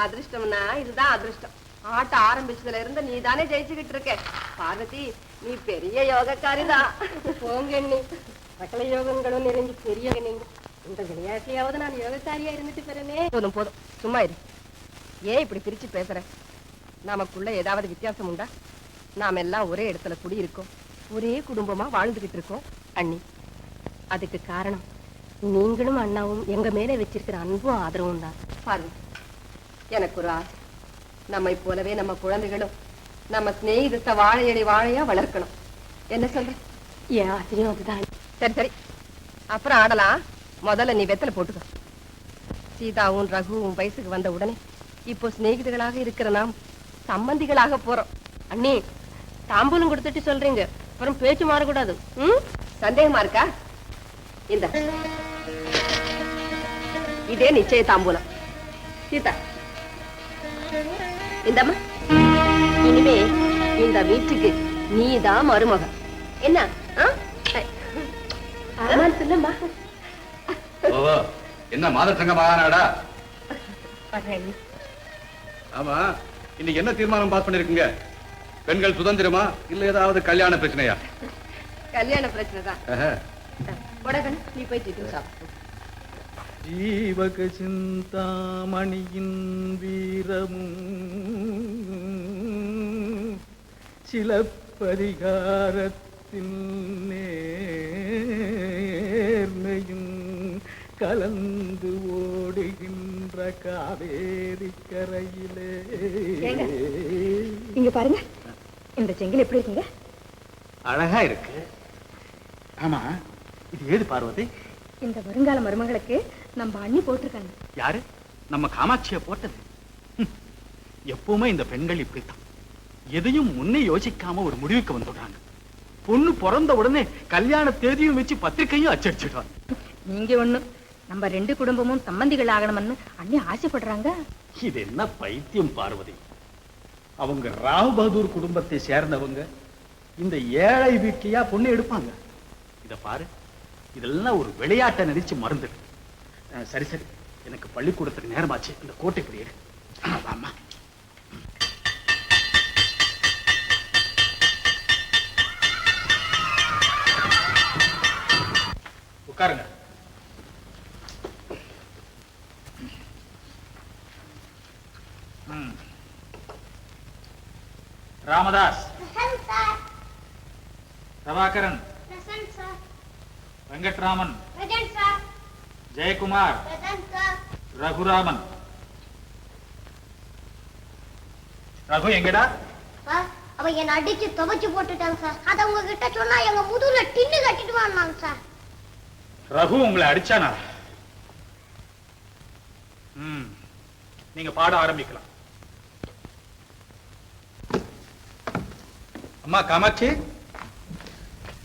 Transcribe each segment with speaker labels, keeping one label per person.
Speaker 1: அதிர்ஷ்டம்னா இதுதான் அதிர்ஷ்டம். ஆட்ட ஆரம்பிச்சதுல இருந்து நீ தானே ஜெயிச்சுக்கிட்டு இருக்க. பார்வதி, நீ பெரிய யோகக்காரிதான். போங்க நீ, சகல யோகங்களும் நிறைஞ்சு பெரிய நீங்க. இந்த விளையாட்டுலயாவது நான் யோகக்காரியா இருந்துட்டு போறேனே. போதும் போதும், சும்மா இரு. ஏன் இப்படி பிரிச்சு பேசுற? நமக்குள்ள ஏதாவது வித்தியாசம் உண்டா? நாம எல்லாம் ஒரே இடத்துல குடியிருக்கோம், ஒரே குடும்பமா வாழ்ந்துகிட்டு இருக்கோம் அண்ணி. அதுக்கு காரணம் நீங்களும் அண்ணாவும் எங்க மேல வச்சிருக்கிற அன்பும் ஆதரவும் தான். பாருங்க, எனக்கு ஒரு ஆசை. நம்மை போலவே நம்ம குழந்தைகளும் நம்ம சிநேகிதத்தை வாழையடி வாழையா வளர்க்கணும். என்ன சொல்ற? ஏன் ஆச்சரியம் அதுதான். சரி சரி, அப்புறம் ஆடலாம். முதல்ல நீ வெத்தலை போட்டுக்க. சீதாவும் ரகுவும் வயசுக்கு வந்த உடனே இப்போ சிநேகிதர்களாக இருக்கிற நாம் சம்பந்திகளாக போறோம். அண்ணி, தாம்பூலம் கொடுத்துட்டு சொல்றீங்க, அப்புறம் பேச்சு மாறக்கூடாது. சந்தேகமா இருக்கா? இந்த இதே நிச்சய தாம்பூலம். சீதா, இந்தம்மா, இனிமே இந்த வீட்டுக்கு நீதான் மருமக. என்ன? சொல்லுமா.
Speaker 2: என்ன மாதர் சங்க மகாநாடா? ஆமா, இன்னைக்கு என்ன தீர்மானம் பாஸ் பண்ணிருக்கீங்க? பெண்கள் சுதந்திரமா இல்ல ஏதாவது கல்யாண பிரச்சனையா?
Speaker 1: கல்யாண பிரச்சனை தான். நீ போயிட்டு சாப்பிடு.
Speaker 3: ஜீவக சிந்தாமணியின் வீரமும் சிலப்பதிகாரத்தின் நேர்மையும் கலந்து ஓடுகின்ற காவேரி கரையிலே.
Speaker 1: இங்க பாருங்க, இந்த செங்கல் எப்படி இருக்குங்க?
Speaker 3: அழகா இருக்கு. ஆமா, இது ஏது பார்வதி?
Speaker 1: இந்த வருங்கால மருமகளுக்கு நம்ம அண்ணி போட்டிருக்காங்க.
Speaker 3: யாரு? நம்ம காமாட்சிய போட்டது. எப்பவுமே இந்த பெண்கள் இப்படித்தான், எதையும் முன்னே யோசிக்காம ஒரு முடிவுக்கு வந்துடுறாங்க. பொண்ணு பிறந்த உடனே கல்யாண தேதியும் வச்சு பத்திரிகையும் அச்சடிச்சிடுவாங்க.
Speaker 1: நீங்க ஒண்ணு, நம்ம ரெண்டு குடும்பமும் சம்பந்திகள் ஆகணும்னு அண்ணி ஆசைப்படுறாங்க.
Speaker 3: இது என்ன பைத்தியம் பார்வதி? அவங்க ராவ் பகதூர் குடும்பத்தை சேர்ந்தவங்க இந்த ஏழை வீட்லயா பொண்ணு எடுப்பாங்க? இத பாரு, இதெல்லாம் ஒரு விளையாட்டை நினைச்சு மறந்துடு. சரி சரி, எனக்கு பள்ளிக்கூடத்துக்கு நேரமாச்சு. இந்த கோட்டை இப்படி எடு. ஆமா, உட்காருங்க. ராமதாஸ், பிரபாகரன், வெங்கட்ராமன், ஜெயக்குமார், ரகுராமன். ரகு எங்கடா?
Speaker 4: அவ என்ன அடிச்சு துவைச்சு போட்டுட்டாங்க சார். அத உங்ககிட்ட சொன்னா எங்க முதுகுல டின்னு கட்டிட்டு வந்தாங்க சார்.
Speaker 3: ரகு உங்களை அடிச்சானா? நீங்க பாட ஆரம்பிக்கலாம். அம்மா காமாட்சி,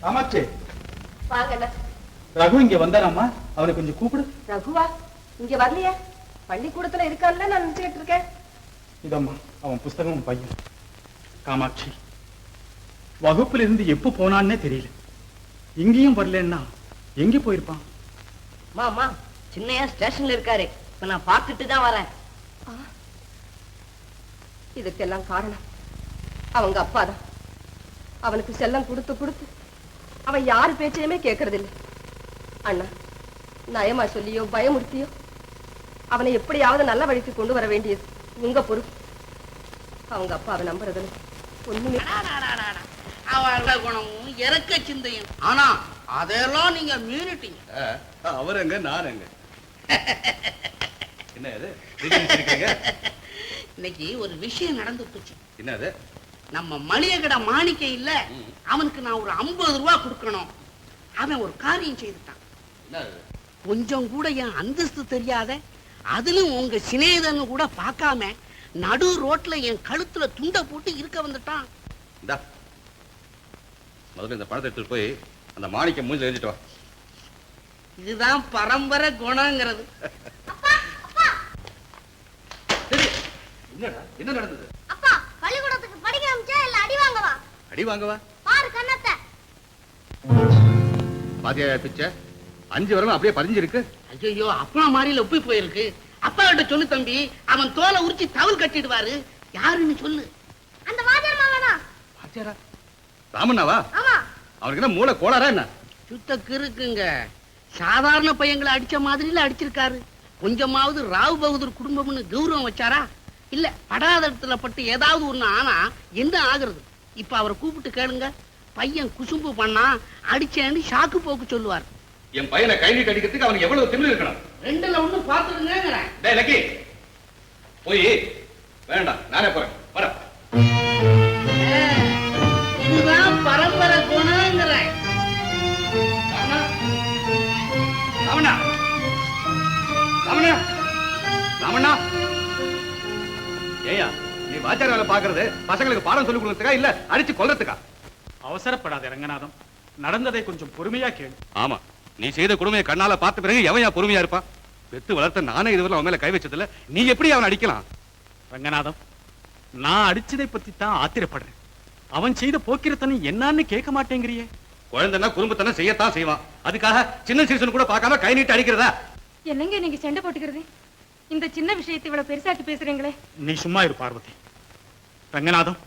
Speaker 3: காமாட்சி,
Speaker 1: வாங்க.
Speaker 3: ரகு இங்க வந்தாராம்மா, அவரை கொஞ்சம் கூப்பிடு.
Speaker 1: ரகுவா இங்க வரலையே? பள்ளிக்கூடத்துல இருக்கான்ல நான் நினைச்சுட்டு இருக்கேன்.
Speaker 3: இதம்மா அவன் புஸ்தகம் பையன். காமாட்சி, வகுப்புல இருந்து எப்ப போனான்னே தெரியல. இங்கேயும் வரலன்னா எங்க போயிருப்பான்?
Speaker 1: மாமா, சின்னையா ஸ்டேஷன்ல இருக்காரு. இப்ப நான் பார்த்துட்டு தான் வரேன். இதுக்கெல்லாம் காரணம் அவங்க அப்பாதான். அவனுக்கு செல்லம் கொடுத்து கொடுத்து அவன் யாரு பேச்சையுமே கேட்கறது இல்லை. அண்ணா, நயமா சொல்லியோ பயமுறுத்தியோ அவனை எப்படியாவது நல்ல வழிக்கு கொண்டு வர வேண்டியது உங்க பொறுப்பு. அவங்க அப்பா அவன் நம்புறதுல ஒண்ணுமே.
Speaker 5: அவள குணமும் இறக்க சிந்தையும், ஆனா அதெல்லாம் நீங்க மீறிட்டீங்க.
Speaker 2: அவர் எங்க, நான் எங்க? என்ன இது?
Speaker 5: இன்னைக்கு ஒரு விஷயம் நடந்து போச்சு.
Speaker 2: என்னது?
Speaker 5: நம்ம மளிகை கடை மாணிக்க இல்ல, அவனுக்கு நான் ஒரு 50 ரூபாய் கொடுக்கணும். அவன் ஒரு காரியம் செய்துட்டான். கொஞ்சம் கூட என் அந்தஸ்து தெரியாத, அதிலும் உங்க சிநேகிதன்னு கூட பார்க்காம நடு ரோட்ல என் கழுத்துல துண்டை போட்டு இருக்க வந்துட்டான்.
Speaker 2: முதல்ல இந்த பணத்தை எடுத்துட்டு போய் அந்த மாணிக்க மூஞ்சி எழுதிட்டு வா.
Speaker 5: இதுதான் பரம்பரை குணங்கிறது.
Speaker 2: என்ன நடந்தது?
Speaker 4: அப்பா, பள்ளிக்கூடத்துக்கு படிக்க அனுப்பிச்சா இல்ல அடி வாங்கவா?
Speaker 2: அடி வாங்கவா?
Speaker 4: பாரு கண்ணத்தை.
Speaker 2: பாத்தியா பிச்சை, 5 வருடம் அப்படியே பதிஞ்சிருக்கு.
Speaker 5: ஐயோ, அப்பா மாதிரில ஒப்பி போயிருக்கு. அப்பா கிட்ட சொல்லு தம்பி, அவன் தோலை உரிச்சு தவல் கட்டிடுவாரு. யாருன்னு சொல்லு.
Speaker 4: அந்த வாத்தியார் மாவனா?
Speaker 2: வாத்தியாரா? ராமண்ணாவா?
Speaker 4: ஆமா.
Speaker 2: அவருக்கு என்ன மூளை கோளாரா என்ன?
Speaker 5: சுத்த கிறுக்குங்க. சாதாரண பையங்களை அடிச்ச மாதிரில அடிச்சிருக்காரு. கொஞ்சமாவது ராவ் பகதூர் குடும்பம்னு கௌரவம் வச்சாரா? இல்ல படாதத்துல பட்டு ஏதாவது ஒண்ணு ஆனா என்ன ஆகுறது? இப்ப அவரை கூப்பிட்டு கேளுங்க. பையன் குசும்பு பண்ணா அடிச்சேன்னு ஷாக்கு போக்கு சொல்லுவார்.
Speaker 2: என் பையனை கை நீட்டி அடிக்கிறதுக்கு அவனுக்கு எவ்வளவு திமிரு இருக்கணும்?
Speaker 5: ரெண்டுல ஒண்ணு பாத்துருங்க.
Speaker 2: டேய் லக்கி, போய் வேண்டாம், நானே போறேன். வர.
Speaker 5: இதுதான் பரம்பரை குணங்கிறேன்.
Speaker 2: ராமண்ணா, ராமண்ணா, ராமண்ணா. ஏயா நீ வாத்தியார் வேலை பாக்குறது பசங்களுக்கு பாடம் சொல்லி கொடுக்கறதுக்கா இல்ல அடிச்சு கொல்றதுக்கா?
Speaker 3: அவசரப்படாத ரங்கநாதம், நடந்ததை கொஞ்சம் பொறுமையா கேளு.
Speaker 2: ஆமா, நீ செய்த கொடுமையை கண்ணால பார்த்த பிறகு எவன் பொறுமையா இருப்பா? பெத்து வளர்த்த நானே இதுவரை அவன் மேல கை வச்சதில்ல, நீ எப்படி அவன் அடிக்கலாம்?
Speaker 3: ரங்கநாதம், நான் அடிச்சதை பத்தி தான் ஆத்திரப்படுறேன். அவன் செய்த போக்கிரத்தனை என்னன்னு கேட்க மாட்டேங்கிறியே.
Speaker 2: குழந்தைன்னா குடும்பத்தனை செய்யத்தான் செய்வான். அதுக்காக சின்ன சிறுசன் கூட பார்க்காம கை நீட்டி அடிக்கிறதா?
Speaker 1: என்னங்க நீங்க சண்டை போட்டுக்கிறது? இந்த சின்ன விஷயத்தை இவ்வளவு பெருசாக்கி பேசுறீங்களே.
Speaker 3: நீ சும்மா இரு பார்வதி. ரங்கநாதம்,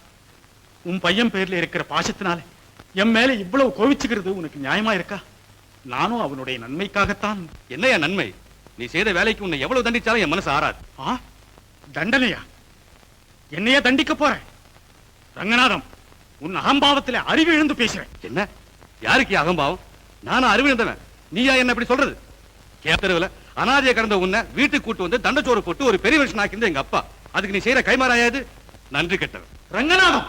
Speaker 3: உன் பையன் பேர்ல இருக்கிற பாசத்தினால என் மேல இவ்வளவு கோவிச்சுக்கிறது உனக்கு நியாயமா இருக்கா? நானும் அவனுடைய நன்மைக்காகத்தான்.
Speaker 2: என்னையா நன்மை? நீ செய்த வேலைக்கு உன்னை எவ்வளவு தண்டிச்சாலும் என் மனசு ஆறாது.
Speaker 3: தண்டனையா? என்னையே தண்டிக்க போற? ரங்கநாதம், உன் அகம்பாவத்துல அறிவு இழந்து பேசுறேன்.
Speaker 2: என்ன? யாருக்கு அகம்பாவம்? நானும் அறிவிழந்தவன், நீயா என்ன இப்படி சொல்றது? கேத்தருவில் அனாதைய கடந்த உன்னை வீட்டுக்கு கூட்டு வந்து தண்டச்சோறு போட்டு ஒரு பெரிய விஷயம் ஆக்கியிருந்த எங்க அப்பா. அதுக்கு நீ செய்யற கைமாறாயாது? நன்றி கெட்டவன்.
Speaker 3: ரங்கநாதம்,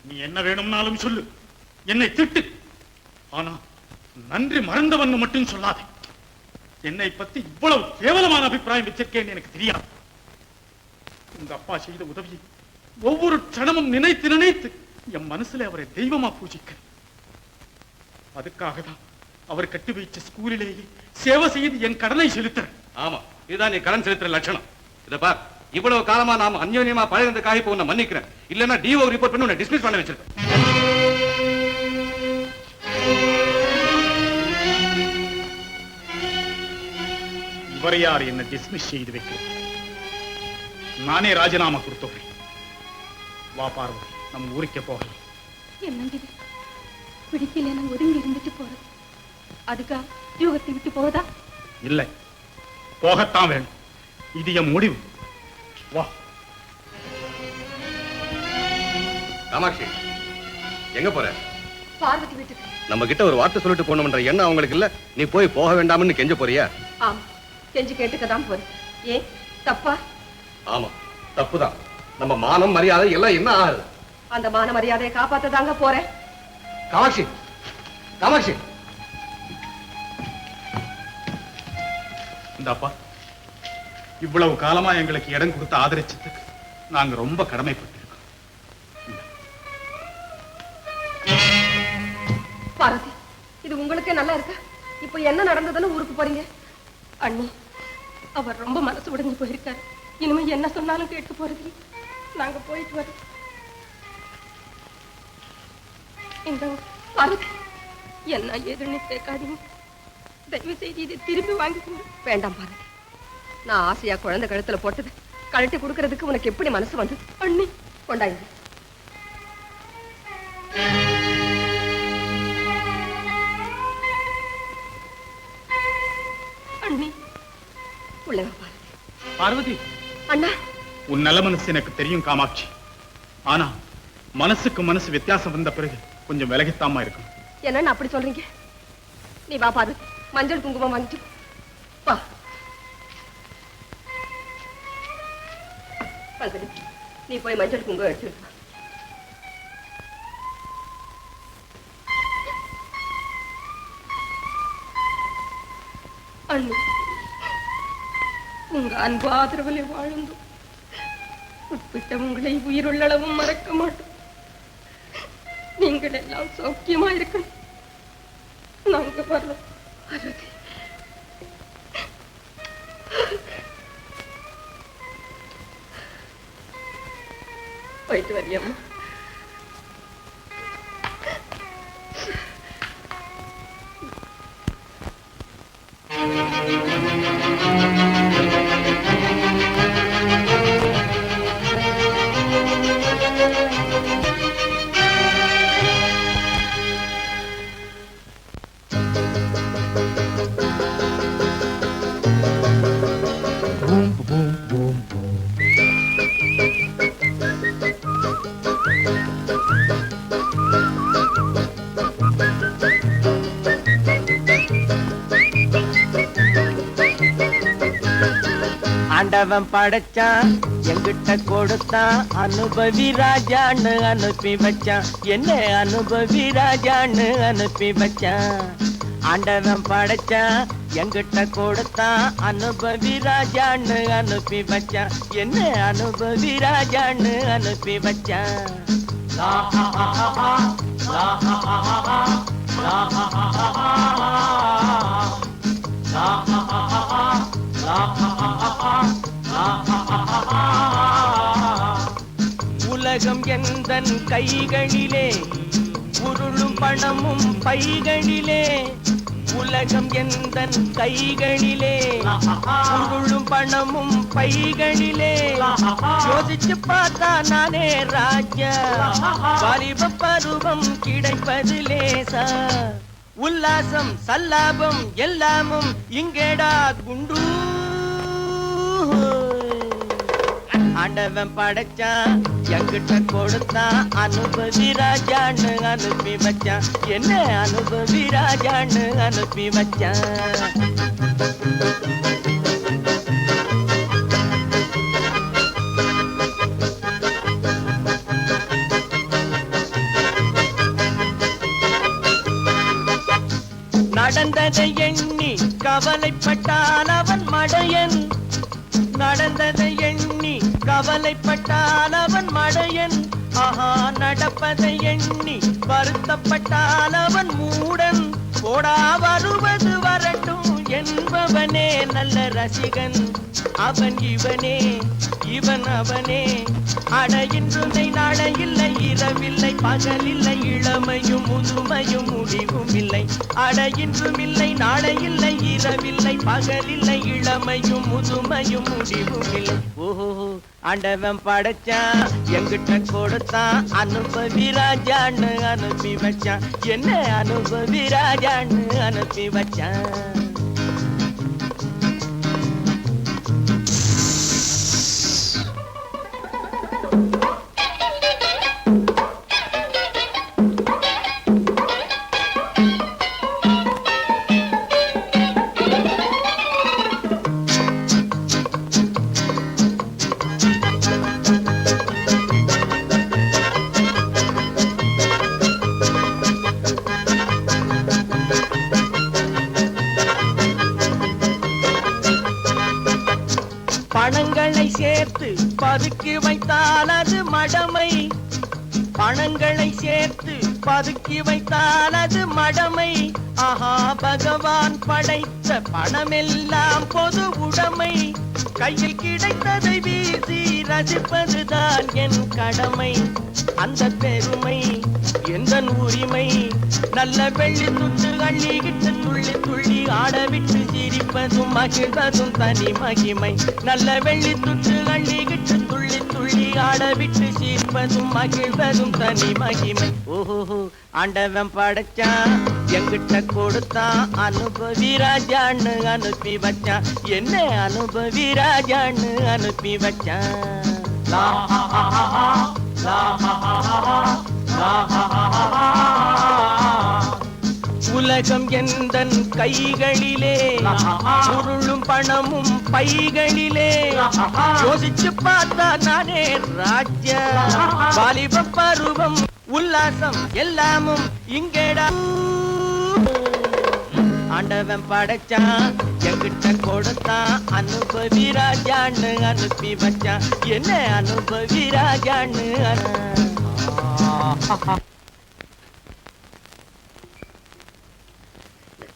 Speaker 3: நீ என்ன வேணும்னாலும் சொல்லு, என்னை திட்டு. ஆனா நன்றி மறந்தவன் மட்டும் சொல்லாதே. என்னை பத்தி இவ்வளவு கேவலமான அபிப்பிராயம் வச்சிருக்கேன்னு எனக்கு தெரியாது. உங்க அப்பா செய்த உதவியை ஒவ்வொரு க்ஷணமும் நினைத்து நினைத்து என் மனசுல அவரை தெய்வமா பூஜிக்க. அதுக்காக தான் அவர் கட்டி வைச்ச ஸ்கூலிலேயே சேவை செய்து என் கடனை செலுத்துறேன்.
Speaker 2: ஆமா, இதுதான் நீ கடன் செலுத்துற லட்சணம். இத பார், இவ்வளவு காலமா நாம அந்யோன்யமா பழகிறதுக்காக இப்ப உன்னை மன்னிக்கிறேன். இல்லன்னா டிஓ ரிப்போர்ட் பண்ணி உன்னை டிஸ்மிஸ் பண்ண வச்சிருக்கேன்.
Speaker 3: இவரை யார் என்ன டிஸ்மிஸ் செய்து வைக்கிறது? நானே ராஜினாமா கொடுத்தோம். வா பார்வதி, நம்ம ஊருக்கே போகலாம்.
Speaker 1: என்னங்க பிடிக்கல ஒதுங்கி இருந்துட்டு போறது? அதுக்கா யோகத்தை விட்டு போதா?
Speaker 3: இல்லை, போகத்தான் வேணும். இது என் முடிவு. வா.
Speaker 2: காமாட்சி, எங்க போற?
Speaker 1: பார்வதி வீட்டுக்கு.
Speaker 2: நம்ம கிட்ட ஒரு வார்த்தை சொல்லிட்டு போனோம்ன்ற எண்ணம் அவங்களுக்கு இல்ல. நீ போய் போக வேண்டாம்னு கெஞ்ச போறியா?
Speaker 1: ஆமா, கெஞ்சு கேட்டுக்கதான் போறேன். ஏன் தப்பா?
Speaker 2: ஆமா, தப்புதான். நம்ம மானம் மரியாதை எல்லாம் என்ன ஆகுது?
Speaker 1: அந்த மான மரியாதையை காப்பாத்ததாங்க போறேன்.
Speaker 2: காமாட்சி, காமாட்சி.
Speaker 3: இந்தாப்பா, இவ்வளவு காலமா எங்களுக்கு இடம் கொடுத்து ஆதரிச்சதுக்கு நாங்க ரொம்ப கடமைப்பட்டிருக்கோம்.
Speaker 1: பார்வதி, இது உங்களுக்கே நல்லா இருக்கா? இப்ப என்ன நடந்ததுன்னு ஊருக்கு போறீங்க? அண்ணி, அவர் ரொம்ப மனசு உடைஞ்சு போயிருக்காரு. இனிமே என்ன சொன்னாலும் கேட்க போறது. நாங்க போயிட்டு வரோம். இந்த பார்வதி, என்ன ஏதுன்னு கேட்காதீங்க. தயவு செய்து இதை திரும்பி வாங்கிக்கோங்க. வேண்டாம் பார்வதி, நான் ஆசையா குழந்தை கழுத்துல போட்டது கழட்டி கொடுக்கறதுக்கு உனக்கு எப்படி மனசு வந்தது? அண்ணி, கொண்டாங்க. அண்ணி, உள்ளங்க பார்வதி.
Speaker 3: பார்வதி,
Speaker 1: அண்ணா,
Speaker 3: உன் நல்ல மனசு எனக்கு தெரியும் காமாட்சி. ஆனா மனசுக்கு மனசு வித்தியாசம் வந்த பிறகு கொஞ்சம் விலகித்தாமா இருக்கும்.
Speaker 1: என்னன்னு அப்படி சொல்றீங்க? நீ வா பார்வதி, மஞ்சள் குங்குமம் வாங்கிட்டு வா. பங்கஜம், நீ போய் மஞ்சள் குங்குமம் எடுத்துட்டு வா. அண்ணி, உங்க அன்பு ஆதரவிலே வாழ்ந்தோம். உட்பிட்ட உங்களை உயிருள்ளளவும் மறக்க மாட்டோம். நீங்கள் எல்லாம் சௌக்கியமா இருக்கணும். நாங்க வரலாம். போயிட்டு வரியாம்மா.
Speaker 6: ஆண்டவன் படைச்சான் எங்கிட்ட கொடுத்தான் அனுபவி ராஜான்னு அனுப்பி வச்சான் என்ன அனுபவி ராஜான்னு அனுப்பி வச்சான் ஆண்டவன் படைச்சான் எங்கிட்ட கொடுத்தான் அனுபவி ராஜான்னு அனுப்பி வச்சான் என்ன அனுபவி ராஜான்னு அனுப்பி வச்சான் உலகம் எந்தன் கைகளிலே உருளும் பணமும் பைகளிலே உலகம் எந்தன் கைகளிலே உருளும் பணமும் பைகளிலே யோசிச்சு பார்த்தா நானே ராஜா வாலிப பருவம் கிடைப்பது லேசா உல்லாசம் சல்லாபம் எல்லாமும் இங்கேடா குண்டு ஆண்டவன் படைச்சான் எங்கிட்ட கொடுத்தான் அனுபவி ராஜான்னு அனுப்பி வச்சான் என்ன அனுபவி ராஜான்னு அனுப்பி வச்சான் நடந்ததை எண்ணி கவலைப்பட்டால் அவன் மடையன் நடந்ததை எண்ணி கவலைப்பட்டால் அவன் மடையன் ஆஹா நடப்பதை எண்ணி வருத்தப்பட்டால் அவன் மூடன் போடா வருவது வரட்டும் என்பவனே நல்ல ரசிகன் அவன் இவனே இவன் அவனே அட இன்றுமை நாளை இல்லை இரவில்லை பகலில்லை இளமையும் முதுமையும் முடிவும் இல்லை அட இன்றும் இல்லை நாளை இல்லை இரவில்லை பகலில்லை இளமையும் முதுமையும் முடிவும் இல்லை ஓஹோ ஆண்டவன் படைச்சான் எங்கிட்ட கொடுத்தான் அனுபவி ராஜான்னு அனுப்பி வச்சான் என்ன அனுபவி ராஜான்னு அனுப்பி வச்சான் பணங்களை சேர்த்து பதுக்கி வைத்தால் அது மடமை பணங்களை சேர்த்து பதுக்கி வைத்தால் அது மடமை ஆஹா பகவான் படைத்த பணமெல்லாம் பொது உடைமை கையில் கிடைத்ததை வீசி ரசிப்பதுதான் என் கடமை அந்த பெருமை எந்தன் உரிமை நல்ல வெள்ளி துண்டு அள்ளிக்கிட்டு துள்ளி துள்ளி ஆடவிட்டு சிரிப்பதும் மகிழ்வதும் தனி மகிமை நல்ல வெள்ளி துண்டு அள்ளிக்கிட்டு துள்ளி துள்ளி ஆடவிட்டு சிரிப்பதும் மகிழ்வதும் தனி மகிமை ஓஹோ ஆண்டவன் படைச்சான் எங்கிட்ட கொடுத்தான் அனுபவி ராஜான்னு அனுப்பி வச்சான் என்ன அனுபவி ராஜான்னு அனுப்பி வச்சான் உலகம் எந்தன் கைகளிலே உருளும் பணமும் பைகளிலே யோசிச்சு பார்த்தா நானே ராஜா வாலிப பருவம் உல்லாசம் எல்லாமும் இங்கேடா ஆண்டவன் படைச்சான் எங்கிட்ட கொடுத்தான் அனுபவி ராஜான்னு அனுப்பி வச்சான் என்ன அனுபவி ராஜான்னு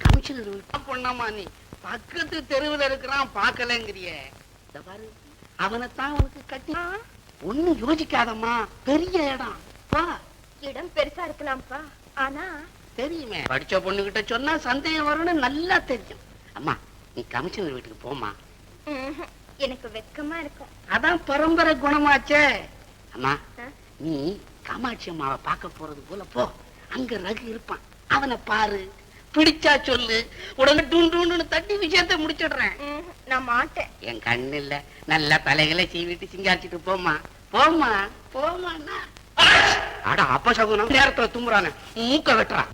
Speaker 5: கமிஷனர் பொண்ணாமா நீ பக்கத்து தெருவில் இருக்கிறான் பாக்கலங்கிறிய பாரு அவனைத்தான் அவனுக்கு கட்டி ஒண்ணும் யோசிக்காதம்மா பெரிய இடம் வா
Speaker 1: இடம் பெருசா இருக்கலாம்ப்பா ஆனா
Speaker 5: தெரியுமே படிச்ச பொண்ணு கிட்ட சொன்னா சந்தேகம் வரும்னு நல்லா தெரியும் அம்மா நீ கமிஷனர் வீட்டுக்கு போமா
Speaker 1: எனக்கு வெக்கமா இருக்கும்
Speaker 5: அதான் பரம்பரை குணமாச்சே அம்மா நீ காமாட்சி அம்மாவை பார்க்க போறது போல போ அங்க ரகு இருப்பான் அவனை பாரு பிடிச்சா சொல்லு, உடனே டூன்னு தட்டி விஷயத்தை முடிச்சிடுறேன்.
Speaker 1: நான் மாட்டேன்.
Speaker 5: என் கண்ணு இல்ல, நல்லா தலைகளை சீவிட்டு சிங்காரிச்சிட்டு போமா போமா போமா. அட அப்ப சகுனம் நேரத்துல தும்புறானே, மூக்க வெட்டுறான்.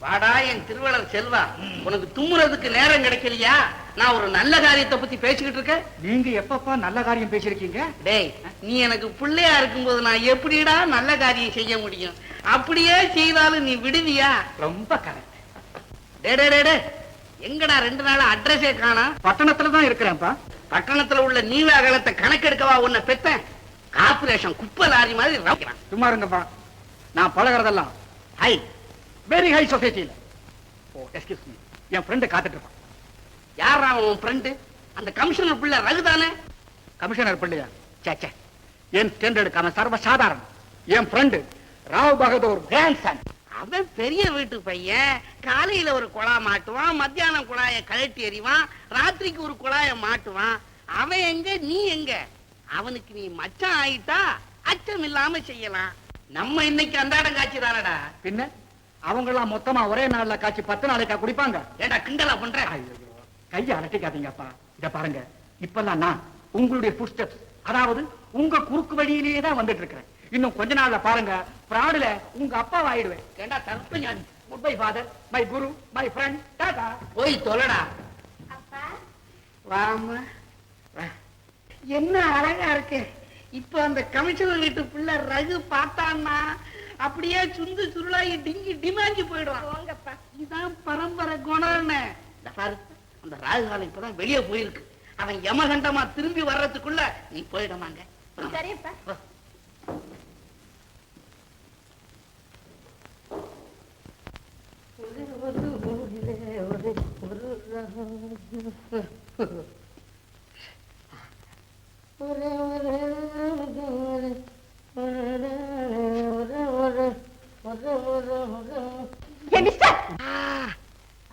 Speaker 5: வாடா என் திருவள்ளுவர் செல்வா, உனக்கு தும்முறதுக்கு நேரம் கிடைக்கலையா? நான் ஒரு நல்ல காரியத்தை பத்தி பேசிக்கிட்டு இருக்கேன்.
Speaker 3: நீங்க எப்பப்பா நல்ல காரியம் பேசிருக்கீங்க?
Speaker 5: டேய், நீ எனக்கு பிள்ளையா இருக்கும்போது நான் எப்படிடா நல்ல காரியம் செய்ய முடியும்? அப்படியே செய்தாலும் நீ விடுவியா?
Speaker 3: ரொம்ப கரெக்ட்.
Speaker 5: டே எங்கடா 2 நாளா அட்ரஸே காணா?
Speaker 3: பட்டணத்துல தான் இருக்கிறேன்ப்பா.
Speaker 5: பட்டணத்துல உள்ள நீல அகலத்தை கணக்கெடுக்கவா உன்னை பெத்தேன்? கார்பரேஷன் குப்பை லாரி மாதிரி ரவுக்கிறான்.
Speaker 3: சும்மா இருங்கப்பா. நான் பழகிறதெல்லாம் ஹை, வெரி ஹை சொசைட்டில. ஓ எக்ஸ்கியூஸ் மீ, என் ஃப்ரெண்டு காத்துட்டு இருப்பான்.
Speaker 5: யாரா உன் ஃப்ரெண்டு? அந்த கமிஷனர் பிள்ளை ரகுதானே?
Speaker 3: கமிஷனர் பிள்ளையா? சேச்சே, என் ஸ்டாண்டர்டுக்கு அவன் சர்வ சாதாரணம். என் ஃப்ரெண்டு ராவ் பகதூர் கிராண்ட்சன்.
Speaker 5: அவன் பெரிய வீட்டு பையன். காலையில ஒரு குழா மாட்டுவான், மத்தியானம் குழாய கழட்டி எறிவான், ராத்திரிக்கு ஒரு குழாய மாட்டுவான். அவன் எங்க, நீ எங்க? அவனுக்கு நீ மச்சான் ஆயிட்டா அச்சம் இல்லாம செய்யலாம். நம்ம இன்னைக்கு அன்றாடம் காட்சி தானடா.
Speaker 3: பின்ன அவங்கெல்லாம் மொத்தமா ஒரே நாள்ல காய்ச்சி 10 நாளைக்கா குடிப்பாங்க?
Speaker 5: ஏண்டா கிண்டலா பண்ற?
Speaker 3: கையை அலட்டிக்காதீங்கப்பா. இத பாருங்க, இப்பெல்லாம் நான் உங்களுடைய ஃபுட் ஸ்டெப்ஸ், அதாவது உங்க குறுக்கு வழியிலேயே தான் வந்துட்டு இருக்கிறேன். இன்னும் கொஞ்ச நாள்ல பாருங்க, பிராடுல உங்க அப்பா ஆயிடுவேன்.
Speaker 5: ஏண்டா தப்பு ஞானி.
Speaker 3: Good bye father, my Guru, my friend, Tata.
Speaker 5: போய் தொலைடா.
Speaker 4: அப்பா
Speaker 5: வாமா. என்ன அழகா இருக்கு. இப்ப அந்த கமிஷனர் வீட்டு பிள்ளை ரகு பார்த்தான்னா அப்படியே சுந்து சுருளாகி டிங்கி டிமாஞ்சி போயிடுவான்.
Speaker 1: போங்கப்பா.
Speaker 5: இதான் பரம்பரை குணம்னு. பாரு, அந்த ராகுகாலம் இப்பதான் வெளியே போயிருக்கு. அவன் யமகண்டமா திரும்பி வர்றதுக்குள்ள நீ போயிடமாங்க.
Speaker 1: சரியப்பா.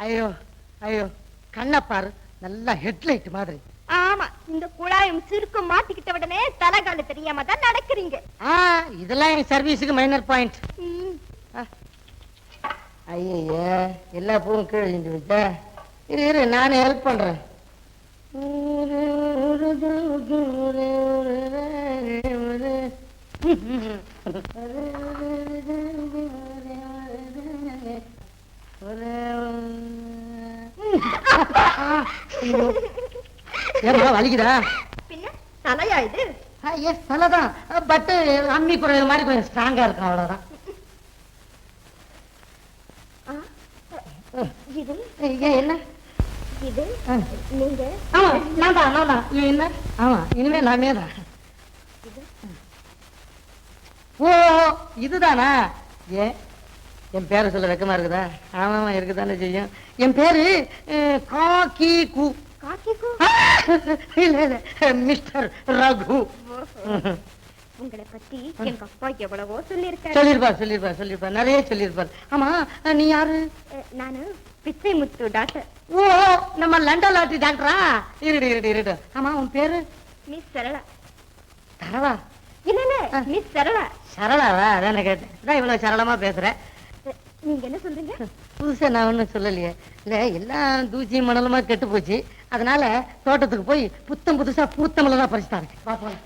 Speaker 7: ஐயோ ஐயோ, கண்ணை பாரு, நல்லா ஹெட்லைட் மாதிரி.
Speaker 1: ஆமா, இந்த குழாயும் சிறுக்கும் மாட்டிக்கிட்ட உடனே தலைகால தெரியாம தான் நடக்கிறீங்க.
Speaker 7: இதெல்லாம் என் சர்வீஸுக்கு மைனர் பாயிண்ட். ஐயோ, எல்லா பூவும் கீழே வச்சா. இரு நானே ஹெல்ப் பண்றேன். ஏமா வலிக்குதா?
Speaker 1: பின்ன தலையா இது?
Speaker 7: எஸ் தலைதான், பட் அம்மி குறைய மாதிரி கொஞ்சம் ஸ்ட்ராங்கா இருக்கும், அவ்வளவுதான்.
Speaker 1: இது
Speaker 7: என்ன
Speaker 1: இது நீங்க?
Speaker 7: ஆமா நான் தான். என்ன? ஆமா, இனிமே நானே தான். ஓ இதுதானா? என் பேரை சொல்ல வெக்கமா இருக்குதா? ஆமா இருக்குதானே செய்யும். என் பேரு காக்கி கு. இல்ல இல்ல, மிஸ்டர் ரகு.
Speaker 1: உங்களை பத்தி எங்க அப்பா எவ்வளவோ
Speaker 7: சொல்லிருப்பார், நிறைய சொல்லிருப்பார். ஆமா, நீ யாரு?
Speaker 1: நானு பிச்சை முத்து டாக்டர்.
Speaker 7: ஓ, நம்ம லண்டன் லாட்டி டாக்டரா? இருடு. ஆமா, உன் பேரு?
Speaker 1: மிஸ் சரளா.
Speaker 7: சரளா?
Speaker 1: இல்ல மிஸ் சரளா.
Speaker 7: சரளாவா? அதான கேட்டேன். இதான் இவ்வளவு சரளமா பேசுற.
Speaker 1: நீங்க என்ன சொல்றீங்க?
Speaker 7: புதுசா நான் ஒண்ணும் சொல்லலையே. இல்ல, எல்லாம் தூசி மணலுமா கெட்டு போச்சு. அதனால தோட்டத்துக்கு போய் புதுசா பூத்தமலாம் பறிச்சுட்டாரு. பாப்போம்.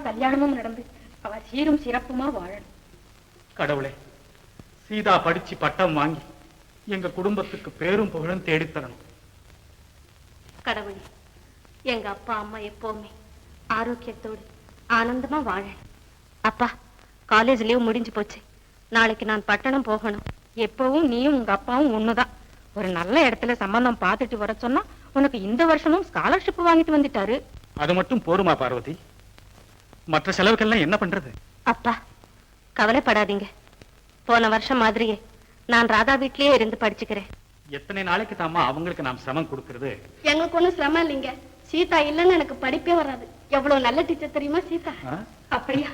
Speaker 8: கல்யாணமும் நடந்து அவ சீரும் சிறப்புமா வாழணும்.
Speaker 3: கடவுளே, சீதா படிச்சு பட்டம் வாங்கி எங்க குடும்பத்துக்கு பேரும் புகழும் தேடித்தரணும்.
Speaker 8: கடவுளே, எங்க அப்பா அம்மா எப்பவுமே ஆரோக்கியத்தோடு ஆனந்தமா வாழணும். அப்பா, காலேஜ் லீவ் முடிஞ்சு போச்சு. நாளைக்கு நான் பட்டணம் போகணும். எப்பவும் நீயும் உங்க அப்பாவும் ஒண்ணுதான். ஒரு நல்ல இடத்துல சம்பந்தம் பார்த்துட்டு வர சொன்னா உனக்கு இந்த வருஷமும் ஸ்காலர்ஷிப் வாங்கிட்டு வந்துட்டாரு.
Speaker 3: அது மட்டும் போருமா பார்வதி? மற்ற செலவுக்கெல்லாம் என்ன பண்றது?
Speaker 8: அப்பா, கவலைப்படாதீங்க. போன வருஷம் மாதிரியே நான் ராதா வீட்லயே இருந்து படிச்சுக்கிறேன்.
Speaker 3: எத்தனை நாளைக்கு தாமா அவங்களுக்கு நாம் சிரமம் கொடுக்கறது?
Speaker 8: எங்களுக்கு ஒண்ணும் சிரமம் இல்லைங்க. சீதா இல்லைன்னு எனக்கு படிப்பே வராது. எவ்வளவு நல்ல டீச்சர் தெரியுமா சீதா? அப்படியா?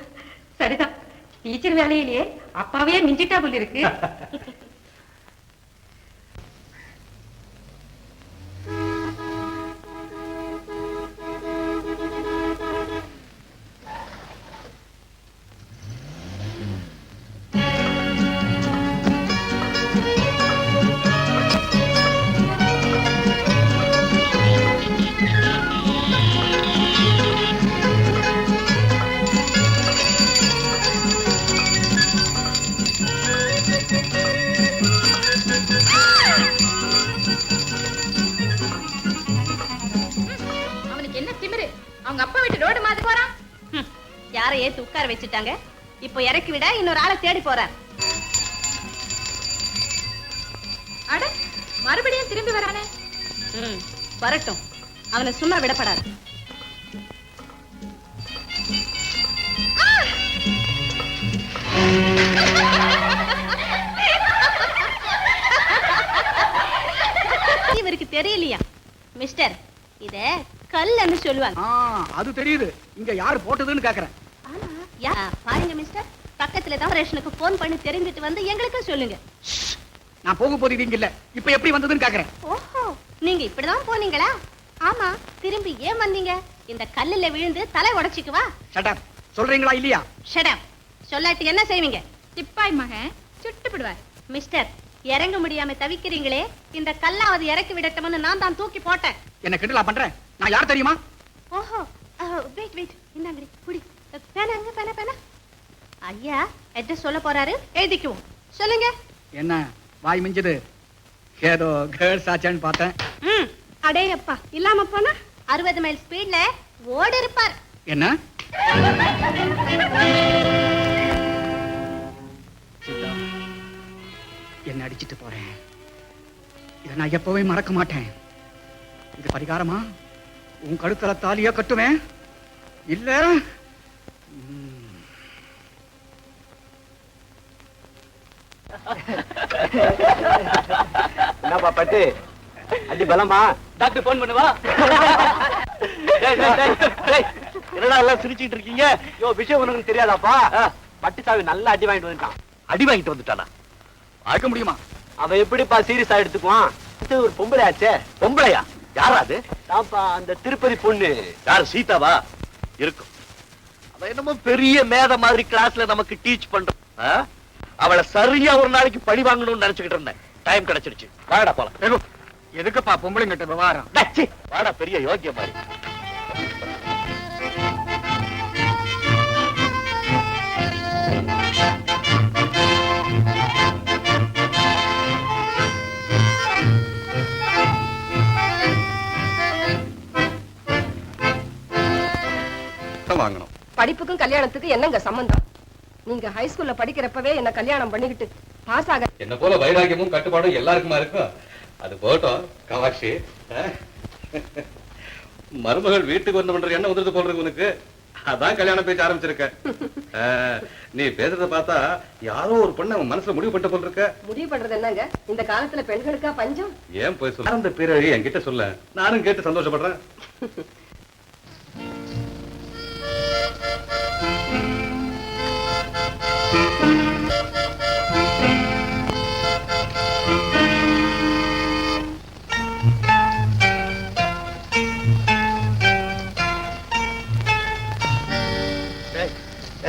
Speaker 8: சரிதான். டீச்சர் வேலையிலேயே அப்பாவே மிஞ்சிட்டா போல இருக்கு.
Speaker 1: யாரை ஏத்து உட்கார வச்சுட்டாங்க. இப்போ இறக்கி விட இன்னொரு ஆளை தேடி போறார். அட, மறுபடியும் திரும்பி வரானே. வரட்டும், அவனை சும்மா விடப்படாது. இவருக்கு தெரியலையா மிஸ்டர்? இத கல்லுன்னு சொல்லுவாங்க.
Speaker 3: அது தெரியுது. இங்க யாரு போட்டதுன்னு கேக்குறேன்.
Speaker 1: பாருங்க மிஸ்டர், பக்கத்துல தான் ரேஷனுக்கு போன் பண்ணி தெரிஞ்சிட்டு வந்து எங்களுக்கு சொல்லுங்க.
Speaker 3: நான் போக போறீங்க இல்ல, இப்ப எப்படி வந்ததுன்னு கேக்குறேன்.
Speaker 1: ஓஹோ, நீங்க இப்படிதான் போனீங்களா? ஆமா, திரும்பி ஏன் வந்தீங்க? இந்த கல்லுல விழுந்து தலை உடைச்சிக்குவா?
Speaker 3: ஷட் சொல்றீங்களா இல்லையா?
Speaker 1: Shut up. சொல்லாட்டி என்ன செய்வீங்க? சிப்பாய் மகன் சுட்டுப்படுவார். மிஸ்டர், இறங்க முடியாம தவிக்கிறீங்களே, இந்த கல்லாவது இறக்கி விடட்டும்னு நான் தான் தூக்கி போட்டேன்.
Speaker 3: என்ன கிண்டலா பண்றேன்? நான் யார் தெரியுமா?
Speaker 1: ஓஹோ, வெயிட் இந்தாங்க குடி. பேனாங்க, பேனா. ஐயா அட்ரஸ் சொல்ல போறாரு, எழுதிக்குவோம். சொல்லுங்க.
Speaker 3: என்ன வாய் மிஞ்சது? ஏதோ கேர்ள்ஸ் ஆச்சான்னு பார்த்தேன்.
Speaker 1: அடே அப்பா, இல்லாம போனா 60 மைல் ஸ்பீட்ல ஓடி இருப்பார்.
Speaker 3: என்ன? என்ன அடிச்சிட்டு போறேன். இதை நான் எப்பவே மறக்க மாட்டேன். இது பரிகாரமா? உன் கழுத்துல தாலியா கட்டுவேன். இல்ல
Speaker 9: என்னப்பா பட்டு அடி பலமா?
Speaker 3: டாக்டர் போன் பண்ணுவா.
Speaker 9: என்னடா எல்லாம் சிரிச்சுட்டு இருக்கீங்க? யோ, விஷயம் உனக்கு தெரியாதாப்பா? பட்டு சாவி நல்லா அடி வாங்கிட்டு வந்துட்டான்.
Speaker 3: அடி வாங்கிட்டு வந்துட்டானா? ஆக்க முடியுமா?
Speaker 9: அவன் எப்படிப்பா சீரியஸா எடுத்துக்குவான்? ஒரு பொம்பளை ஆச்சே.
Speaker 3: பொம்பளையா? யாரா அது?
Speaker 9: தான்ப்பா அந்த திருப்பதி பொண்ணு.
Speaker 3: யாரு, சீதாவா? இருக்கும்.
Speaker 9: அவன் என்னமோ பெரிய மேத மாதிரி கிளாஸ்ல நமக்கு டீச் பண்றான். அவளை சரியா ஒரு நாளைக்கு பழி வாங்கணும்னு நினைச்சுக்கிட்டு இருந்தேன். டைம் கிடைச்சிருச்சு. வாடா போலாம்.
Speaker 3: எதுக்குப்பா பொம்பளைங்க கிட்ட விவகாரம்?
Speaker 9: வாடா, பெரிய யோகிய மாதிரி.
Speaker 2: வாங்கணும்.
Speaker 1: படிப்புக்கும் கல்யாணத்துக்கு என்னங்க சம்பந்தம்? நீங்க ஹை ஸ்கூல்ல படிக்கிறப்பவே என்ன கல்யாணம் பண்ணிக்கிட்டு பாஸ் ஆக.
Speaker 2: என்ன போல வைராக்கியமும் கட்டுப்பாடும் எல்லாருக்குமா இருக்கும். அது போட்டோம் காமாட்சி. மருமகள் வீட்டுக்கு வந்து பண்ற என்ன உதறது போடுறது உனக்கு? அதான் கல்யாணம் பேச ஆரம்பிச்சிருக்க. நீ பேசுறத பார்த்தா யாரோ ஒரு பொண்ணு அவன் மனசுல முடிவு பண்ண போல இருக்க.
Speaker 1: முடிவு பண்றது என்னங்க? இந்த காலத்துல பெண்களுக்கா பஞ்சம்?
Speaker 2: ஏன் போய் சொல்ல? அந்த பேரை என்கிட்ட சொல்ல, நானும் கேட்டு சந்தோஷப்படுறேன்.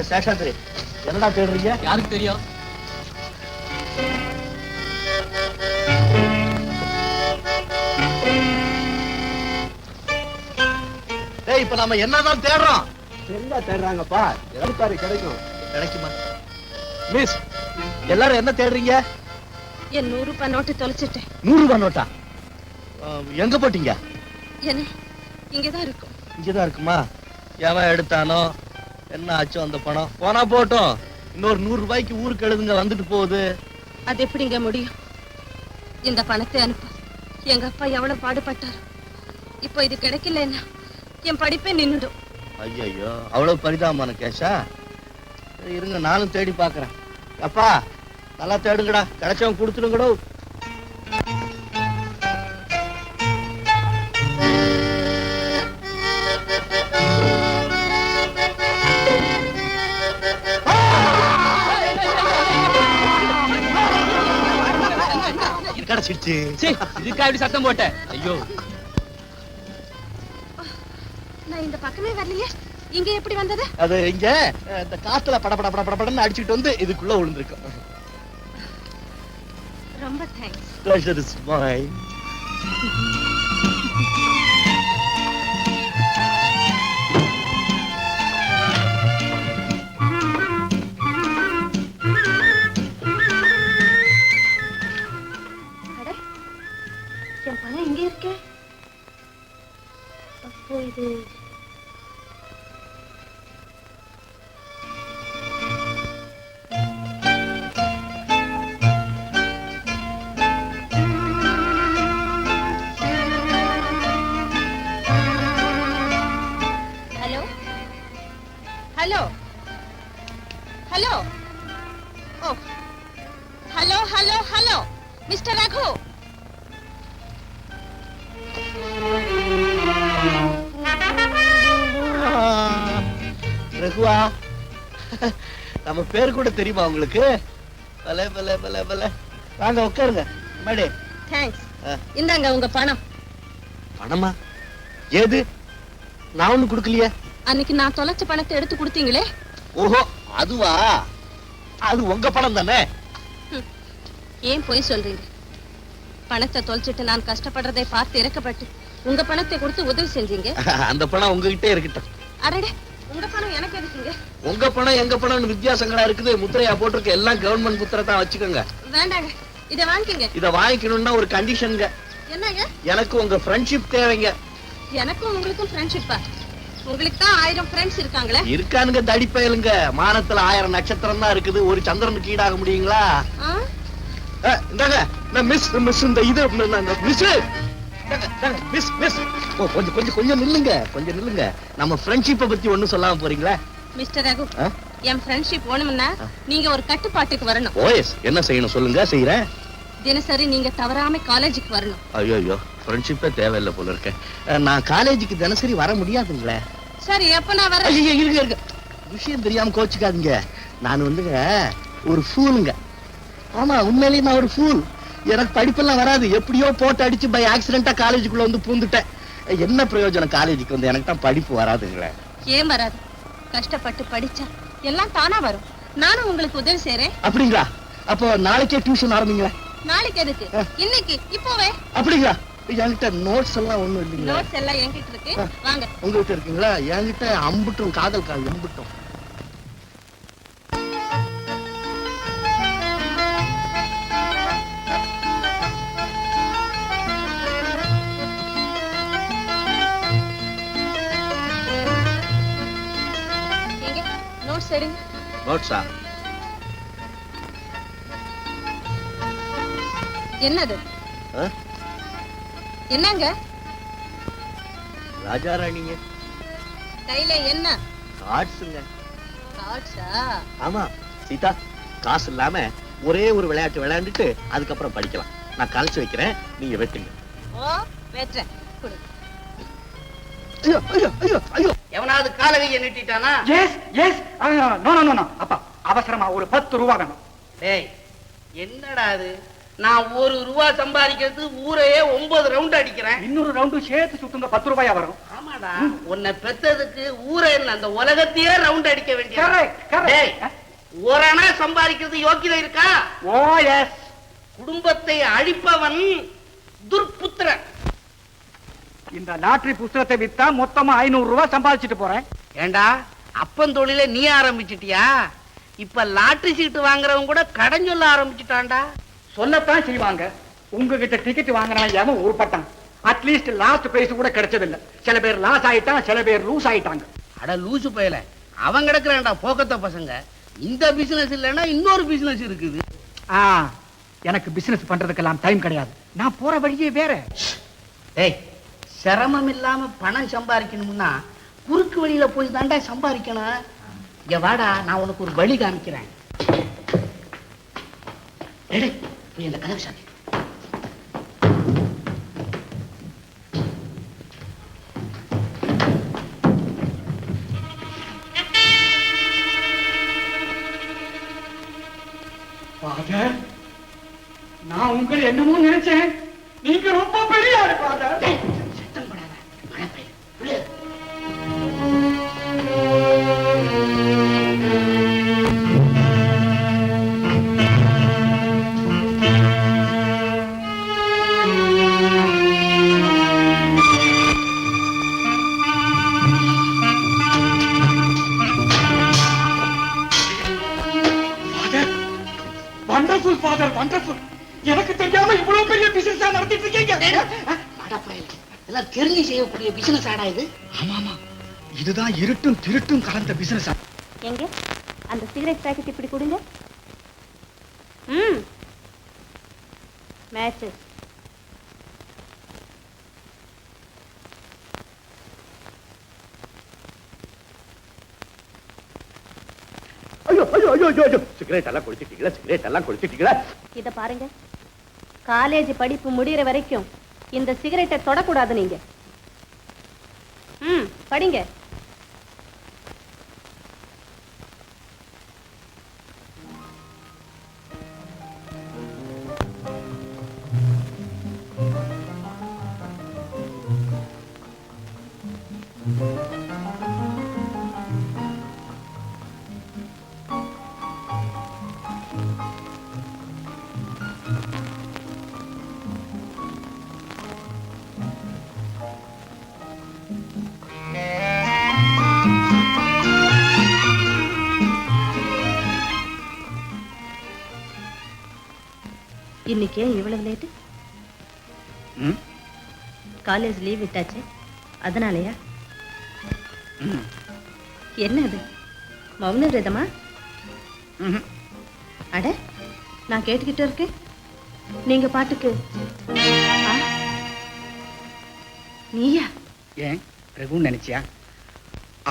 Speaker 9: சேஷாத்ரி, என்னடா தேடுறீங்க?
Speaker 7: யாருக்கு தெரியும்?
Speaker 9: இப்ப நம்ம என்னதான் தேடுறோம்?
Speaker 3: எங்க தேடுறாங்கப்பா எடுப்பாரு கிடைக்கும் கிடைக்குமா மிஸ் எல்லாரும் என்ன தேடுறீங்க
Speaker 8: என் 100 ரூபாய் நோட்டு தொலைச்சிட்டேன்
Speaker 9: 100 ரூபாய் நோட்டா எங்க போட்டீங்க
Speaker 8: என்ன இங்கதான் இருக்கும்
Speaker 9: இங்கதான் இருக்குமா எவன் எடுத்தானோ என்ன ஆச்சோ அந்த பணம் போனா போட்டோம் இன்னொரு 100 ரூபாய்க்கு ஊருக்கு எழுதுங்க வந்துட்டு போகுது
Speaker 8: அது எப்படிங்க முடியும் இந்த பணத்தை அனுப்ப எங்க அப்பா எவ்வளவு பாடுபட்டார் இப்போ இது கிடைக்கலன்னா என் படிப்பே நின்னுடும்
Speaker 9: ஐயோ அவ்வளவு பரிதாபமான கேஷா இருங்க நானும் தேடி பாக்குறேன் அப்பா நல்லா தேடுங்கடா கிடைச்சவன் கொடுத்துடுங்கடோ கிடைச்சிருச்சு
Speaker 6: இதுக்கா இப்படி சத்தம் போட்ட ஐயோ
Speaker 8: நான் இந்த பக்கமே வரலையே இங்க எப்படி வந்தது
Speaker 9: அது இங்க இந்த காத்துல படன்னு அடிச்சுட்டு வந்து இதுக்குள்ள விழுந்திருக்கும்
Speaker 8: ரொம்ப தேங்க்ஸ்
Speaker 9: Pleasure is mine.
Speaker 8: என் பணம் எங்க இருக்கு அப்போ இது
Speaker 1: hello hello oh hello hello hello mister Raghu
Speaker 9: ரகுவா நம்ம பேர் கூட தெரியுமா உங்களுக்கு பல பல பல பல வாங்க உட்காருங்க மேடே
Speaker 8: தேங்க்ஸ் இந்தாங்க உங்க பணம்
Speaker 9: பணமா ஏது நான் ஒண்ணு கொடுக்கலையே
Speaker 8: அன்னைக்கு நான் தொலைச்ச பணத்தை எடுத்து கொடுத்தீங்களே
Speaker 9: ஓஹோ அதுவா அது உங்க பணம் தானே
Speaker 8: ஏன் போய் சொல்றீங்க பணத்தை தொலைச்சிட்டு நான் கஷ்டப்படுறதை பார்த்து இறக்கப்பட்டு உங்க பணத்தை கொடுத்து உதவி செஞ்சீங்க
Speaker 9: அந்த பணம் உங்ககிட்ட இருக்கட்டும்
Speaker 8: அடடே உங்க பணம் எனக்கு எதுக்குங்க
Speaker 9: உங்க பணம் எங்க பணம்னு வித்தியாசங்களா இருக்குது முத்திரையா போட்டிருக்க எல்லாம் கவர்மெண்ட் முத்திரை தான் வச்சுக்கோங்க
Speaker 8: வேண்டாங்க இத வாங்கிக்கங்க
Speaker 9: இத வாங்கிக்கணும்னா ஒரு கண்டிஷனுங்க
Speaker 8: என்னங்க
Speaker 9: எனக்கு உங்க ஃப்ரெண்ட்ஷிப் தேவைங்க
Speaker 8: எனக்கும் உங்களுக்கும் ஃப்ரெண்ட்ஷிப்பா உங்களுக்கு தான் 1000 ஃப்ரெண்ட்ஸ் இருக்காங்களே
Speaker 9: இருக்கானுங்க தடிப்பயலுங்க மானத்துல 1000 நட்சத்திரம் தான் இருக்குது ஒரு சந்திரனுக்கு ஈடாக முடியுங்களா இந்தாங்க நான் மிஸ் மிஸ் இந்த இது மிஸ் மிஸ் மிஸ் கொஞ்சம் கொஞ்சம் கொஞ்சம் நில்லுங்க கொஞ்சம் நில்லுங்க நம்ம ஃப்ரெண்ட்ஷிப்பை பத்தி ஒண்ணும் சொல்லாம போறீங்களா
Speaker 8: மிஸ்டர் ரகு என் ஃப்ரெண்ட்ஷிப் வேணும்னா நீங்க ஒரு கட்டுப்பாட்டுக்கு வரணும்
Speaker 9: ஓஎஸ் என்ன செய்யணும் சொல்லுங்க செய்யறேன்
Speaker 8: தினசரி நீங்க தவறாம காலேஜுக்கு வரணும்
Speaker 9: ஐயோ ஃப்ரெண்ட்ஷிப்பே தேவையில்லை போல இருக்கேன் நான் காலேஜுக்கு தினசரி வர முடியாதுங்களே
Speaker 8: சரி எப்ப நான் வரேன்
Speaker 9: இருங்க இருங்க விஷயம் தெரியாம கோச்சுக்காதீங்க நான் வந்துங்க ஒரு ஃபூலுங்க ஆமா உண்மையிலேயே நான் ஒரு ஃபூல் எனக்கு படிப்பெல்லாம் வராது எப்படியோ போட்டு அடிச்சு பை ஆக்சிடென்டா காலேஜுக்குள்ள வந்து பூந்துட்டேன் என்ன பிரயோஜனம் காலேஜுக்கு வந்து எனக்கு தான் படிப்பு வராதுங்களே
Speaker 8: ஏன் வராது கஷ்டப்பட்டு படிச்சா எல்லாம் தானா வரும் நானும் உங்களுக்கு உதவி செய்றேன்
Speaker 9: அப்படிங்களா அப்போ நாளைக்கே டியூஷன் ஆரம்பிங்களா
Speaker 8: நாளைக்கு எதுக்கு இன்னைக்கு இப்போவே
Speaker 9: அப்படிங்களா என்கிட்ட நோட்ஸ் எல்லாம் ஒண்ணும் இல்லைங்களா
Speaker 8: நோட்ஸ் எல்லாம் என்கிட்ட இருக்கு வாங்க
Speaker 9: உங்ககிட்ட இருக்குங்களா என்கிட்ட அம்புட்டும் காதல் கால் எம்புட்டும்
Speaker 8: நோட்ஸ் எடுங்க
Speaker 9: நோட்ஸா
Speaker 8: என்னது என்னங்க
Speaker 9: ராஜா ராணிங்க
Speaker 8: கையில என்ன
Speaker 9: கார்ட்ஸுங்க
Speaker 8: கார்ட்ஸா
Speaker 9: ஆமா சீதா காசு இல்லாம ஒரே ஒரு விளையாட்டு விளையாண்டுட்டு அதுக்கப்புறம் படிக்கலாம் நான் கழிச்சு வைக்கிறேன் நீங்க வெட்டுங்க
Speaker 8: ஓ வெட்டுறேன் கொடு
Speaker 9: ஐயோ ஐயோ ஐயோ ஐயோ
Speaker 5: எவனாவது காலகையை நீட்டிட்டானா
Speaker 3: yes yes no no no அப்பா அவசரமா ஒரு 10 ரூபாய் வேணும்
Speaker 5: டேய் என்னடா அது நான் 1 ரூபாய் சம்பாதிக்கிறது ஊரையே 9 ரவுண்ட் அடிக்கிறேன்
Speaker 3: இன்னொரு ரவுண்டு சேர்த்து சுத்துங்க 10 ரூபாயா வரும்
Speaker 5: ஆமாடா உன்னை பெத்ததுக்கு ஊரை அந்த உலகத்தையே ரவுண்ட் அடிக்க வேண்டிய ஒரு அணா சம்பாதிக்கிறது யோக்கியதை இருக்கா
Speaker 3: ஓ எஸ்
Speaker 5: குடும்பத்தை அழிப்பவன் துர்புத்திரன்
Speaker 3: இந்த லாட்டரி புத்தகத்தை வித்தா மொத்தமா 500 ரூபாய் சம்பாதிச்சுட்டு போறேன்
Speaker 5: ஏண்டா அப்பன் தொழில நீ ஆரம்பிச்சிட்டியா? இப்ப லாட்டரி சீட்டு வாங்குறவங்க கூட கடன் சொல்ல ஆரம்பிச்சுட்டான்டா.
Speaker 3: சொல்லத்தான் செய்வாங்க. உங்ககிட்ட டிக்கெட் வாங்கினான் எவன் உருப்பட்டான்? அட்லீஸ்ட் லாஸ்ட் பிரைஸ் கூட கிடைச்சதில்லை. சில பேர் லாஸ் ஆயிட்டான், சில பேர் லூஸ் ஆயிட்டாங்க.
Speaker 5: அட லூசு பயல, அவன் கிடக்குறான்டா போக்கத்த பசங்க. இந்த பிசினஸ் இல்லைன்னா இன்னொரு பிசினஸ் இருக்குது.
Speaker 3: எனக்கு பிசினஸ் பண்றதுக்கெல்லாம் டைம் கிடையாது. நான் போற வழியே வேற.
Speaker 5: ஏய், சிரமம் இல்லாம பணம் சம்பாதிக்கணும்னா குறுக்கு வழியில போய் தாண்டா சம்பாதிக்கணும். இங்க வாடா, நான் உனக்கு ஒரு வழி காமிக்கிறேன். நீ இந்த கதவு சாத்தி.
Speaker 3: நான் உங்களை என்னமோ நினைச்சேன். நீங்க ரொம்ப பெரிய ஆளு ஃபாதர்.
Speaker 5: சத்தம் போடாத, மழை பெய்யுது.
Speaker 3: Wonderful father, wonderful. எனக்கு தெரியாம இவ்வளவு பெரிய பிசினஸ் நடத்திட்டு இருக்கீங்க.
Speaker 5: எல்லாம் தெரிஞ்சு செய்யக்கூடிய பிசினஸ் ஆடா இது.
Speaker 3: ஆமாமா, இதுதான் இருட்டும் திருட்டும் கலந்த பிசினஸ்.
Speaker 8: எங்க அந்த சிகரெட் பாக்கெட் இப்படி கொடுங்க. மேட்ச்.
Speaker 9: ஐயோ ஐயோ ஐயோ ஐயோ, சிகரெட் எல்லாம் குடிச்சிட்டீங்களா? சிகரெட் எல்லாம் குடிச்சிட்டீங்களா?
Speaker 8: இத பாருங்க, காலேஜ் படிப்பு முடியற வரைக்கும் இந்த சிகரெட்டை தொடக்கூடாது நீங்க. படிங்க. இன்னைக்கு இவ்வளவு லேட்டு? காலேஜ் லீவ் விட்டாச்சு, அதனாலயா? என்ன அது, மௌன விரதமா? அட, நான் கேட்டுக்கிட்டு இருக்கேன், நீங்க பாட்டுக்கு. நீயா?
Speaker 3: ஏன் ரகு நினைச்சியா?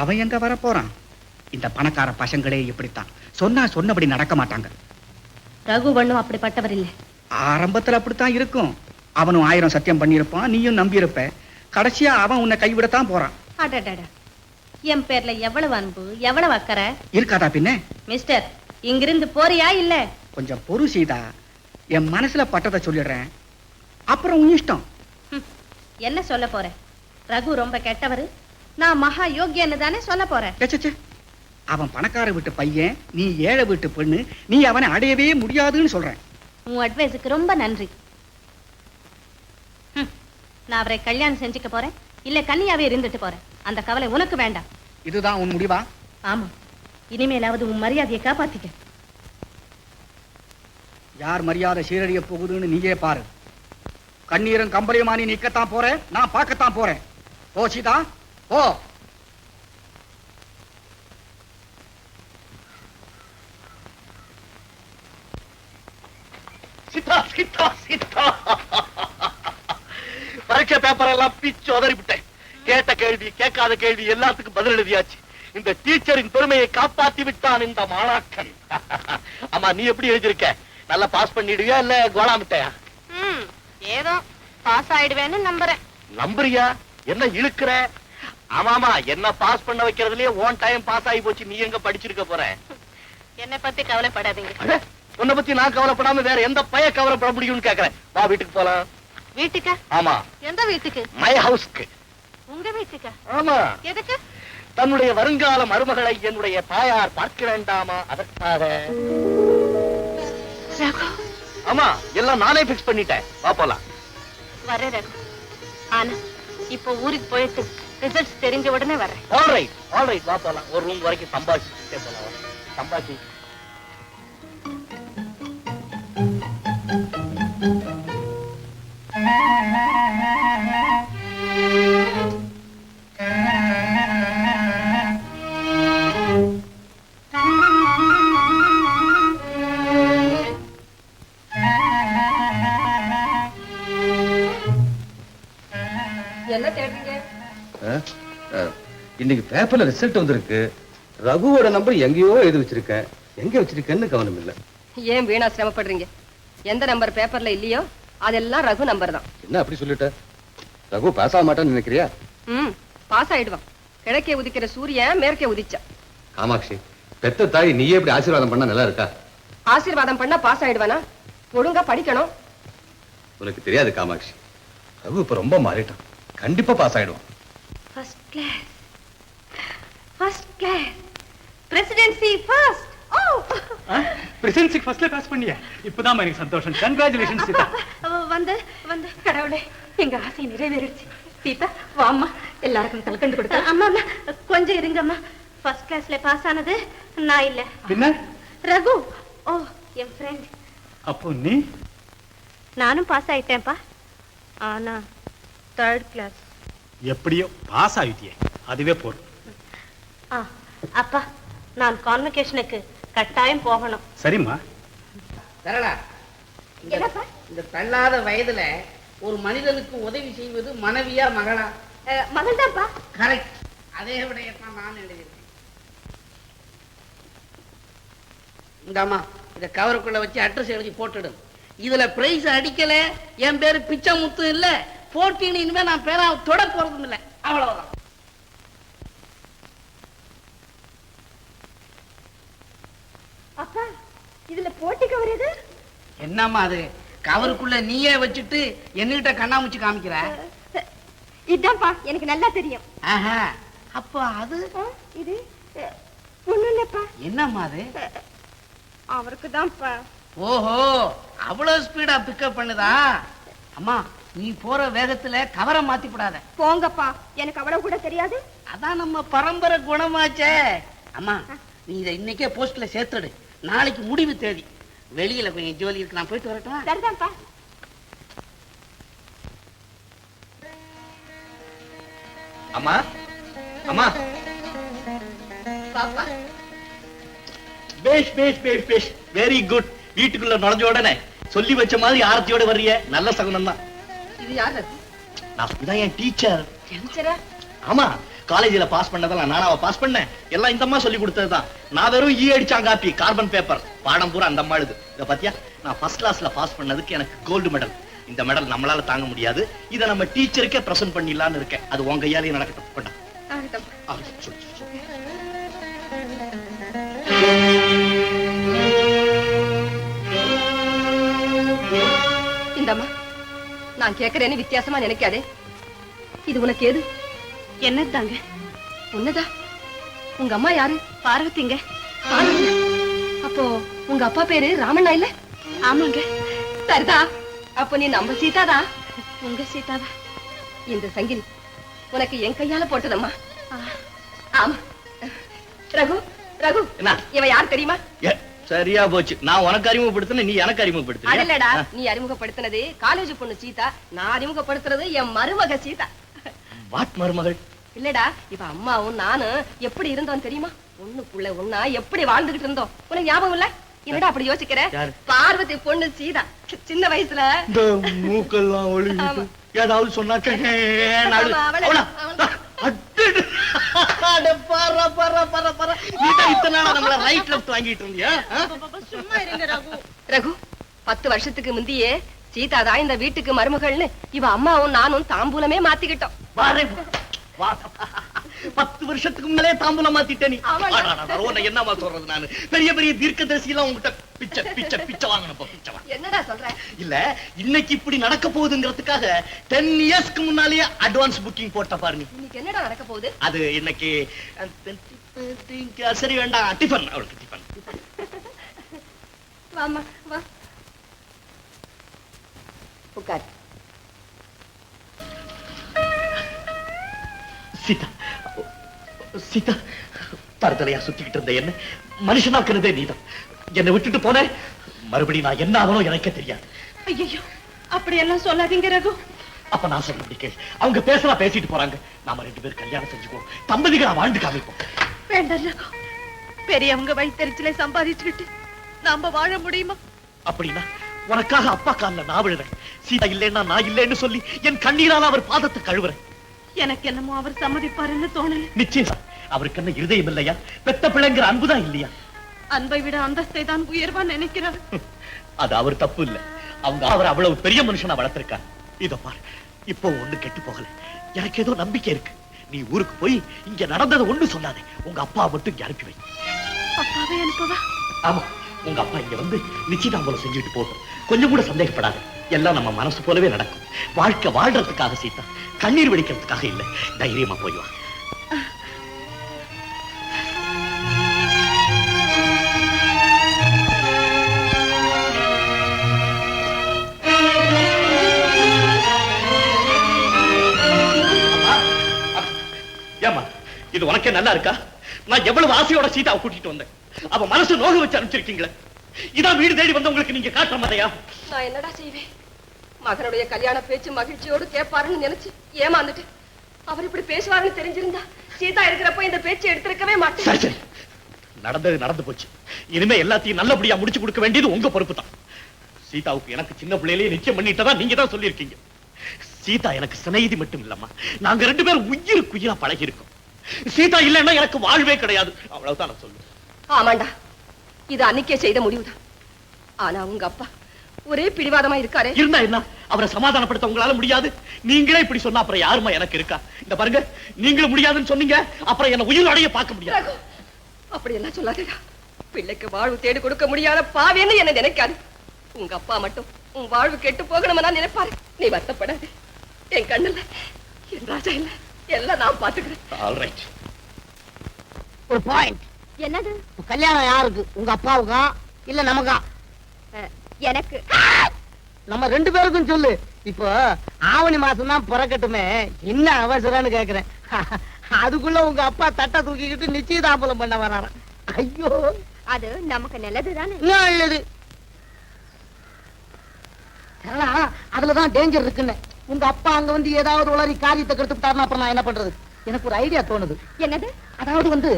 Speaker 3: அவன் எங்க வர போறான்? இந்த பணக்கார பசங்களே இப்படித்தான், சொன்னா சொன்னபடி நடக்க மாட்டாங்க.
Speaker 8: ரகு ஒண்ணும் அப்படிப்பட்டவர் இல்லை.
Speaker 3: ஆரம்பத்துல அப்படித்தான் இருக்கும். அவனும் 1000 சத்தியம் பண்ணியிருப்பான், நீயும் நம்பி இருப்ப. கடைசியா அவன் உன்னை கைவிடத்தான் போறான்.
Speaker 8: அடடட, என் பேர்ல எவ்வளவு அன்பு, எவ்வளவு அக்கறை
Speaker 3: இருக்காதா பின்ன?
Speaker 8: மிஸ்டர், இங்கிருந்து போறியா இல்ல?
Speaker 3: கொஞ்சம் பொறு சீதா, என் மனசுல பட்டதை சொல்லிடுறேன், அப்புறம் உன் இஷ்டம்.
Speaker 8: என்ன சொல்ல போற? ரகு ரொம்ப கெட்டவரு, நான் மகா யோகியன்னு தானே சொல்ல போறேன்.
Speaker 3: அவன் பணக்கார வீட்டு பையன், நீ ஏழை வீட்டு பெண்ணு, நீ அவனை அடையவே முடியாதுன்னு சொல்றேன்.
Speaker 8: உன் அட்வைஸுக்கு ரொம்ப நன்றி. நான் அவரை கல்யாணம் செஞ்சுக்க போறேன், இல்ல கன்னியாவே இருந்துட்டு போறேன். அந்த கவலை உனக்கு வேண்டாம்.
Speaker 3: இதுதான் உன் முடிவா?
Speaker 8: ஆமா, இனிமேலாவது உன் மரியாதையை காப்பாத்திக்க.
Speaker 3: யார் மரியாதை சீரழிய போகுதுன்னு நீயே பாரு. கண்ணீரும் கம்பளியுமா நீ நிக்கத்தான் போற, நான் பார்க்கத்தான் போறேன். ஓ சீதா, ஓ.
Speaker 9: பரீட்சை பேப்பர் எல்லாம் பிச்சு உதறி விட்டேன். கேட்ட கேள்வி கேட்காத கேள்வி எல்லாத்துக்கும் பதில் எழுதியாச்சு. இந்த டீச்சரின் பெருமையை காப்பாத்தி விட்டான் இந்த மாணாக்கன். ஆமா, நீ எப்படி எழுதிருக்க? நல்லா பாஸ் பண்ணிடுவியா இல்ல கோலாமிட்டையா?
Speaker 8: ஏதோ பாஸ் ஆயிடுவேன்னு நம்புறேன்.
Speaker 9: நம்புறியா? என்ன இழுக்கிற? ஆமாமா, என்ன பாஸ் பண்ண வைக்கிறதுலயே ஒன் டைம் பாஸ் ஆகி போச்சு. நீ எங்க படிச்சிருக்க போற?
Speaker 8: என்னை பத்தி கவலைப்படாதீங்க.
Speaker 9: உன்னை பத்தி நான் கவலைப்படாம வேற எந்த பைய கவலைப்பட முடியும்னு கேக்குறேன். வா வீட்டுக்கு போலாம்.
Speaker 8: வீட்டுக்கா?
Speaker 9: ஆமா.
Speaker 8: எந்த வீட்டுக்கு?
Speaker 9: மை ஹவுஸ்க்கு.
Speaker 8: உங்க வீட்டுக்கா?
Speaker 9: ஆமா.
Speaker 8: எதுக்கு?
Speaker 9: தன்னுடைய வருங்கால மருமகளை என்னுடைய தாயார் பார்க்க வேண்டாமா, அதற்காக. ஆமா, எல்லாம் நானே பிக்ஸ் பண்ணிட்டேன். வா போலாம்.
Speaker 8: வரேன் ரகு. ஆனா இப்போ ஊருக்கு போயிட்டு ரிசல்ட்ஸ் தெரிஞ்ச உடனே வரேன்.
Speaker 9: ஆல் ரைட் வா போலாம். ஒரு ரூம் வரைக்கும் சம்பாதிச்சுட்டே போலாம். சம்பாதி.
Speaker 1: என்ன தேடுறீங்க?
Speaker 2: இன்னைக்கு பேப்பர்ல ரிசல்ட் வந்திருக்கு. ரகுவோட நம்பர் எங்கேயோ எழுதி வச்சிருக்கேன். எங்க வச்சிருக்கேன்னு கவனம் இல்ல.
Speaker 1: ஏன் வீணா சிரமப்படுறீங்க? எந்த நம்பர் பேப்பர்ல இல்லையோ அதெல்லாம் ரகு நம்பர் தான்.
Speaker 2: என்ன அப்படி சொல்லிட்ட? ரகு பாஸ் ஆக மாட்டான்னு நினைக்கிறியா?
Speaker 1: பாஸ் ஆயிடுவான். கிழக்கே உதிக்கிற சூரியன் மேற்கே உதிச்சா.
Speaker 2: காமாட்சி, பெத்த தாய் நீயே எப்படி ஆசீர்வாதம் பண்ணா நல்லா இருக்கா?
Speaker 1: ஆசீர்வாதம் பண்ணா பாஸ் ஆயிடுவானா? ஒழுங்கா படிக்கணும்.
Speaker 2: உனக்கு தெரியாது காமாட்சி, ரகு இப்ப ரொம்ப மாறிட்டான். கண்டிப்பா பாஸ் ஆயிடுவான்.
Speaker 8: First class, first class, Presidency first. ஓ,
Speaker 3: பிரசிடென்சிக்கு ஃபர்ஸ்ட்ல பாஸ் பண்ணியா? இப்பதான் எனக்கு சந்தோஷம். கங்க்ராச்சுலேஷன்ஸ் சீதா.
Speaker 8: வந்து வந்து கடவுளே, எங்க ஆசை நிறைவேறிடுச்சு. சீதா வாம்மா, எல்லாருக்கும் கல்கண்டு கொடுத்தா. அம்மா அம்மா கொஞ்சம் இருங்கம்மா. ஃபர்ஸ்ட் கிளாஸ்ல பாஸ் ஆனது நான் இல்ல,
Speaker 3: பின்ன
Speaker 8: ரகு. ஓ, என் ஃப்ரெண்ட்.
Speaker 3: அப்போ நீ?
Speaker 8: நானும் பாஸ் ஆயிட்டேன்ப்பா. ஆனா தேர்ட் கிளாஸ்.
Speaker 3: எப்படியோ பாஸ் ஆயிட்டியே, அதுவே போதும்.
Speaker 8: அப்பா, நான் கான்வெகேஷனுக்கு கட்டாயம் போகணும்.
Speaker 3: சரிம்மா.
Speaker 5: சரளா, இந்த தள்ளாத வயதுல ஒரு மனிதனுக்கு உதவி செய்வது மனைவியா மகளா?
Speaker 8: மகள் தான்ப்பா.
Speaker 5: கரெக்ட். அதே விடயத்தான் நான் எழுதியிருக்கேன். இந்தாமா, இத கவருக்குள்ள வச்சு அட்ரஸ் எழுதி போட்டுடு. இதுல பிரைஸ் அடிக்கல, என் பேரு பிச்சைமுத்து இல்ல, 14 இனிமே நான் பேரா தொட போறதும் இல்ல. அவ்வளவுதான்.
Speaker 8: அப்பா, இதுல போட்டி கவர் எது?
Speaker 5: என்னம்மா அது? கவருக்குள்ள நீயே வச்சுட்டு என்கிட்ட கண்ணாமூச்சி காமிக்கிற?
Speaker 8: இதான்ப்பா, எனக்கு நல்லா தெரியும்.
Speaker 5: ஆஹா, அப்ப அது
Speaker 8: இது ஒண்ணும் இல்லப்பா.
Speaker 5: என்னம்மா அது?
Speaker 8: அவருக்கு தான்ப்பா.
Speaker 5: ஓஹோ, அவ்வளவு ஸ்பீடா பிக்கப் பண்ணுதா? அம்மா, நீ போற வேகத்துல கவரை மாத்தி போடாத.
Speaker 8: போங்கப்பா, எனக்கு அவ்வளவு கூட தெரியாது.
Speaker 5: அதான் நம்ம பரம்பரை குணமாச்சே. அம்மா, நீ இதை இன்னைக்கே போஸ்ட்ல சேர்த்துடு. நாளைக்கு முடிவு தேதி. வெளியில கொஞ்சம் ஜோலி இருக்கு, நான் போயிட்டு வரட்டுமா?
Speaker 8: சரிதான்ப்பா.
Speaker 9: அம்மா அம்மா,
Speaker 1: பாப்பா,
Speaker 9: பேஷ் பேஷ் பேஷ் பேஷ், வெரி குட். வீட்டுக்குள்ள நுழைஞ்ச உடனே சொல்லி வச்ச மாதிரி ஆரத்தியோட வர்றிய, நல்ல சகுனம் தான்.
Speaker 1: இது யார்?
Speaker 9: நான் இதான் என் டீச்சர்.
Speaker 1: டீச்சரா?
Speaker 9: ஆமா, காலேஜ்ல பாஸ் பண்ணதெல்லாம் நானாவ பாஸ் பண்ணேன். எல்லாம் இந்த அம்மா சொல்லி கொடுத்ததுதான். நான் வெறும் அடிச்சாங்க காப்பி, கார்பன் பேப்பர். பாடம் பூரா அந்த அம்மா எழுது. இத பாத்தியா, நான் ஃபர்ஸ்ட் கிளாஸ்ல பாஸ் பண்ணதுக்கு எனக்கு கோல்டு மெடல். இந்த மெடல் நம்மளால தாங்க முடியாது. இதை நம்ம டீச்சருக்கே பிரசன்ட் பண்ணிடலான்னு இருக்கேன். அது உங்க கையாலே நடக்கட்டும். கொண்டா. சொல்லு.
Speaker 1: இந்தம்மா, நான் கேட்கிறேன்னு வித்தியாசமா நினைக்காதே. இது உனக்கு ஏது?
Speaker 8: என்னதாங்க?
Speaker 1: உன்னதா? உங்க அம்மா யாரு?
Speaker 8: பார்வதிங்க.
Speaker 1: பார்வதியா? அப்போ உங்க அப்பா பேரு ராமண்ணா இல்ல?
Speaker 8: ஆமாங்க.
Speaker 1: சரிதா, அப்ப நீ நம்ம சீதாதா?
Speaker 8: உங்க சீதாவா?
Speaker 1: இந்த சங்கிலி உனக்கு என் கையால போட்டதம்மா. ஆமா. ரகு, ரகு,
Speaker 9: என்ன?
Speaker 1: இவன் யார் தெரியுமா?
Speaker 9: சரியா போச்சு. நான் உனக்கு அறிமுகப்படுத்தின, நீ எனக்கு அறிமுகப்படுத்த.
Speaker 1: இல்லடா, நீ அறிமுகப்படுத்தினது காலேஜ் பொண்ணு சீதா, நான் அறிமுகப்படுத்துறது என் மருமக சீதா.
Speaker 9: வாட் மருமகள்?
Speaker 1: இல்லடா, இப்ப அம்மாவும் நானும் எப்படி இருந்தோம் தெரியுமா? ஒண்ணுக்குள்ள ஒண்ணா எப்படி வாழ்ந்துகிட்டு இருந்தோம். உனக்கு ஞாபகம் இல்ல? என்னடா அப்படி யோசிக்கிற? பார்வதி பொண்ணு சீதா சின்ன வயசுல
Speaker 9: இந்த மூக்கெல்லாம் ஒழுங்கிட்டு ஏதாவது சொன்னாக்க
Speaker 1: ரகு, 10 வருஷத்துக்கு முந்தியே சீதா தான் இந்த வீட்டுக்கு மருமகள்னு இவ அம்மாவும் நானும் தாம்பூலமே மாத்திக்கிட்டோம்.
Speaker 9: 10 வருஷத்துக்கு முன்னாலே தாம்பூலம் மாத்திட்டே நீ. என்னமா சொல்றது? நானு பெரிய பெரிய தீர்க்கதரிசி எல்லாம் உங்ககிட்ட பிச்சை பிச்சை பிச்சை வாங்கணும்.
Speaker 1: என்னடா சொல்ற?
Speaker 9: இல்ல, இன்னைக்கு இப்படி நடக்க போகுதுங்கிறதுக்காக 10 இயர்ஸ்க்கு முன்னாலேயே அட்வான்ஸ் புக்கிங் போட்ட பாரு.
Speaker 1: இன்னைக்கு என்னடா நடக்க போகுது?
Speaker 9: அது இன்னைக்கு சரி வேண்டாம், டிஃபன். அவளுக்கு டிஃபன்.
Speaker 1: வாமா வா, உட்கார்.
Speaker 9: சீதா சீதா தருதலையா சுத்திக்கிட்டு இருந்த என்ன மனுஷனாக்குறதே நீதான். என்னை விட்டுட்டு போன மறுபடியும் நான் என்ன ஆகணும் எனக்கே தெரியாது.
Speaker 8: ஐயோ அப்படி எல்லாம் சொல்லாதீங்க ரகு.
Speaker 9: அப்ப நான் சொல்ல கேள். அவங்க பேசலாம் பேசிட்டு போறாங்க. நாம 2 பேரும் கல்யாணம் செஞ்சுக்குவோம். தம்பதிகளா வாழ்ந்து காமிப்போம்.
Speaker 8: வேண்டாம் ரகு. பெரியவங்க வயிற்றுல சம்பாதிச்சுக்கிட்டு நாம வாழ முடியுமா?
Speaker 9: அப்படின்னா உனக்காக அப்பா காலில் நான் விழுறேன். சீதா இல்லைன்னா நான் இல்லைன்னு சொல்லி என் கண்ணீரால அவர் பாதத்தை கழுவுறேன்.
Speaker 8: எனக்கு என்னமோ அவர் சம்மதிப்பாருன்னு தோணல.
Speaker 9: நிச்சயம் அவருக்கு என்ன இருதயம் இல்லையா? பெத்த பிள்ளைங்கிற அன்புதான் இல்லையா?
Speaker 8: அன்பை விட அந்தஸ்தை தான் உயர்வா நினைக்கிறார்.
Speaker 9: அது அவர் தப்பு இல்ல. அவங்க அவர் அவ்வளவு பெரிய மனுஷனா வளர்த்திருக்கார். இதோ பாரு, இப்போ ஒண்ணு கெட்டு போகல. எனக்கு ஏதோ நம்பிக்கை இருக்கு. நீ ஊருக்கு போய் இங்க நடந்தது ஒண்ணு சொல்லாதே. உங்க அப்பா மட்டும் இங்க அனுப்பி வை.
Speaker 8: அப்பாவே அனுப்பவா?
Speaker 9: ஆமா, உங்க அப்பா இங்க வந்து நிச்சயதாம்பலம் செஞ்சுட்டு போட்டோம். கொஞ்சம் கூட சந்தேகப்படாது. எல்லாம் நம்ம மனசு போலவே நடக்கும். வாழ்க்கை வாழ்றதுக்காக சீதா, கண்ணீர் வடிக்கிறதுக்காக இல்ல. தைரியமா போய் வா. ஏமா, இது உனக்கே நல்லா இருக்கா? நான் எவ்வளவு ஆசையோட சீதாவை கூட்டிட்டு வந்தேன். அவ மனசு நோக வச்சு அனுப்பிச்சிருக்கீங்களே. இதான் வீடு தேடி வந்து உங்களுக்கு நீங்க காட்டுற மாதிரியா?
Speaker 1: நான் என்னடா செய்வேன்? மகனுடைய கல்யாண பேச்சு மகிழ்ச்சியோடு கேட்பாருன்னு நினைச்சு ஏமாந்துட்டு அவர் இப்படி பேசுவாருன்னு தெரிஞ்சிருந்தா சீதா இருக்கிறப்ப இந்த பேச்சு எடுத்திருக்கவே மாட்டேன்.
Speaker 9: சரி சரி, நடந்தது நடந்து போச்சு. இனிமே எல்லாத்தையும் நல்லபடியா முடிச்சு கொடுக்க வேண்டியது உங்க பொறுப்பு தான். சீதாவுக்கு எனக்கு சின்ன பிள்ளையிலேயே நிச்சயம் பண்ணிட்டதா நீங்க தான் சொல்லியிருக்கீங்க. சீதா எனக்கு சிநேகிதி மட்டும் இல்லம்மா, நாங்க 2 பேரும் உயிருக்கு உயிரா பழகி இருக்கோம். சீதா இல்லைன்னா எனக்கு வாழ்வே கிடையாது. அவ்வளவுதான் நான் சொல்லுவேன்.
Speaker 1: ஆமாண்டா, இது அன்னைக்கே செய்த முடிவுதான். ஆனா உங்க அப்பா ஒரே பிடிவாதமா இருக்காரே.
Speaker 9: இருந்தா என்ன, அவரை சமாதானப்படுத்த உங்களால முடியாது. நீங்களே இப்படி சொன்னா அப்புறம் யாருமா எனக்கு இருக்கா? இந்த பாருங்க, நீங்களும் முடியாதுன்னு சொன்னீங்க, அப்புறம் என்ன உயிரோடைய பார்க்க முடியாது.
Speaker 1: அப்படி எல்லாம் சொல்லாதடா. பிள்ளைக்கு வாழ்வு தேடி கொடுக்க முடியாத பாவின்னு என்ன நினைக்காது. உங்க அப்பா மட்டும் உன் வாழ்வு கெட்டு போகணும்னா நினைப்பாரு. நீ வருத்தப்படாது. என் கண்ணுல என் ராஜா இல்ல, எல்லாம் நான் பாத்துக்கிறேன்.
Speaker 9: All right.
Speaker 7: ஒரு பாயிண்ட்.
Speaker 8: என்னது?
Speaker 7: கல்யாணம் யாருக்கு? உங்க அப்பாவுக்கா இல்ல நமக்கா?
Speaker 8: எனக்கு.
Speaker 7: நம்ம 2 பேருக்கும் சொல்லு. இப்போ ஆவணி மாசம் தான் பிறக்கட்டுமே, என்ன அவசரம்னு கேக்குறேன். அதுக்குள்ள உங்க அப்பா தட்டை தூக்கிக்கிட்டு நிச்சயதாம்பலம் பண்ண வராராம். ஐயோ,
Speaker 8: அது நமக்கு நல்லதுதானே?
Speaker 7: நல்லது. அதுலதான் டேஞ்சர் இருக்குன்னு. உங்க அப்பா அங்க வந்து ஏதாவது உளறி காரியத்தை கெடுத்துட்டாருன்னா அப்புறம் நான் என்ன பண்றது? எனக்கு ஒரு ஐடியா தோணுது.
Speaker 8: என்னது?
Speaker 7: அதாவது வந்து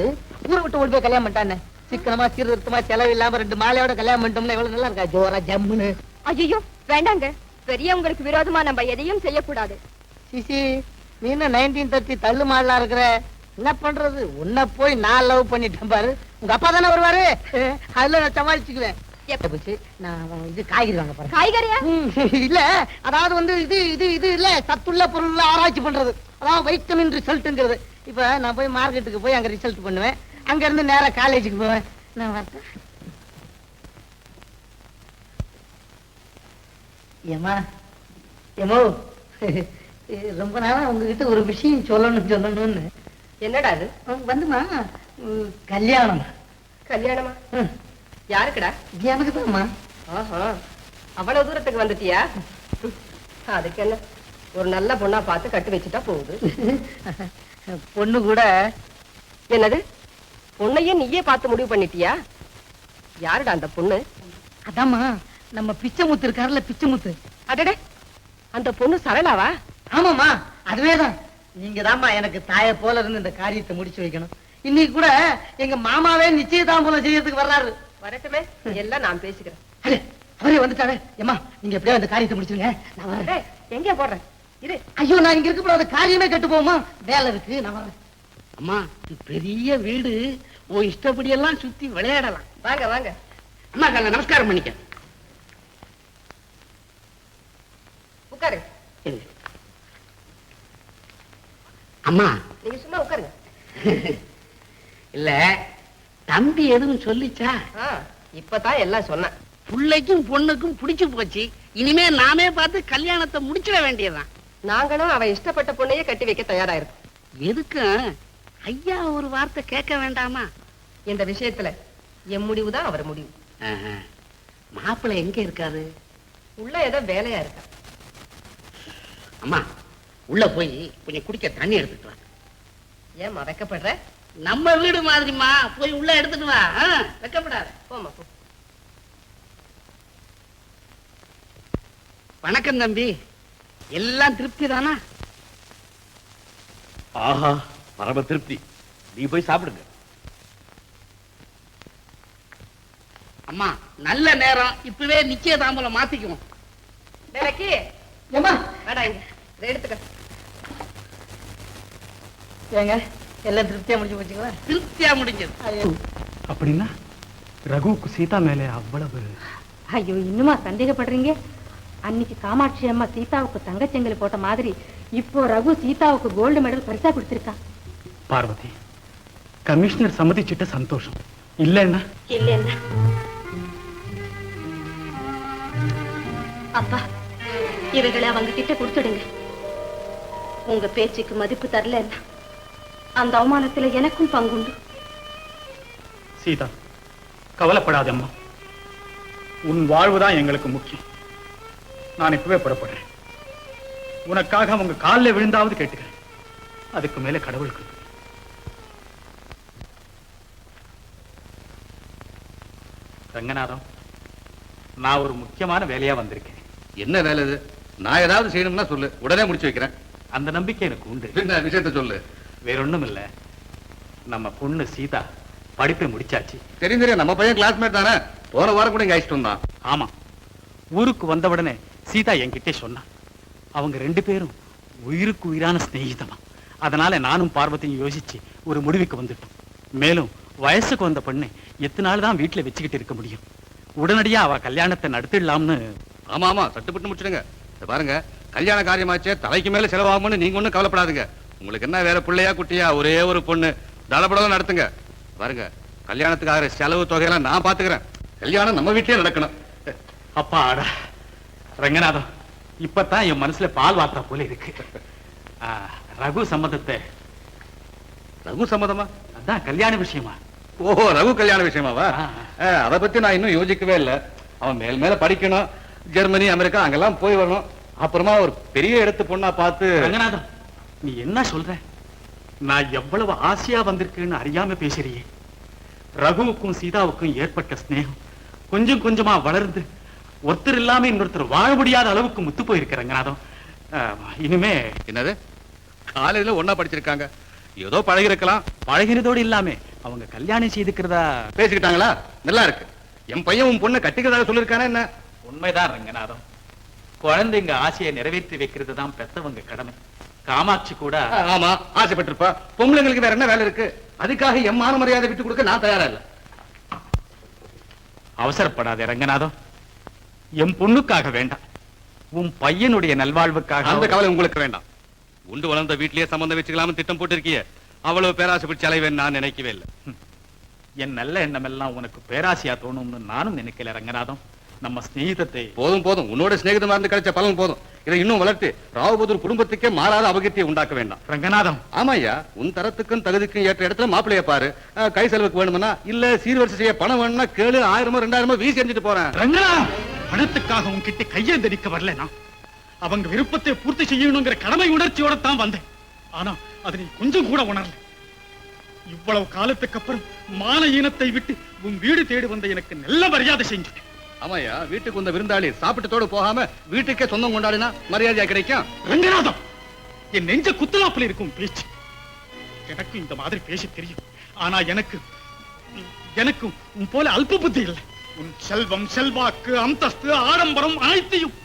Speaker 7: ஊரை விட்டு ஓடி போய் கல்யாணம் பண்ணிட்டானே, சிக்கனமா சீர்திருத்தமா செலவு இல்லாம 2 மாலையோட கல்யாணம் பண்ணிட்டோம்னா எவ்வளவு நல்லா இருக்கா? ஜோரா ஜம்முன்னு.
Speaker 8: ஐயோ வேண்டாங்க. பெரியவங்களுக்கு விரோதமா நம்ம எதையும் செய்யக்கூடாது.
Speaker 7: சிசி, நீ என்ன 1930 தள்ளு மாடலா இருக்கிற? என்ன பண்றது? உன்னை போய் நான் லவ் பண்ணிட்டேன் பாரு. உங்க அப்பா தானே வருவாரு, அதுல நான் சமாளிச்சுக்குவேன். நான் இது காய்கறி வாங்க போறேன்.
Speaker 8: காய்கறியா?
Speaker 7: இல்ல, அதாவது வந்து இது இது இது இல்ல, சத்துள்ள பொருள் ஆராய்ச்சி பண்றது, அதாவது வைட்டமின் ரிசல்ட்ங்கிறது. இப்ப நான் போய் மார்க்கெட்டுக்கு போய் அங்க ரிசல்ட் பண்ணுவேன். அங்க இருந்து நேரா காலேஜுக்கு போவேன். நான் வரேன். ஏமா ஏமோ, ரொம்ப நாளா உங்ககிட்ட ஒரு விஷயம் சொல்லணும்னு.
Speaker 1: என்னடா அது?
Speaker 7: வந்துமா, கல்யாணம்.
Speaker 1: கல்யாணமா? யாருக்குடா?
Speaker 7: எனக்கு தான்மா.
Speaker 1: ஆஹா, அவ்வளவு தூரத்துக்கு வந்துட்டியா? அதுக்கு என்ன, ஒரு நல்ல பொண்ணா பார்த்து கட்டி வச்சுட்டா போகுது.
Speaker 7: பொண்ணு கூட.
Speaker 1: என்னது, பொண்ணையே நீயே பார்த்து முடிவு பண்ணிட்டியா? யாருடா அந்த பொண்ணு?
Speaker 7: அதாம்மா, நம்ம பிச்சைமுத்து இருக்காருல்ல, பிச்சைமுத்து.
Speaker 1: அடடே, அந்த பொண்ணு சரளாவா?
Speaker 7: ஆமாமா, அதுவேதான். நீங்க தாம்மா எனக்கு தாயை போல இருந்து இந்த காரியத்தை முடிச்சு வைக்கணும். இன்னைக்கு கூட எங்க மாமாவே நிச்சயதாம்பலம் செய்யறதுக்கு வர்றாரு.
Speaker 1: வரட்டுமே, எல்லாம் நான் பேசிக்கிறேன்.
Speaker 7: அவரே வந்துட்டாரு. ஏமா, நீங்க எப்படியா இந்த காரியத்தை முடிச்சிருங்க. நான் வரேன்.
Speaker 1: எங்க போடுறேன் இது?
Speaker 7: ஐயோ, நான் இங்க இருக்க காரியமே கெட்டு போகுமா? வேலை இருக்கு, நான் வரேன்.
Speaker 5: அம்மா, பெரிய வீடு, உன் இஷ்டப்படி எல்லாம் சுத்தி விளையாடலாம்.
Speaker 1: வாங்க வாங்க.
Speaker 5: அம்மா, கால நமஸ்காரம் பண்ணிக்க.
Speaker 1: உட்காரு.
Speaker 5: அம்மா,
Speaker 1: நீங்க சும்மா உட்காருங்க.
Speaker 5: இல்ல, தம்பி எதுவும் சொல்லிச்சா?
Speaker 1: இப்பதான் எல்லாம் சொன்னேன்.
Speaker 5: பிள்ளைக்கும் பொண்ணுக்கும் பிடிச்சு போச்சு. இனிமே நாமே பார்த்து கல்யாணத்தை முடிச்சிட வேண்டியதுதான்.
Speaker 1: நாங்களும் அவ இஷ்டப்பட்ட பொண்ணையே கட்டி வைக்க தயாராயிருக்கோம்.
Speaker 5: எதுக்கு ஐயா ஒரு வார்த்தை கேட்க வேண்டாமா?
Speaker 1: இந்த விஷயத்துல என் முடிவுதான் அவர் முடிவு.
Speaker 5: மாப்பிள்ளை எங்க இருக்காரு?
Speaker 1: உள்ள ஏதோ வேலையா இருக்கா.
Speaker 5: அம்மா, உள்ள போய் கொஞ்சம் குடிக்க தண்ணி எடுத்துட்டு வா.
Speaker 1: ஏம்மா வெக்கப்படுற?
Speaker 5: நம்ம வீடு மாதிரிமா, போய் உள்ள எடுத்துட்டு வா. வெக்கப்படாத.
Speaker 1: போமா போ.
Speaker 5: வணக்கம் தம்பி. எல்லாம் திருப்தி தானா?
Speaker 3: ஆஹா, பரம திருப்தி. நீ போய் சாப்பிடுங்க.
Speaker 5: அம்மா, நல்ல நேரம். இப்பவே நிச்சய தாம்பலம் மாத்திக்குவோம்.
Speaker 1: டேலக்கி,
Speaker 7: ஏம்மா
Speaker 1: வாடா இங்க. இதை எடுத்துக்க.
Speaker 7: ஏங்க எல்லாம் திருப்தியா முடிஞ்சு போச்சுங்களா?
Speaker 5: திருப்தியா முடிஞ்சது.
Speaker 3: அப்படின்னா ரகுவுக்கு சீதா மேலே அவ்வளவு?
Speaker 8: ஐயோ, இன்னுமா சந்தேகப்படுறீங்க? அன்னைக்கு காமாட்சி அம்மா சீதாவுக்கு தங்கச்செங்கல் போட்ட மாதிரி இப்போ ரகு சீதாவுக்கு கோல்டு மெடல் பரிசா கொடுத்திருக்கா.
Speaker 3: பார்வதி, கமிஷனர் சம்மதிச்சிட்ட சந்தோஷம். இல்லைன்னா
Speaker 8: இல்லைன்னா அப்பா, இவைகளை அவங்க கிட்ட கொடுத்துடுங்க. உங்க பேச்சுக்கு மதிப்பு தரலன்னா அந்த அவமானத்துல எனக்கும் பங்குண்டு.
Speaker 3: சீதா, கவலைப்படாதம்மா. உன் வாழ்வுதான் எங்களுக்கு முக்கியம். நான் இப்பவே புறப்படுறேன். உனக்காக அவங்க காலில் விழுந்தாவது கேட்டுக்கிறேன். அதுக்கு மேல கடவுளுக்கு. ரங்கநாதம், நான் ஒரு முக்கியமான வேலையா வந்திருக்கேன்.
Speaker 2: என்ன வேலை இது? நான் ஏதாவது செய்யணும்னா சொல்லு, உடனே முடிச்சு வைக்கிறேன்.
Speaker 3: அந்த நம்பிக்கை எனக்கு உண்டு.
Speaker 2: என்ன விஷயத்த சொல்லு.
Speaker 3: வேறொன்னும் இல்ல, நம்ம பொண்ணு சீதா படிப்பை முடிச்சாச்சு.
Speaker 2: தெரியும், நம்ம பையன் கிளாஸ்மேட் தானே. போன வாரம் கூட இங்க அழைச்சிட்டு வந்தான்.
Speaker 3: ஆமா, ஊருக்கு வந்த உடனே சீதா என்கிட்ட சொன்னா. அவங்க 2 பேரும் உயிருக்கு உயிரான சிநேகிதமா. அதனால நானும் பார்வதியும் யோசிச்சு ஒரு முடிவுக்கு வந்துட்டோம். மேலும் வயசுக்கு வந்த பொண்ணு எத்தனை நாள் தான் வீட்டுல வச்சுக்கிட்டு இருக்க முடியும்? உடனடியா அவ கல்யாணத்தை நடத்திடலாம்னு.
Speaker 2: ஆமா ஆமா, சட்டுப்பட்டு முடிச்சிடுங்க. பாருங்க, கல்யாண காரியமாச்சே, தலைக்கு மேல செலவாகும்னு நீங்க ஒண்ணும் கவலைப்படாதுங்க. உங்களுக்கு என்ன வேற பிள்ளையா குட்டியா? ஒரே ஒரு பொண்ணு, தளபடம் நடத்துங்க. பாருங்க, கல்யாணத்துக்கு ஆகிற செலவு தொகையெல்லாம் நான் பாத்துக்கிறேன். கல்யாணம் நம்ம வீட்டிலே நடக்கணும்.
Speaker 3: அப்பா ரங்கநாதம், இப்பதான் என் மனசுல பால் வாத்தா போல இருக்கு. ரகு சம்மதத்தை.
Speaker 2: ரகு சம்மதமா?
Speaker 3: அதான் கல்யாண விஷயமா.
Speaker 2: ஓஹோ, ரகு கல்யாண விஷயமாவா? அதை பத்தி நான் இன்னும் யோசிக்கவே இல்லை. அவன் மேல் மேல படிக்கணும், ஜெர்மனி அமெரிக்கா அங்கெல்லாம் போய் வரணும். அப்புறமா ஒரு பெரிய இடத்து பொண்ணா பார்த்து.
Speaker 3: ரங்கநாதம், நீ என்ன சொல்ற? நான் எவ்வளவு ஆசையா வந்திருக்கேன்னு அறியாம பேசுறியே. ரகுவுக்கும் சீதாவுக்கும் ஏற்பட்ட ஸ்நேகம் கொஞ்சம் கொஞ்சமா வளர்ந்து ஒருத்தர் இல்லாம இன்னொருத்தர் வாழ முடியாத அளவுக்கு முத்து போயிருக்க ரங்கநாதம். இனிமே
Speaker 2: என்னது, காலேஜ்ல ஒன்னா படிச்சிருக்காங்க, ஏதோ பழகி இருக்கலாம்.
Speaker 3: பழகினதோடு இல்லாம அவங்க கல்யாணம் செய்துக்கிறதா
Speaker 2: பேசிக்கிட்டாங்களா? நல்லா இருக்கு. என் பையன் உன் பொண்ணு கட்டிக்கிறதா சொல்லிருக்கானே. என்ன?
Speaker 3: உண்மைதான் ரங்கநாதம். குழந்தைங்க ஆசையை நிறைவேற்றி வைக்கிறது தான் பெத்தவங்க கடமை. காமாட்சி கூட
Speaker 2: ஆமா ஆசைப்பட்டிருப்பா. பொம்பளைங்களுக்கு வேற என்ன வேலை இருக்கு? அதுக்காக என் மான மரியாதை விட்டு கொடுக்க நான் தயாரா இல்ல.
Speaker 3: அவசரப்படாத ரங்கநாதம். என் பொண்ணுக்காக வேண்டாம், உன் பையனுடைய நல்வாழ்வுக்காக.
Speaker 2: அந்த கவலை உங்களுக்கு வேண்டாம். உண்டு வளர்ந்த வீட்டிலேயே சம்பந்தம் வச்சுக்கலாம்னு திட்டம் போட்டிருக்கிய. அவ்வளவு பேராசை பிடிச்ச அலைவேன் நான் நினைக்கவே இல்லை.
Speaker 3: என் நல்ல எண்ணம் எல்லாம் உனக்கு பேராசையா தோணும்னு நானும் நினைக்கல ரங்கநாதம். நம்ம ஸ்நேகிதத்தை.
Speaker 2: போதும் போதும், உன்னோட சிநேகிதமா இருந்து கிடைச்ச பலன் போதும். இதை இன்னும் வளர்த்து ராவுபதூர் குடும்பத்துக்கே மாறாத அபகீர்த்தியை உண்டாக்க வேண்டாம்.
Speaker 3: ரங்கநாதம்.
Speaker 2: ஆமாய்யா, உன் தரத்துக்கும் தகுதிக்கும் ஏற்ற இடத்துல மாப்பிள்ளைய பாரு. கை செலவுக்கு வேணும்னா இல்ல சீர்வரிசை செய்ய பணம் வேணும்னா கேளு. 1000 2000 வீசி எறிஞ்சிட்டு போறேன்.
Speaker 3: ரங்கநாதம், பணத்துக்காக உன்கிட்ட கையேந்தடிக்க வரல. நான் அவங்க விருப்பத்தை பூர்த்தி செய்யணுங்கிற கடமை உணர்ச்சியோட தான் வந்தேன். ஆனா அது நீ கொஞ்சம் கூட உணரல. இவ்வளவு காலத்துக்கு அப்புறம் மான ஈனத்தை விட்டு உன் வீடு தேடி வந்த எனக்கு நல்ல மரியாதை செஞ்சுட்டேன்.
Speaker 2: ஆமாய்யா, வீட்டுக்கு வந்த விருந்தாளி சாப்பிட்டதோடு போகாம வீட்டுக்கே சொந்தம் கொண்டாடினா மரியாதையா கிடைக்கும்.
Speaker 3: ரங்கநாதம், என் நெஞ்ச குத்தலாப்புல இருக்கும் பேச்சு. எனக்கு இந்த மாதிரி பேச தெரியும். ஆனா எனக்கு உன் போல அல்ப புத்தி இல்லை. உன் செல்வம், செல்வாக்கு, அந்தஸ்து, ஆடம்பரம் அனைத்தையும்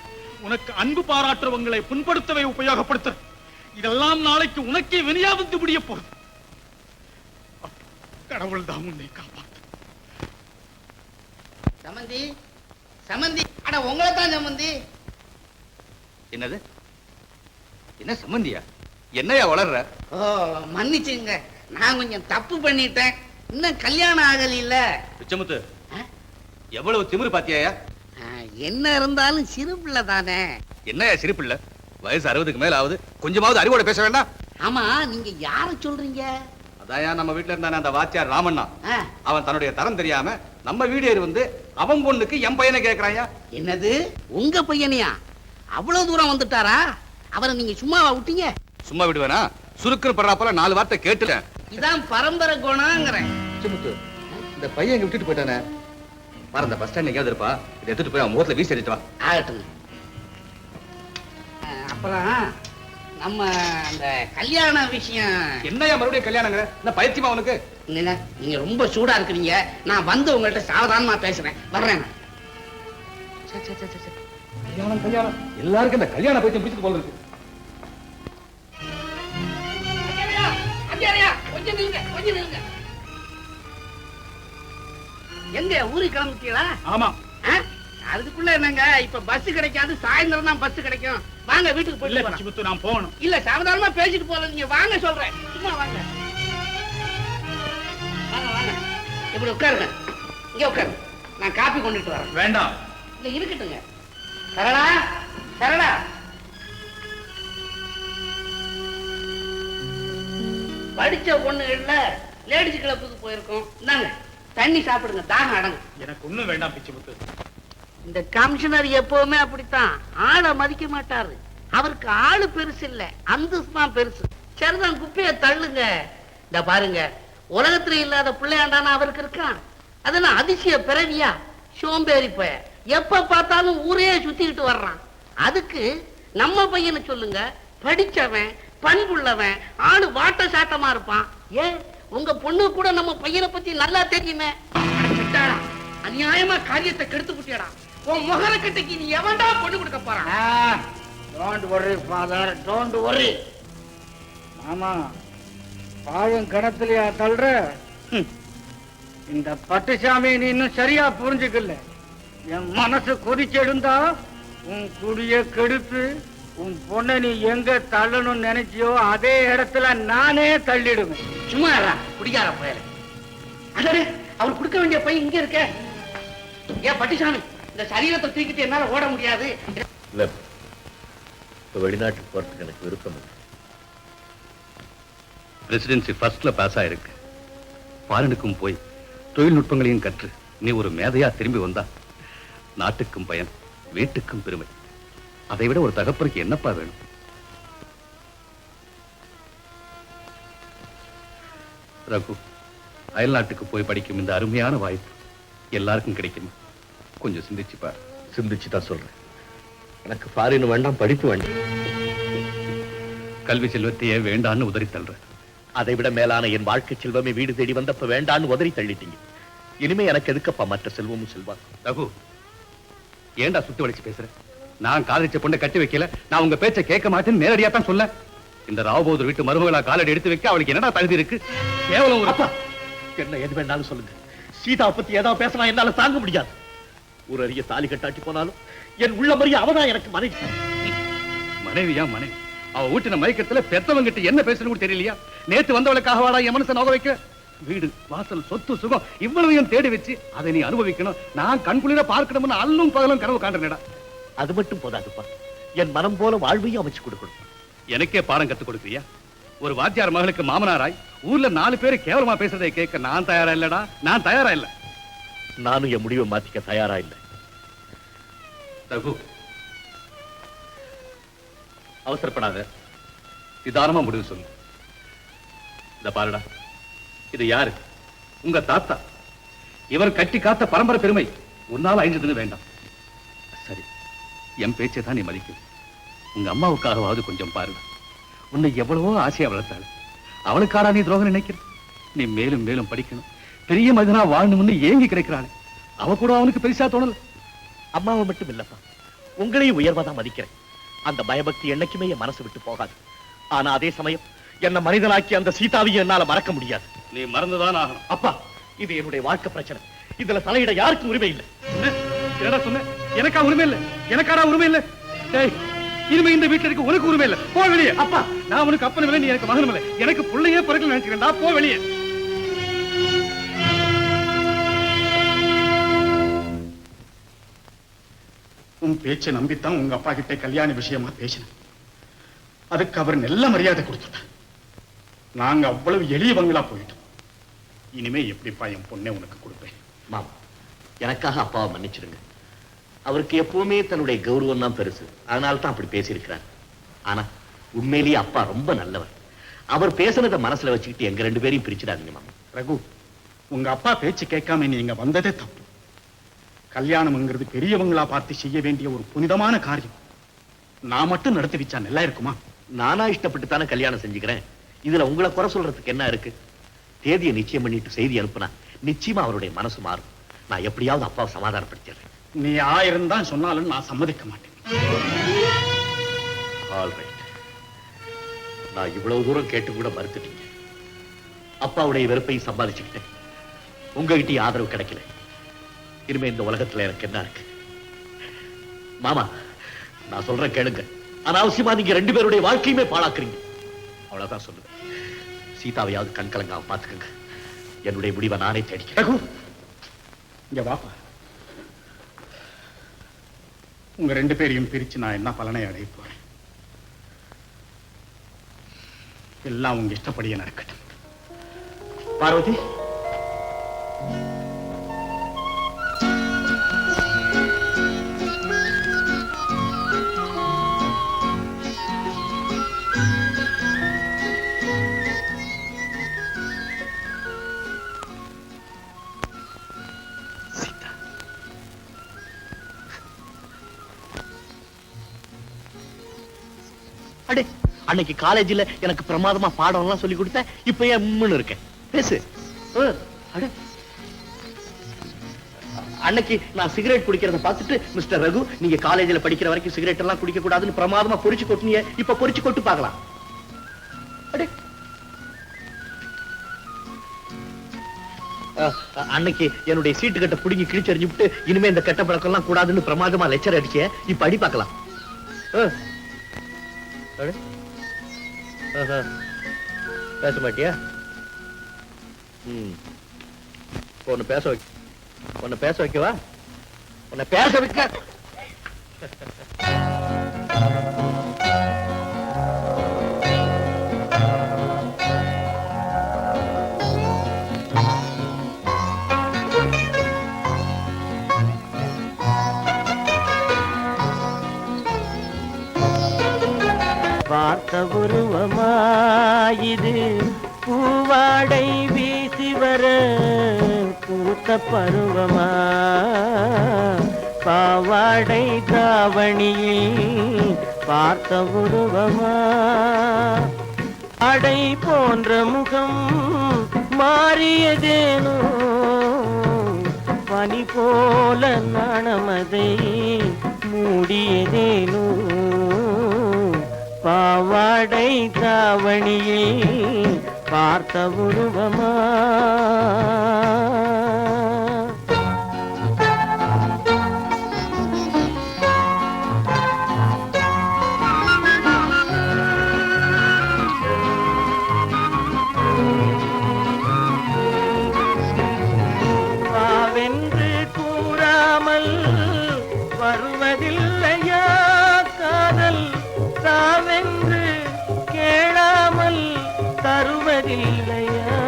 Speaker 3: உனக்கு அன்பு பாராட்டுறவங்களை புண்படுத்தவே உபயோகப்படுத்த. இதெல்லாம் நாளைக்கு உனக்கே வினையா வந்து முடிய போகுது. கடவுள் தான் உன்னை காப்பாற்று.
Speaker 5: சமந்தி, சமந்தி, அட உங்களை தான் சமந்தி.
Speaker 2: என்னது? என்ன சம்பந்தியா? என்னையா வளர்ற?
Speaker 5: ஓ, மன்னிச்சுங்க, நான் கொஞ்சம் தப்பு பண்ணிட்டேன். இன்னும் கல்யாணம் ஆகல.
Speaker 2: பிச்சமுத்து, எவ்வளவு திமிரு பாத்தியாயா?
Speaker 5: என்ன இருந்தாலும் சிறு பிள்ளை தானே.
Speaker 2: என்னையா சிரிப்பில்ல? வயசு 60க்கு மேல ஆகுது, கொஞ்சமாவது அறிவோட பேச வேண்டாம்?
Speaker 5: ஆமா, நீங்க யார சொல்றீங்க?
Speaker 2: அதாயா நம்ம வீட்டுல இருந்தானே அந்த வாத்தியார் ராமண்ணா.
Speaker 5: ஆ.
Speaker 2: அவன் தன்னுடைய தரம் தெரியாம நம்ம வீடு ஏறி வந்து அவன் பொண்ணுக்கு என் பையனை கேட்கறாயா.
Speaker 5: என்னது, உங்க பையனையா? அவ்வளவு தூரம் வந்துட்டாரா? அவரை நீங்க சும்மாவா விட்டீங்க?
Speaker 2: சும்மா விடுவேனா? சுருக்குன்னு படுறாப்பல 4 வார்த்தை கேட்டுட்டேன்.
Speaker 5: இதான் பரம்பரை குணங்கிறேன்.
Speaker 2: சிமுத்து, இந்த பையன் இங்க விட்டுட்டு போயிட்டானே, வர அந்த பஸ் ஸ்டாண்ட் எங்கேயாவது இருப்பா, இதை எடுத்துட்டு போய் அவன் முகத்துல வீசி எறிட்டு வா.
Speaker 5: ஆகட்டும். அப்புறம் நம்ம அந்த கல்யாண விஷயம்
Speaker 2: என்னையா மறுபடியும் கல்யாணங்கிற? என்ன பைத்தியமா உனக்கு?
Speaker 5: இல்ல, நீங்க ரொம்ப சூடா இருக்கிறீங்க. நான் வந்து உங்கள்ட்ட சாவதானமா பேசுறேன். வர்றேன்.
Speaker 2: கல்யாணம் கல்யாணம் எல்லாருக்கும் இந்த கல்யாண பைத்தியம் பிடிச்சிட்டு போல இருக்கு.
Speaker 5: கொஞ்சம் நில்லுங்க, கொஞ்சம் நில்லுங்க. எங்க ஊருக்கு கிளம்பிட்டீங்களா?
Speaker 3: ஆமா.
Speaker 5: அதுக்குள்ள என்னங்க, இப்ப பஸ் கிடைக்காது, சாயந்தரம் தான் பஸ் கிடைக்கும். வாங்க வீட்டுக்கு போயிட்டு வரலாம்.
Speaker 3: சிமுத்து, நான் போகணும்.
Speaker 5: இல்ல, சாவதானமா பேசிட்டு போல. நீங்க வாங்க சொல்றேன். சும்மா வாங்க. வாங்க வாங்க. இப்படி உட்காருங்க. இங்க உட்காருங்க. நான் காப்பி கொண்டுட்டு வரேன்.
Speaker 3: வேண்டாம்.
Speaker 5: இல்ல, இருக்கட்டுங்க. சரளா, சரளா. படிச்ச பொண்ணுகள்ல லேடிஸ் கிளப்புக்கு போயிருக்கோம். இந்தாங்க தண்ணி சாப்பிடுங்க, தாகம் அடங்கும்.
Speaker 3: எனக்கு ஒண்ணும் வேண்டாம் பிச்சுமுத்து.
Speaker 5: இந்த கமிஷனர் எப்பவுமே அப்படித்தான், ஆளை மதிக்க மாட்டாரு. அவருக்கு ஆளு பெருசு இல்ல, அந்தஸ்து தான் பெருசு. சரிதான், குப்பைய தள்ளுங்க. இந்த பாருங்க, உலகத்துல இல்லாத பிள்ளையாண்டான அவருக்கு இருக்கான். அதெல்லாம் அதிசய பிறவியா? சோம்பேறி பய, எப்ப பார்த்தாலும் ஊரையே சுத்திக்கிட்டு வர்றான். அதுக்கு நம்ம பையனை சொல்லுங்க, படிச்சவன், பண்புள்ளவன், ஆளு வாட்ட சாட்டமா இருப்பான். ஏன் உங்க பொண்ணு கூட நம்ம பையனை பத்தி நல்லா தெரியுமே. அநியாயமா காரியத்தை கெடுத்து புட்டியடா. உன் முகரக்கட்டைக்கு நீ எவன்டா பொண்ணு கொடுக்க போறான்?
Speaker 7: Don't worry father, don't worry. மாமா, பாழும் கணத்திலயா தள்ளுற? இந்த பட்டுசாமி நீ இன்னும் சரியா புரிஞ்சுக்கல. என் மனசு கொதிச்செடுந்தா உன் குடிய கெடுத்து உன் பொண்ணை நீ எங்க தள்ளணும்னு நினைச்சியோ அதே இடத்துல நானே தள்ளிடுவேன்.
Speaker 5: சும்மா குடிக்கார பயல. அடே, அவர் கொடுக்க வேண்டிய பையன் இங்க இருக்க. ஏன் பட்டுசாமி, இந்த சரீரத்தை தூக்கிட்டு என்னால ஓட முடியாது.
Speaker 9: இல்ல, வெளிநாட்டுக்கு போறதுக்கு எனக்கு விருப்பம் இல்லை.
Speaker 2: பிரசிடென்சி ஃபர்ஸ்ட்ல பாஸ் ஆயிருக்கு. ஃபாரினுக்கும் போய் தொழில்நுட்பங்களையும் கற்று நீ ஒரு மேதையா திரும்பி வந்தா நாட்டுக்கும் பயன், வீட்டுக்கும் பெருமை. அதை விட ஒரு தகப்பனுக்கு என்னப்பா வேணும்? ரகு, அயல்நாட்டுக்கு போய் படிக்கும் இந்த அருமையான வாய்ப்பு எல்லாருக்கும் கிடைக்குமா? கொஞ்சம் சிந்திச்சு பாரு.
Speaker 9: சிந்திச்சுதான் சொல்றேன். எனக்கு ஃபாரின் வேண்டாம், படிப்பு வேண்டாம்.
Speaker 2: கல்வி செல்வத்தையே வேண்டான்னு உதறி தள்ளுற.
Speaker 9: அதை விட மேலான என் வாழ்க்கை செல்வமே வீடு தேடி வந்தப்ப வேண்டான்னு உதறி தள்ளிட்டீங்க. இனிமே எனக்கு எதுக்கப்பா மற்ற செல்வமும் செல்வா?
Speaker 2: ரகு, ஏண்டா சுத்தி வளைச்சு பேசுற? நான் காதலிச்ச பொண்ணை கட்டி வைக்கல, நான் உங்க பேச்சை கேட்க மாட்டேன்னு நேரடியா தான் சொல்ல. இந்த ராவ்பகதூர் வீட்டு மருமகளா காலடி எடுத்து வைக்க அவளுக்கு என்னடா தகுதி இருக்கு? கேவலம் ஒரு
Speaker 9: அப்பா, என்ன எது வேண்டாலும் சொல்லுங்க. சீதா பத்தி ஏதாவது பேசினா என்னால தாங்க முடியாது. ஒரு அரிய தாலி கட்டாட்டி போனாலும் என் உள்ள மறிய அவதான் எனக்கு மனைவி.
Speaker 2: மனைவியா மனைவி? அவ ஊட்டின மயக்கத்துல பெத்தவங்கிட்ட என்ன பேசணும் தெரியலையா? நேத்து வந்தவளுக்காக வாடா என் மனசை நோக வைக்க? வீடு வாசல் சொத்து சுகம் இவ்வளவையும் தேடி வச்சு அதை நீ அனுபவிக்கணும், நான் கண்குளிர பார்க்கணும்னு அல்லும் பகலும் கனவு காண்றேன்டா.
Speaker 9: அது மட்டும் போதாதுப்பா, என் மனம் போல வாழ்வையும் அமைச்சு கொடுக்கணும்.
Speaker 2: எனக்கே பாடம் கத்துக் கொடுக்குறியா? ஒரு வாத்தியார் மகளுக்கு மாமனாராய் ஊர்ல 4 பேரு கேவலமா பேசுறதை கேட்க நான் தயாரா இல்லடா, நான் தயாரா இல்ல.
Speaker 9: நானும் என் முடிவை மாத்திக்க தயாரா இல்லை.
Speaker 2: ரகு, அவசரப்படாத, நிதானமா முடிவு சொல்லு. இந்த பாருடா, இது யாரு? உங்க தாத்தா. இவர் கட்டி காத்த பரம்பரை பெருமை உன்னால அழிஞ்சதுன்னு வேண்டாம். சரி, என் பேச்சை தான் நீ மதிக்கும். உங்க அம்மாவுக்காகவாவது கொஞ்சம் பாருங்க. உன்னை எவ்வளவோ ஆசையா வளர்த்தாள், அவளுக்காரா நீ துரோகம் நினைக்கிற? நீ மேலும் மேலும் படிக்கணும், பெரிய மனிதனா வாழணும்னு ஏங்கி கிடைக்கிறாள். அவ கூட அவனுக்கு பெருசா தோணல.
Speaker 9: அம்மாவை மட்டும் இல்லப்பா, உங்களையும் உயர்வாதான் மதிக்கிறேன். அந்த பயபக்தி என்னைக்குமே என் மனசு விட்டு போகாது. ஆனா அதே சமயம் என்ன மனிதனாக்கி அந்த சீதாவையும் என்னால மறக்க முடியாது.
Speaker 2: நீ மறந்துதான் ஆகணும்.
Speaker 9: அப்பா, இது என்னுடைய வாழ்க்கை பிரச்சனை. இதுல தலையிட யாருக்கும் உரிமை இல்லை.
Speaker 2: என்னடா சொன்ன? எனக்கா உரிமை இல்லை? எனக்காடா உரிமை இல்லை? இனிமே இந்த வீட்டுல இருக்க உனக்கு உரிமை இல்லை. போ வெளியே. அப்பா, நான் உனக்கு அப்பனும் இல்லை, நீ எனக்கு மகனும் இல்லை. எனக்கு பிள்ளையே பிறகு நினைச்சுக்கிறேன்டா. போ வெளியே.
Speaker 3: உன் பேச்சை நம்பித்தான் உங்க அப்பா கிட்ட கல்யாண விஷயமா பேசினேன். அதுக்கு அவர் நல்ல மரியாதை கொடுத்துட்டார். நாங்க அவ்வளவு எளியவங்களா போயிட்டோம். இனிமே எப்படிப்பா என் பொண்ணை உனக்கு கொடுப்பேன்?
Speaker 9: மாமா, எனக்காக அப்பாவை மன்னிச்சிடுங்க. அவருக்கு எப்பவுமே தன்னுடைய கௌரவம் தான் பெருசு, அதனால தான் அப்படி பேசியிருக்கிறார். ஆனா உண்மையிலேயே அப்பா ரொம்ப நல்லவர். அவர் பேசுனதை மனசுல வச்சுக்கிட்டு எங்க 2 பேரையும் பிரிச்சிடாதீங்க மாமா.
Speaker 3: ரகு, உங்க அப்பா பேச்சு கேட்காம நீங்க வந்ததே தப்பு. கல்யாணம்ங்கிறது பெரியவங்களா பார்த்து செய்ய வேண்டிய ஒரு புனிதமான காரியம். நான் மட்டும் நடத்தி வச்சா நல்லா இருக்குமா?
Speaker 9: நானா இஷ்டப்பட்டு தானே கல்யாணம் செஞ்சுக்கிறேன். இதுல உங்களை குறை சொல்றதுக்கு என்ன இருக்கு? தேதியை நிச்சயம் பண்ணிட்டு செய்தி அனுப்புனா நிச்சயமா அவருடைய மனசு மாறும். நான் எப்படியாவது அப்பாவை சமாதானப்படுத்திடுறேன்.
Speaker 3: நீ 1000 தான் சொன்னாலும் நான் சம்மதிக்க மாட்டேன்.
Speaker 9: ஆல்ரைட். நான் இவ்வளவு தூரம் கேட்டு கூட மறுத்துட்டீங்க. அப்பாவுடைய வெறுப்பை சம்பாதிச்சுக்கிட்டேன். உங்ககிட்ட ஆதரவு கிடைக்கல. இனிமே இந்த உலகத்துல எனக்கு என்ன இருக்கு? மாமா, நான் சொல்றேன் கேளுங்க. அனாவசியமா நீங்க 2 பேருடைய வாழ்க்கையுமே பாழாக்குறீங்க. அவ்வளவுதான் சொல்லுவேன். சீதாவையாவது கண் கலங்காம பாத்துக்கங்க. என்னுடைய முடிவை நானே தேடிக்கிறேன்.
Speaker 3: இங்க வாப்பா. உங்க 2 பேரையும் பிரிச்சு நான் என்ன பலனை அடைய போறேன்? எல்லாம் உங்க இஷ்டப்படியே நடக்கட்டும். பார்வதி,
Speaker 9: அன்னைக்கு காலேஜ்ல எனக்கு பிரமாதமா பாடம் எல்லாம் சொல்லி கொடுத்த. இப்ப ஏன் முன்னு இருக்கேன்? பேசு. அன்னைக்கு நான் சிகரெட் குடிக்கிறத பார்த்துட்டு, மிஸ்டர் ரகு, நீங்க காலேஜ்ல படிக்கிற வரைக்கும் சிகரெட் எல்லாம் குடிக்க கூடாதுன்னு பிரமாதமா பொரிச்சு கொட்டினீங்க. இப்ப பொரிச்சு கொட்டு பார்க்கலாம். அன்னைக்கு என்னுடைய சீட்டு கட்ட புடுங்கி கிழிச்சறிஞ்சுட்டு இனிமே இந்த கெட்ட பழக்கம் எல்லாம் கூடாதுன்னு பிரமாதமா லெக்சர் அடிச்ச. இப்ப அடி பார்க்கலாம். பேச மாட்டியா? உன்னை பேச வைக்க, உன்னை பேச வைக்கவா? உன்னை பேச வைக்க.
Speaker 7: பார்த்த உருவமாயிது பூவாடை வீசி வர பூத்த பருவமா பாவாடை தாவணியில் பார்த்த உருவமா அடை போன்ற முகம் மாறியதேனோ பனி போல நாணமதை மூடியதேனோ பாவாடை தாவணியில் பார்த்த உருவமா வாவென்று கூறாமல் வருவதில்லையா காதல், தாவென்று கேளாமல் தருவதில்லையா?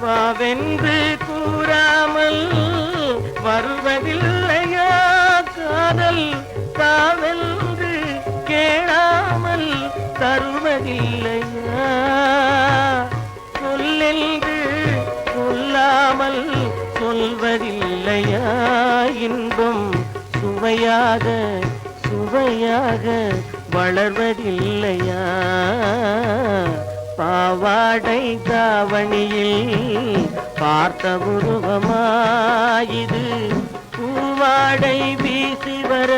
Speaker 7: வாவென்று கூறாமல் வருவதில்லையா காதல், தாவென்று கேளாமல் தருவதில்லையா? சொல்லென்று சொல்லாமல் சொல்வதில்லையா? இன்பம் சுவையாக சுவையாக வளர்வதில்லையா? பாவாடை தாவணியில் பார்த்த உருவமாயிது பூவாடை வீசி வர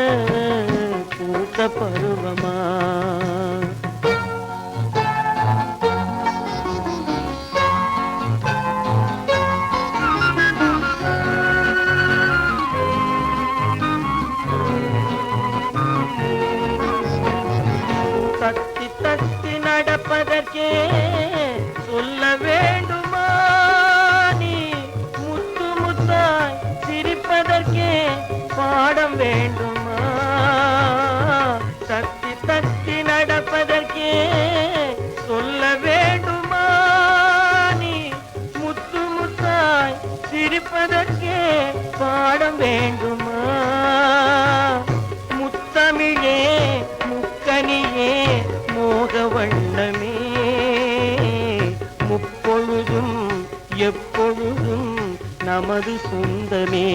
Speaker 7: பூத்த பருவமா? தத்தி தத்தி நடப்பதற்கே சொல்ல வேண்டுமா நீ? முத்து முத்தாய் சிரிப்பதற்கே பாடம் வேண்டுமா? தத்தி தத்தி நடப்பதற்கே சொல்ல வேண்டுமா நீ? முத்து முத்தாய் சிரிப்பதற்கே பாடம் வேண்டுமா? முத்தமிழே முக்கனியே மோக வண்ணமே
Speaker 10: நமது சொந்தமே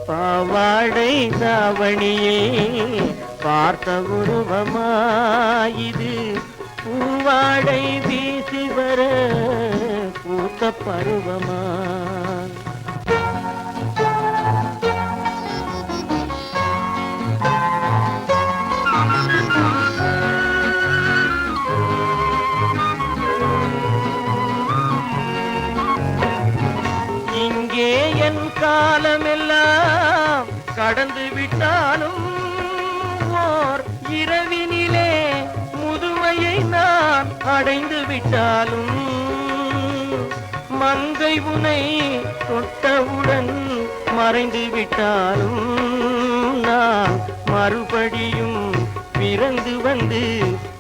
Speaker 10: பாவாடை தாவணியே பார்த்த உருவமாயிது பூவாடை வீசி வர பூத்த பருவமா இங்கே என் காலமெல்லாம் கடந்து விட்டாலும் ஓர் இரவினிலே முதுமையை நான் அடைந்து விட்டாலும் மங்கை உனை தொட்டவுடன் மறைந்து விட்டாலும் நான் மறுபடியும் பிறந்து வந்து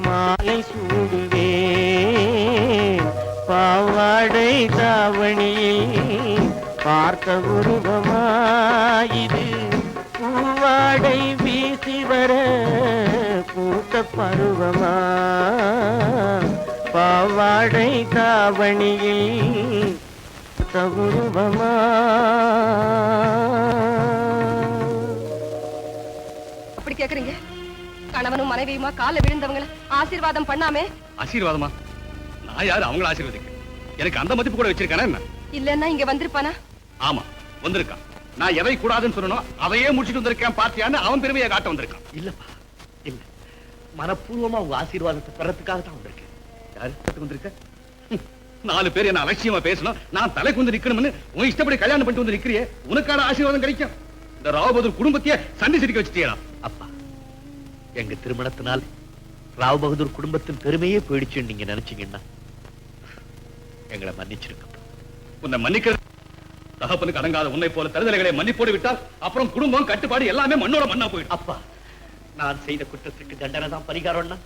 Speaker 10: மாலை சூடுவேன் பாவாடை தாவணியில் பார்த்த உருவமாயிது பூவாடை வீசி வர பூத்த பருவமா பாவாடை தாவணியில் உருவமா
Speaker 1: அப்படி கேக்குறீங்க? கணவனும் மனைவியுமா கால விழுந்தவங்களை ஆசீர்வாதம் பண்ணாமே?
Speaker 2: ஆசீர்வாதமா? நான் யாரு அவங்கள ஆசீர்வதிக்க? எனக்கு அந்த மதிப்பு கூட வச்சிருக்கானே என்ன?
Speaker 1: இல்லன்னா இங்க வந்திருப்பானா?
Speaker 2: ஆமா வந்திருக்கான். நான் எதை கூடாதுன்னு சொல்லணும் அதையே முடிச்சிட்டு வந்திருக்கேன் பாத்தியான்னு அவன் பெருமையை காட்ட வந்திருக்கான்.
Speaker 9: இல்லப்பா இல்ல, மனப்பூர்வமா உங்க ஆசீர்வாதத்தை பெறத்துக்காக தான் வந்திருக்கேன்.
Speaker 2: யாரு வந்திருக்க? 4 பேர் என்ன அலட்சியமா பேசணும், நான் தலைக்கு வந்து நிக்கணும்னு உன் இஷ்டப்படி கல்யாணம் பண்ணிட்டு வந்து நிக்கிறியே, உனக்கான ஆசீர்வாதம் கிடைக்கும்? இந்த ராவ் பகதூர் குடும்பத்தையே சண்டி சிரிக்க வச்சுட்டியா?
Speaker 9: அப்பா, எங்க திருமணத்தினால் ராவ் பகதூர் குடும்பத்தின் பெருமையே போயிடுச்சுன்னு நீங்க நினைச்சீங்கன்னா எங்களை மன்னிச்சிருக்க.
Speaker 2: உன்னை மன்னிக்கிறது தகப்பனுக்கு அடங்காத உன்னை போல தருதலைகளை மன்னிப்போடு விட்டால் அப்புறம் குடும்பம் கட்டுப்பாடு எல்லாமே மண்ணோட மண்ணா போயிடும்.
Speaker 9: அப்பா, நான் செய்த குற்றத்துக்கு தண்டனை தான் பரிகாரம்னா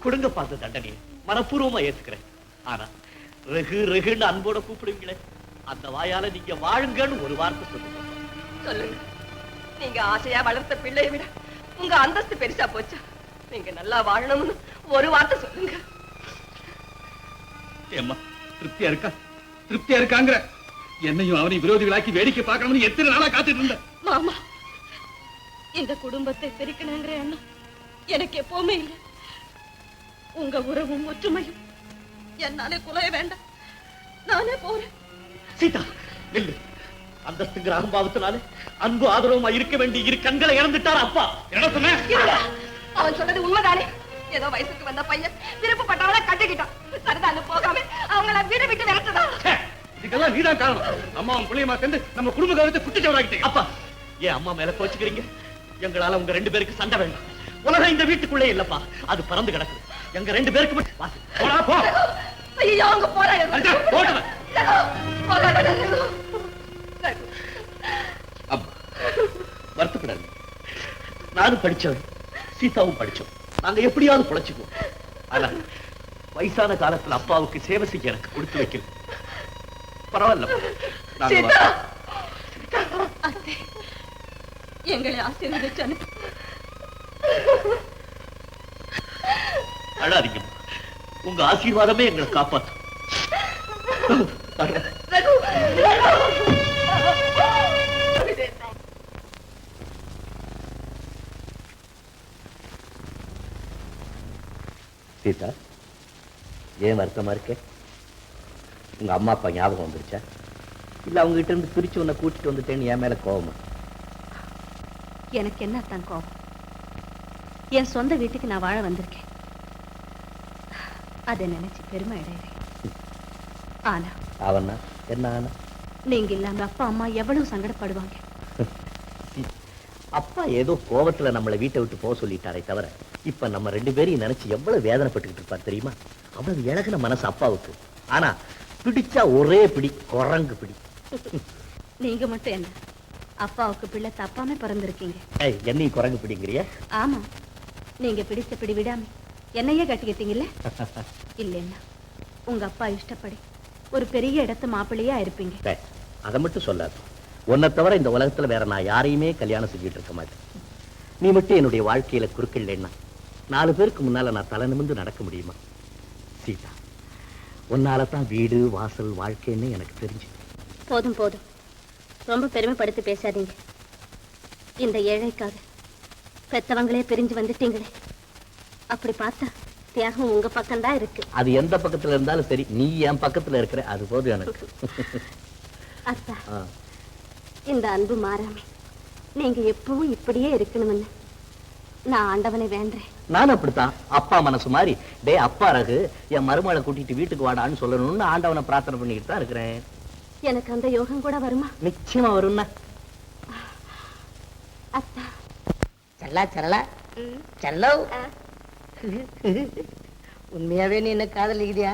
Speaker 9: கொடுங்க பார்த்த தண்டனையை மனப்பூர்வமா ஏத்துக்கிறேன். ஆனா ரெகு ரெகுன்னு அன்போட கூப்பிடுவீங்களே, அந்த வாயால நீங்க வாழுங்கன்னு ஒரு வார்த்தை சொல்லுங்க.
Speaker 1: சொல்லுங்க. நீங்க ஆசையா வளர்த்த பிள்ளையை விட உங்க அந்தஸ்து பெருசா போச்சு. நீங்க நல்லா வாழணும்னு ஒரு வார்த்தை சொல்லுங்க.
Speaker 2: ஏம்மா திருப்தியா இருக்கா? திருப்தியா இருக்காங்கிற? என்னையும் அவனை விரோதிகளாக்கி வேடிக்கை பார்க்கணும்னு எத்தனை நாளா காத்துட்டு இருந்த?
Speaker 8: மாமா, இந்த குடும்பத்தை பிரிக்கணுங்கிற எண்ணம் எனக்கு எப்பவுமே இல்லை. உங்க உறவும் ஒற்றுமையும் என்னாலே குலைய வேண்டாம். நானே போறேன்.
Speaker 9: சீதா நில்லு. அந்தஸ்துங்கிற அகம்பாவத்தினால அன்பு ஆதரவுமா இருக்க வேண்டிய இரு கண்களை இழந்துட்டார் அப்பா.
Speaker 2: என்ன சொன்ன?
Speaker 1: அவன் சொன்னது உண்மைதானே. ஏதோ வயசுக்கு வந்த பையன் விருப்பப்பட்டவளை கட்டிக்கிட்டான். சரிதானு போகாம அவங்கள வீடு விட்டு விரட்டுதான்.
Speaker 2: இதுக்கெல்லாம் நீதான் காரணம். அம்மாவும் பிள்ளையமா சேர்ந்து நம்ம குடும்ப கௌரவத்தை குட்டிச்சவராக்கிட்டீங்க.
Speaker 9: அப்பா, ஏன் அம்மா மேல கோச்சுக்கிறீங்க? எங்களால உங்க 2 பேருக்கு சண்டை வேண்டாம். உலகம் இந்த வீட்டுக்குள்ளே இல்லப்பா, அது பறந்து கிடக்குது. எங்க 2 பேருக்கு மட்டும் போடா போ.
Speaker 1: ஐயோ அங்க போறாங்க.
Speaker 9: அம்மா வருத்தப்படாது. நானும் படிச்சவன், சீதாவும் படிச்சோம். நாங்க எப்படியாவது பொழைச்சுக்குவோம். ஆனா வயசான காலத்துல அப்பாவுக்கு சேவை செய்ய எனக்கு கொடுத்து வைக்கல. பரவாயில்ல,
Speaker 8: எங்களை ஆசீர்வதிச்சு அனுப்பு.
Speaker 9: அழாதீங்க, உங்க ஆசீர்வாதமே எங்களை காப்பாத்தும். சீதா, ஏன் வருத்தமா இருக்க? உங்க அம்மா அப்பா ஞாபகம் வந்துருச்சா? இல்ல அவங்க கிட்ட இருந்து பிரிச்சு உன்னை கூட்டிட்டு வந்துட்டேன்னு என் மேல கோவமா?
Speaker 8: எனக்கு என்ன தான் கோபம்? என் சொந்த வீட்டுக்கு நான் வாழ வந்திருக்கேன். அதை நினைச்சு பெருமை அடைகிறேன். ஆனா
Speaker 9: அவனா என்ன ஆனா?
Speaker 8: நீங்க இல்லாம அப்பா அம்மா எவ்வளவு சங்கடப்படுவாங்க.
Speaker 9: அப்பா ஏதோ கோவத்துல நம்மளை வீட்டை விட்டு போக சொல்லிட்டாரே தவிர இப்ப நம்ம 2 பேரையும் நினைச்சு எவ்வளவு வேதனைப்பட்டுக்கிட்டு இருப்பார் தெரியுமா? அவ்வளவு இழகுன மனசு அப்பாவுக்கு. ஆனா பிடிச்சா ஒரே பிடி, குரங்கு பிடி.
Speaker 8: நீங்க மட்டும் என்ன, அப்பாவுக்கு பிள்ளை தப்பாம பிறந்திருக்கீங்க.
Speaker 9: என்னையும் குரங்கு பிடிங்கிறிய?
Speaker 8: ஆமா, நீங்க பிடிச்ச பிடி விடாம என்னையே கட்டிக்கிட்டீங்கல்ல. இல்லைன்னா உங்க அப்பா இஷ்டப்படி ஒரு பெரிய இடத்து மாப்பிள்ளையா இருப்பீங்க.
Speaker 9: அதை மட்டும் சொல்லாது. உன்னை தவிர இந்த உலகத்துல வேற நான் யாரையுமே கல்யாணம் செஞ்சுட்டு இருக்க மாட்டேன். நீ மட்டும் என்னுடைய வாழ்க்கையில குறுக்கில்லைன்னா 4 பேருக்கு முன்னால நான் தலை நிமிர்ந்து நடக்க முடியுமா? சீதா, உன்னாலதான் வீடு வாசல் வாழ்க்கைன்னு எனக்கு தெரிஞ்சு.
Speaker 8: போதும் போதும், ரொம்ப பெருமைப்படுத்தி பேசாதீங்க. இந்த ஏழைக்காக பெத்தவங்களே பிரிஞ்சு வந்துட்டீங்களே, அப்படி பார்த்தா தியாகம் உங்க பக்கம்தான் இருக்கு.
Speaker 6: அது எந்த பக்கத்துல இருந்தாலும் சரி, நீ என் பக்கத்துல இருக்கிற, அது போதும் எனக்கு.
Speaker 8: அத்தா, இந்த அன்பு மாறாம நீங்க எப்பவும் இப்படியே இருக்கணும்னு நான் ஆண்டவனை வேண்டேன்.
Speaker 6: நானும் அப்படித்தான். அப்பா மனசு மாதிரி, டே அப்பா ரகு, என் மருமகளை கூட்டிட்டு வீட்டுக்கு வாடான்னு சொல்லணும்னு ஆண்டவனை பிரார்த்தனை பண்ணிக்கிட்டு தான் இருக்கிறேன்.
Speaker 8: எனக்கு அந்த யோகம் கூட வருமா?
Speaker 6: நிச்சயமா வரும்னா.
Speaker 8: அத்தா,
Speaker 7: சல்லா சரலா செல்லோ, உண்மையாவே நீ என்ன காதலிக்கிறியா?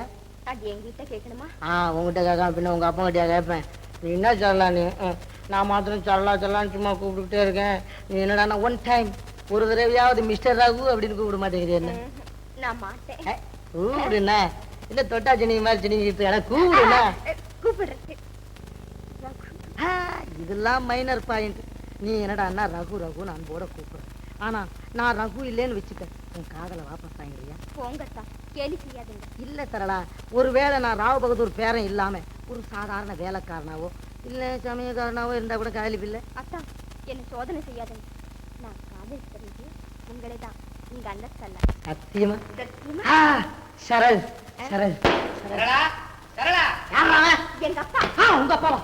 Speaker 8: அது என்கிட்ட கேட்கணுமா?
Speaker 7: உங்ககிட்ட கேட்க, பின்ன உங்க அப்பா கிட்ட கேட்பேன். நீ என்ன சரலா நீ? நான் மாத்திரம் சரலா சரலான்னு சும்மா கூப்பிட்டுக்கிட்டே இருக்கேன். நீ என்னடா ஒன் டைம் ஒரு தடவையாவது மிஸ்டர் ராகு அப்படின்னு கூப்பிட மாட்டேங்கிறீ என்ன?
Speaker 8: நான் மாட்டேன்.
Speaker 7: கூப்பிடுண்ணா, என்ன தொட்டா சினிங்க மாதிரி சினிங்கிட்டு கூப்பிடுண்ணா.
Speaker 8: கூப்பிடுறேன்.
Speaker 7: இதெல்லாம் மைனர் பாயிண்ட். நீ என்னடா ரகு ரகு நான் போட கூப்பிடுறேன். ஆனா நான் ரகு இல்லேன்னு வச்சுக்க, உன் காதலை வாபஸ் வாங்கிறியா?
Speaker 8: போங்கத்தா, கேலி செய்யாதீங்க.
Speaker 7: இல்ல சரளா, ஒருவேளை நான் ராவ் பகதூர் பேரன் இல்லாம ஒரு சாதாரண வேலைக்காரனாவோ இல்ல சமயக்காரனாவோ இருந்தா கூட காதலிப்பில்லை.
Speaker 8: அத்தா, என்ன சோதனை செய்யாதீங்க. நான் காதலிக்கிறது உங்களை தான், உங்க அல்ல.
Speaker 7: சத்தியமா? சரள் சரள்
Speaker 5: சரளா, சரளா,
Speaker 8: எங்க அப்பா.
Speaker 7: உங்க அப்பாவா?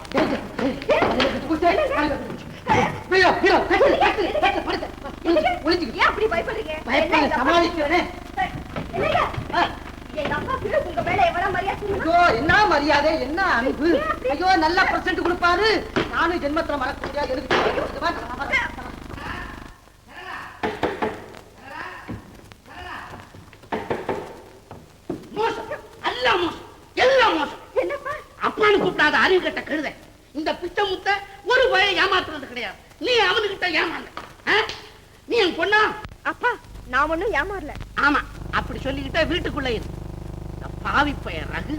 Speaker 8: ஏன் அப்படி பயப்படுறீங்க?
Speaker 7: சமாளிக்கிறேன்.
Speaker 8: எங்க அப்பா உங்க மேல எவ்வளவு மரியாதை.
Speaker 7: ஐயோ, என்ன மரியாதை, என்ன அன்பு. ஐயோ, நல்ல பிரசன்ட் கொடுப்பாரு. நானும் ஜென்மத்துல மறக்க முடியாது. எனக்கு
Speaker 5: மோசம், எல்லாம் மோசம், எல்லாம் மோசம்.
Speaker 8: என்னப்பா?
Speaker 5: அப்பான்னு கூப்பிடாத அறிவு கட்ட கழுத. இந்த பிச்சை முத்த ஒரு பய ஏமாத்துறது கிடையாது. நீ அவனுக்கிட்ட ஏமாந்த. நீ என் பொண்ணா?
Speaker 8: அப்பா, நான் ஒண்ணும் ஏமாறல.
Speaker 5: ஆமா, அப்படி சொல்லிக்கிட்ட வீட்டுக்குள்ள இரு. இந்த பாவி பையன் ரகு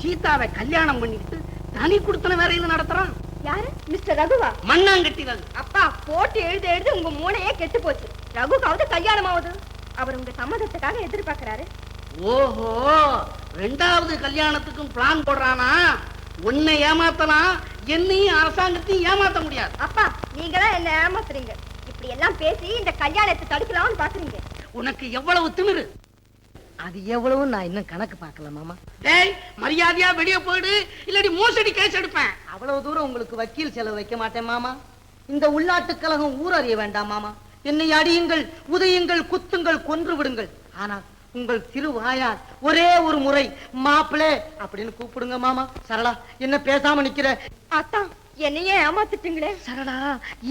Speaker 5: சீதாவை கல்யாணம் பண்ணிக்கிட்டு தனி குடுத்தன வேறையில நடத்துறான்.
Speaker 8: யாரு? மிஸ்டர் ரகுவா?
Speaker 5: மண்ணாங்கட்டி ரகு.
Speaker 8: அப்பா, போட்டு எழுத எழுத உங்க மூளையே கெட்டு போச்சு. ரகுக்காவது கல்யாணம் ஆகுது. அவர் உங்க சம்மதத்துக்காக எதிர்பார்க்கிறாரு.
Speaker 5: ஓஹோ, ரெண்டாவது கல்யாணத்துக்கும் பிளான் போடுறானா? உன்னை ஏமாத்தலாம், என்னையும் அரசாங்கத்தையும் ஏமாத்த முடியாது.
Speaker 8: அப்பா, நீங்கதான் என்ன ஏமாத்துறீங்க. இப்படி எல்லாம் பேசி இந்த கல்யாணத்தை தடுக்கலாம்னு பாக்குறீங்க.
Speaker 5: உனக்கு எவ்வளவு திமிரு.
Speaker 7: அது எவ்வளவு நான் இன்னும் கணக்கு பார்க்கல மாமா.
Speaker 5: டேய், மரியாதையா வெளியே போயிடு, இல்லடி மோசடி கேஸ் எடுப்பேன்.
Speaker 7: அவ்வளவு தூரம் உங்களுக்கு வக்கீல் செலவு வைக்க மாட்டேன் மாமா. இந்த உள்நாட்டு கழகம் ஊரறிய வேண்டாம் மாமா. என்னை அடியுங்கள், உதையுங்கள், குத்துங்கள், கொன்று விடுங்கள். ஆனால் உங்கள் திருவாயால் ஒரே ஒரு முறை மாப்பிளே அப்படின்னு கூப்பிடுங்க மாமா. சரளா, என்ன பேசாம நிக்கிற?
Speaker 8: அத்தா, என்னையே ஏமாத்திட்டீங்களே.
Speaker 7: சரளா,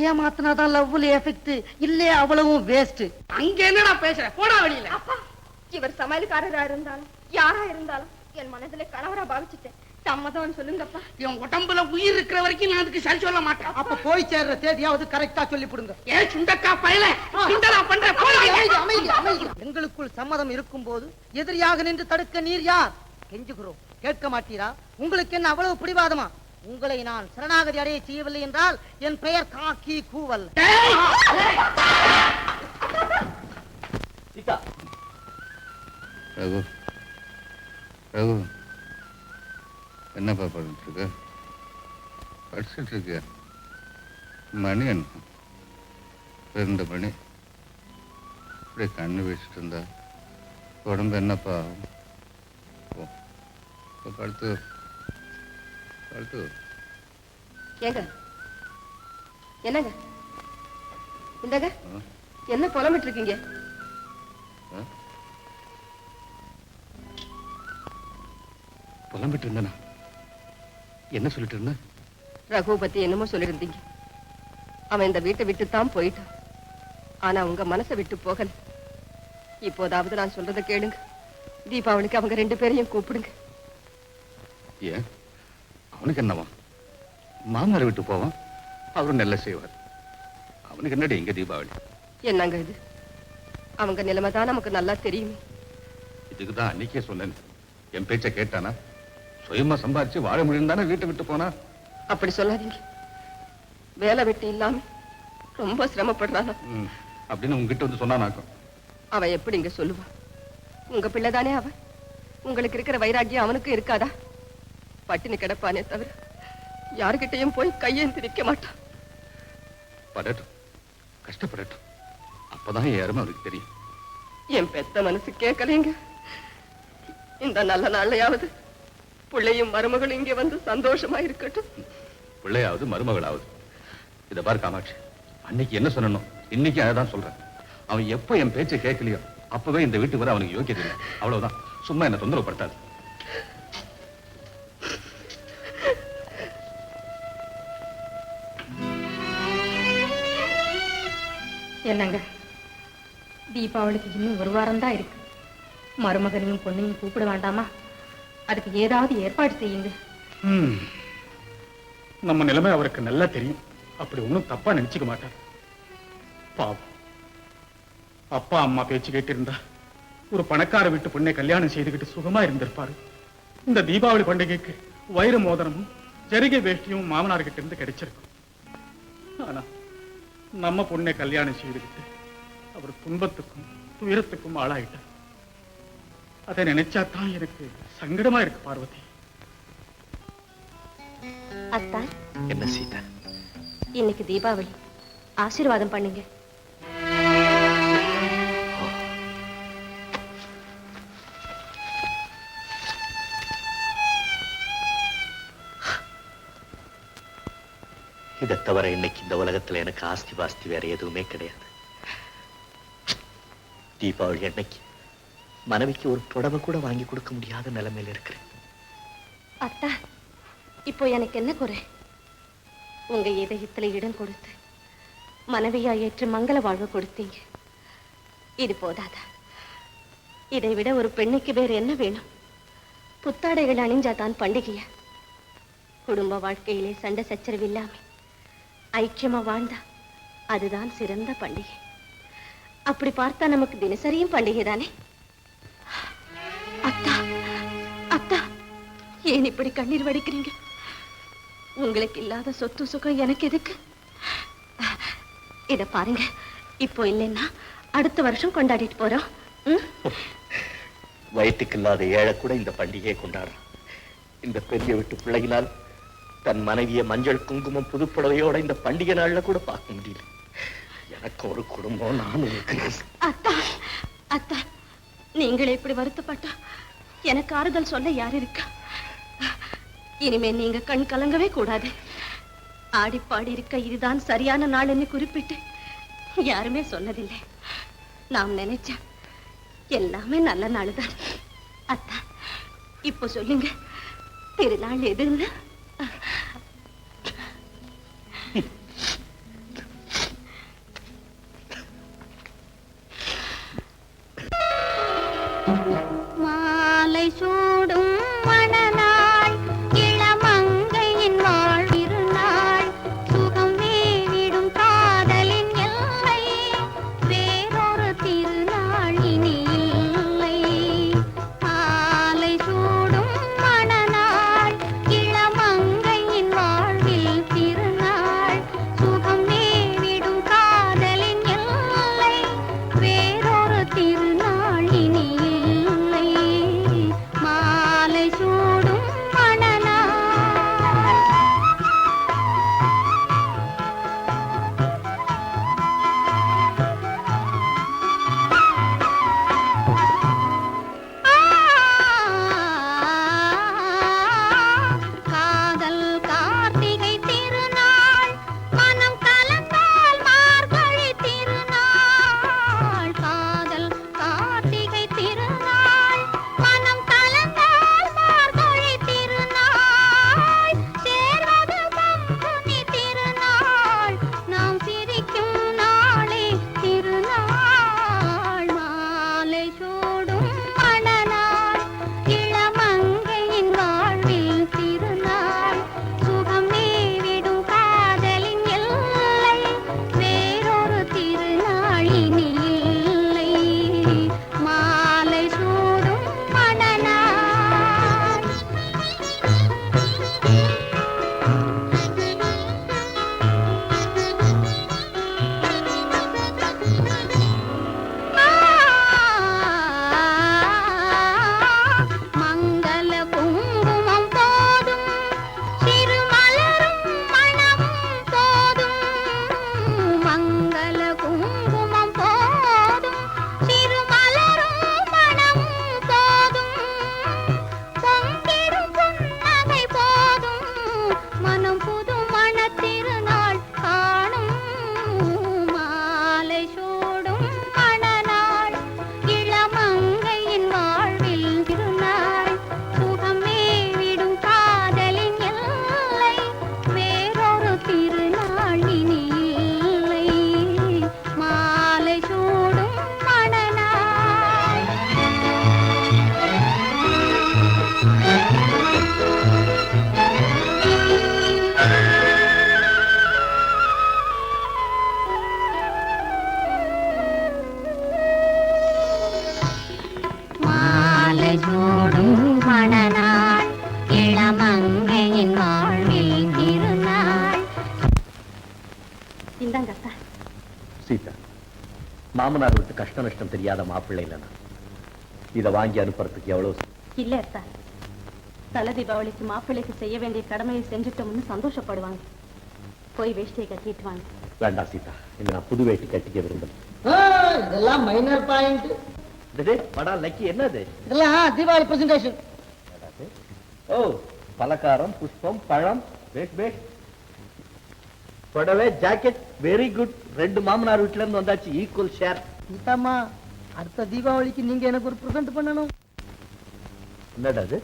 Speaker 7: ஏமாத்தினாதான் லவ்ல எஃபெக்ட், இல்லே அவ்வளவும் வேஸ்ட்.
Speaker 5: அங்க என்னடா பேசுற? போடா வெளியில.
Speaker 8: அப்பா, இவர் சமையல்காரரா இருந்தாலும் யாரா இருந்தாலும் என் மனதுல கணவரா பாவிச்சுட்டேன். சம்மதம் சொல்லுங்கப்பா.
Speaker 5: என் உடம்புல உயிர் இருக்கிற வரைக்கும் நான் அதுக்கு சரி சொல்ல மாட்டேன்.
Speaker 7: அப்ப போய் சேர்ற தேதியாவது கரெக்டா சொல்லி போடுங்க.
Speaker 5: ஏ சுண்டக்கா பயல, கிண்டலா பண்ற?
Speaker 7: எங்களுக்குள் சம்மதம் இருக்கும் போது எதிரியாக நின்று தடுக்க நீர் யார்? கெஞ்சுகிறோம், கேட்க மாட்டீரா? உங்களுக்கு என்ன அவ்வளவு பிடிவாதமா? உங்களை நான் சரணாகதி அடைய செய்யவில்லை என்றால் என் பெயர் காக்கி கூவல்.
Speaker 2: ரகு, ரகு, என்னப்பா பண்ணிட்டு இருக்க? படிச்சுட்டு இருக்கியா? மணி என்ன? 2 மணி. இப்படி கண்ணு வச்சுட்டு இருந்தா உடம்பு என்னப்பா ஆகும்? படுத்து படுத்து.
Speaker 1: ஏங்க, என்னங்க இந்தங்க, என்ன புலம்பிட்டு இருக்கீங்க?
Speaker 2: புலம்பிட்டு இருந்தனா? என்ன சொல்லிட்டு இருந்த?
Speaker 1: ரகு பத்தி என்னமோ சொல்லிருந்தீங்க. அவன் இந்த வீட்டை விட்டுத்தான் போயிட்டான். ஆனா உங்க மனசை விட்டு போகல. இப்போதாவது நான் சொல்றதை கேளுங்க. தீபாவளிக்கு அவங்க 2 பேரையும் கூப்பிடுங்க.
Speaker 2: ஏன், அவனுக்கு என்னவா? மாமனார் விட்டு போவான், அவரும் நல்ல செய்வார். அவனுக்கு என்னடி இங்க தீபாவளி?
Speaker 1: என்னங்க இது? அவங்க நிலைமை தான் நமக்கு நல்லா தெரியுமே.
Speaker 2: இதுக்குதான் அன்னைக்கே சொன்னேன், என் பேச்ச கேட்டானா? சுயமா சம்பாரிச்சு வாழ முடியும் தானே வீட்டை விட்டு போனா.
Speaker 1: அப்படி சொல்லாதீங்க. வேலை வெட்டி இல்லாம ரொம்ப சிரமப்படுறானா
Speaker 2: அப்படின்னு உங்ககிட்ட வந்து சொன்னானாக்கும்.
Speaker 1: அவ எப்படி இங்க சொல்லுவா? உங்க பிள்ளைதானே அவ. உங்களுக்கு இருக்கிற வைராக்கியம் அவனுக்கு இருக்காதா? பட்டினி கிடப்பானே தவிர யாருகிட்டையும் போய் கையேந்தி நிற்க மாட்டான்.
Speaker 2: படட்டும், கஷ்டப்படட்டும். அப்பதான் என் அருமை அவருக்கு தெரியும்.
Speaker 1: என் பெத்த மனசு கேட்கலைங்க. இந்த நல்ல நாளையாவது பிள்ளையும் மருமகளும் இங்கே வந்து சந்தோஷமா இருக்கட்டும்.
Speaker 2: பிள்ளையாவது மருமகளாவது. இதை பாரு காமாட்சி, அன்னைக்கு என்ன சொல்லணும், இன்னைக்கு அதான் சொல்றேன். அவன் எப்ப என் பேச்சை கேட்கலையோ அப்பவே இந்த வீட்டுக்கு வர அவனுக்கு யோக்கியது இல்லை. அவ்வளவுதான். சும்மா என்ன தொந்தரவுப்படுத்தாது.
Speaker 8: என்னங்க, தீபாவளிக்கு இன்னும் ஒரு வாரம் தான் இருக்கு. மருமகனையும் பொண்ணையும் கூப்பிட வேண்டாமா? அதுக்கு ஏதாவது ஏற்பாடு செய்யுங்க.
Speaker 3: நம்ம நிலைமை அவருக்கு நல்லா தெரியும். அப்படி ஒண்ணும் தப்பா நினைச்சுக்க மாட்டார். பாவம், அப்பா அம்மா பேச்சு கேட்டிருந்தா ஒரு பணக்கார வீட்டு பொண்ணை கல்யாணம் செய்துகிட்டு சுகமா இருந்திருப்பாரு. இந்த தீபாவளி பண்டிகைக்கு வைர மோதிரமும் ஜரிகை வேஷ்டியும் மாமனார்கிட்ட இருந்து கிடைச்சிருக்கும். ஆனா நம்ம பொண்ணை கல்யாணம் செய்துகிட்டு அவர் துன்பத்துக்கும் துயரத்துக்கும் ஆளாயிட்டார். அதை நினைச்சா தான் எனக்கு சங்கடமா இருக்கு பார்வதி.
Speaker 8: அத்தா,
Speaker 9: என்ன சீதா,
Speaker 8: இன்னைக்கு தீபாவளி, ஆசீர்வாதம் பண்ணுங்க.
Speaker 9: இதை தவிர இன்னைக்கு இந்த உலகத்துல எனக்கு ஆஸ்தி பாஸ்தி வேற எதுவுமே கிடையாது. தீபாவளி அன்னைக்கு மனைவிக்கு ஒரு புடவை கூட வாங்கி கொடுக்க முடியாத நிலைமையில இருக்கிறேன்.
Speaker 8: அத்தா, இப்போ எனக்கு என்ன குறை? உங்க இதயத்துல இடம் கொடுத்து மனைவியா ஏற்று மங்கள வாழ்வு கொடுத்தீங்க. இது போதாதா? இதை விட ஒரு பெண்ணுக்கு வேறு என்ன வேணும்? புத்தாடைகள் அணிஞ்சாதான் பண்டிகையா? குடும்ப வாழ்க்கையிலே சண்டை சச்சரவு இல்லாம ஐக்கியமா வாழ்ந்தா அதுதான் சிறந்த பண்டிகை. அப்படி பார்த்தா நமக்கு தினசரியும் பண்டிகை தானே? அத்தா, அத்தா, ஏன் இப்படி கண்ணீர் வடிக்கிறீங்க? உங்களுக்கு இல்லாத சொத்து சுகம் எனக்கு எதுக்கு? இத பாருங்க, இப்போ இல்லைன்னா அடுத்த வருஷம் கொண்டாடிட்டு போறோம்.
Speaker 9: வயிற்றுக்கு இல்லாத ஏழை கூட இந்த பண்டிகையை கொண்டாடுறான். இந்த பெரிய வீட்டு பிள்ளைகளால் தன் மனைவிய மஞ்சள் குங்குமம் புதுப்புடவையோட இந்த பண்டிகை நாள்ல கூட பார்க்க முடியல. எனக்கு ஒரு குடும்பம், நான் இருக்கிறேன்.
Speaker 8: அத்தா, அத்தா, நீங்களே இப்படி வருத்தப்பட்டா எனக்கு ஆறுதல் சொல்ல யார் இருக்கா? இனிமே நீங்க கண் கலங்கவே கூடாது. ஆடிப்பாடி இருக்க இதுதான் சரியான நாள் என்று குறிப்பிட்டு யாருமே சொன்னதில்லை. நாம் நினைச்சா எல்லாமே நல்ல நாள் தான். அத்தா, இப்போ சொல்லுங்க, திருநாள் எதுன்னு?
Speaker 4: மாலை சூடும் மணநாள், இளமங்கையின் வாழ்விருநாள், சுகம் மேவிடும் காதலின் எல்லை, வேறொரு திருநாள் இனி இல்லை. மாலை சூடும் மணநாள், இளமங்கையின் வாழ்வில் திருநாள், சுகம் மேவிடும் காதலின் எல்லை, வேறொரு திருநாள் இனி இல்லை.
Speaker 6: சீதா, மாமனார் விட்டு கஷ்ட நஷ்டம் தெரியாத மாப்பிள்ளை இல்லைனா இதை வாங்கி அனுப்புறதுக்கு எவ்வளவு?
Speaker 8: இல்ல சார், தலை தீபாவளிக்கு மாப்பிள்ளைக்கு செய்ய வேண்டிய கடமையை செஞ்சுட்டோம்னு சந்தோஷப்படுவாங்க. போய் வேஷ்டியை கட்டிட்டு வாங்க.
Speaker 6: வேண்டாம் சீதா, இந்த நான் புது வேட்டி கட்டிக்க விரும்பல.
Speaker 7: இதெல்லாம் மைனர் பாயிண்ட்.
Speaker 6: படா லக்கி, என்னது
Speaker 7: இதெல்லாம் தீபாவளி பிரசன்டேஷன்.
Speaker 6: ஓ, பலகாரம், புஷ்பம், பழம். பேஷ் பேஷ். புடவை, ஜாக்கெட், வெரி குட். 2 மாமனார் வீட்டுல இருந்து வந்தாச்சு, ஈக்குவல் ஷேர்.
Speaker 7: சீதாம்மா, அடுத்த தீபாவளிக்கு நீங்க எனக்கு ஒரு பிரசன்ட் பண்ணணும்.
Speaker 6: என்னடா அது?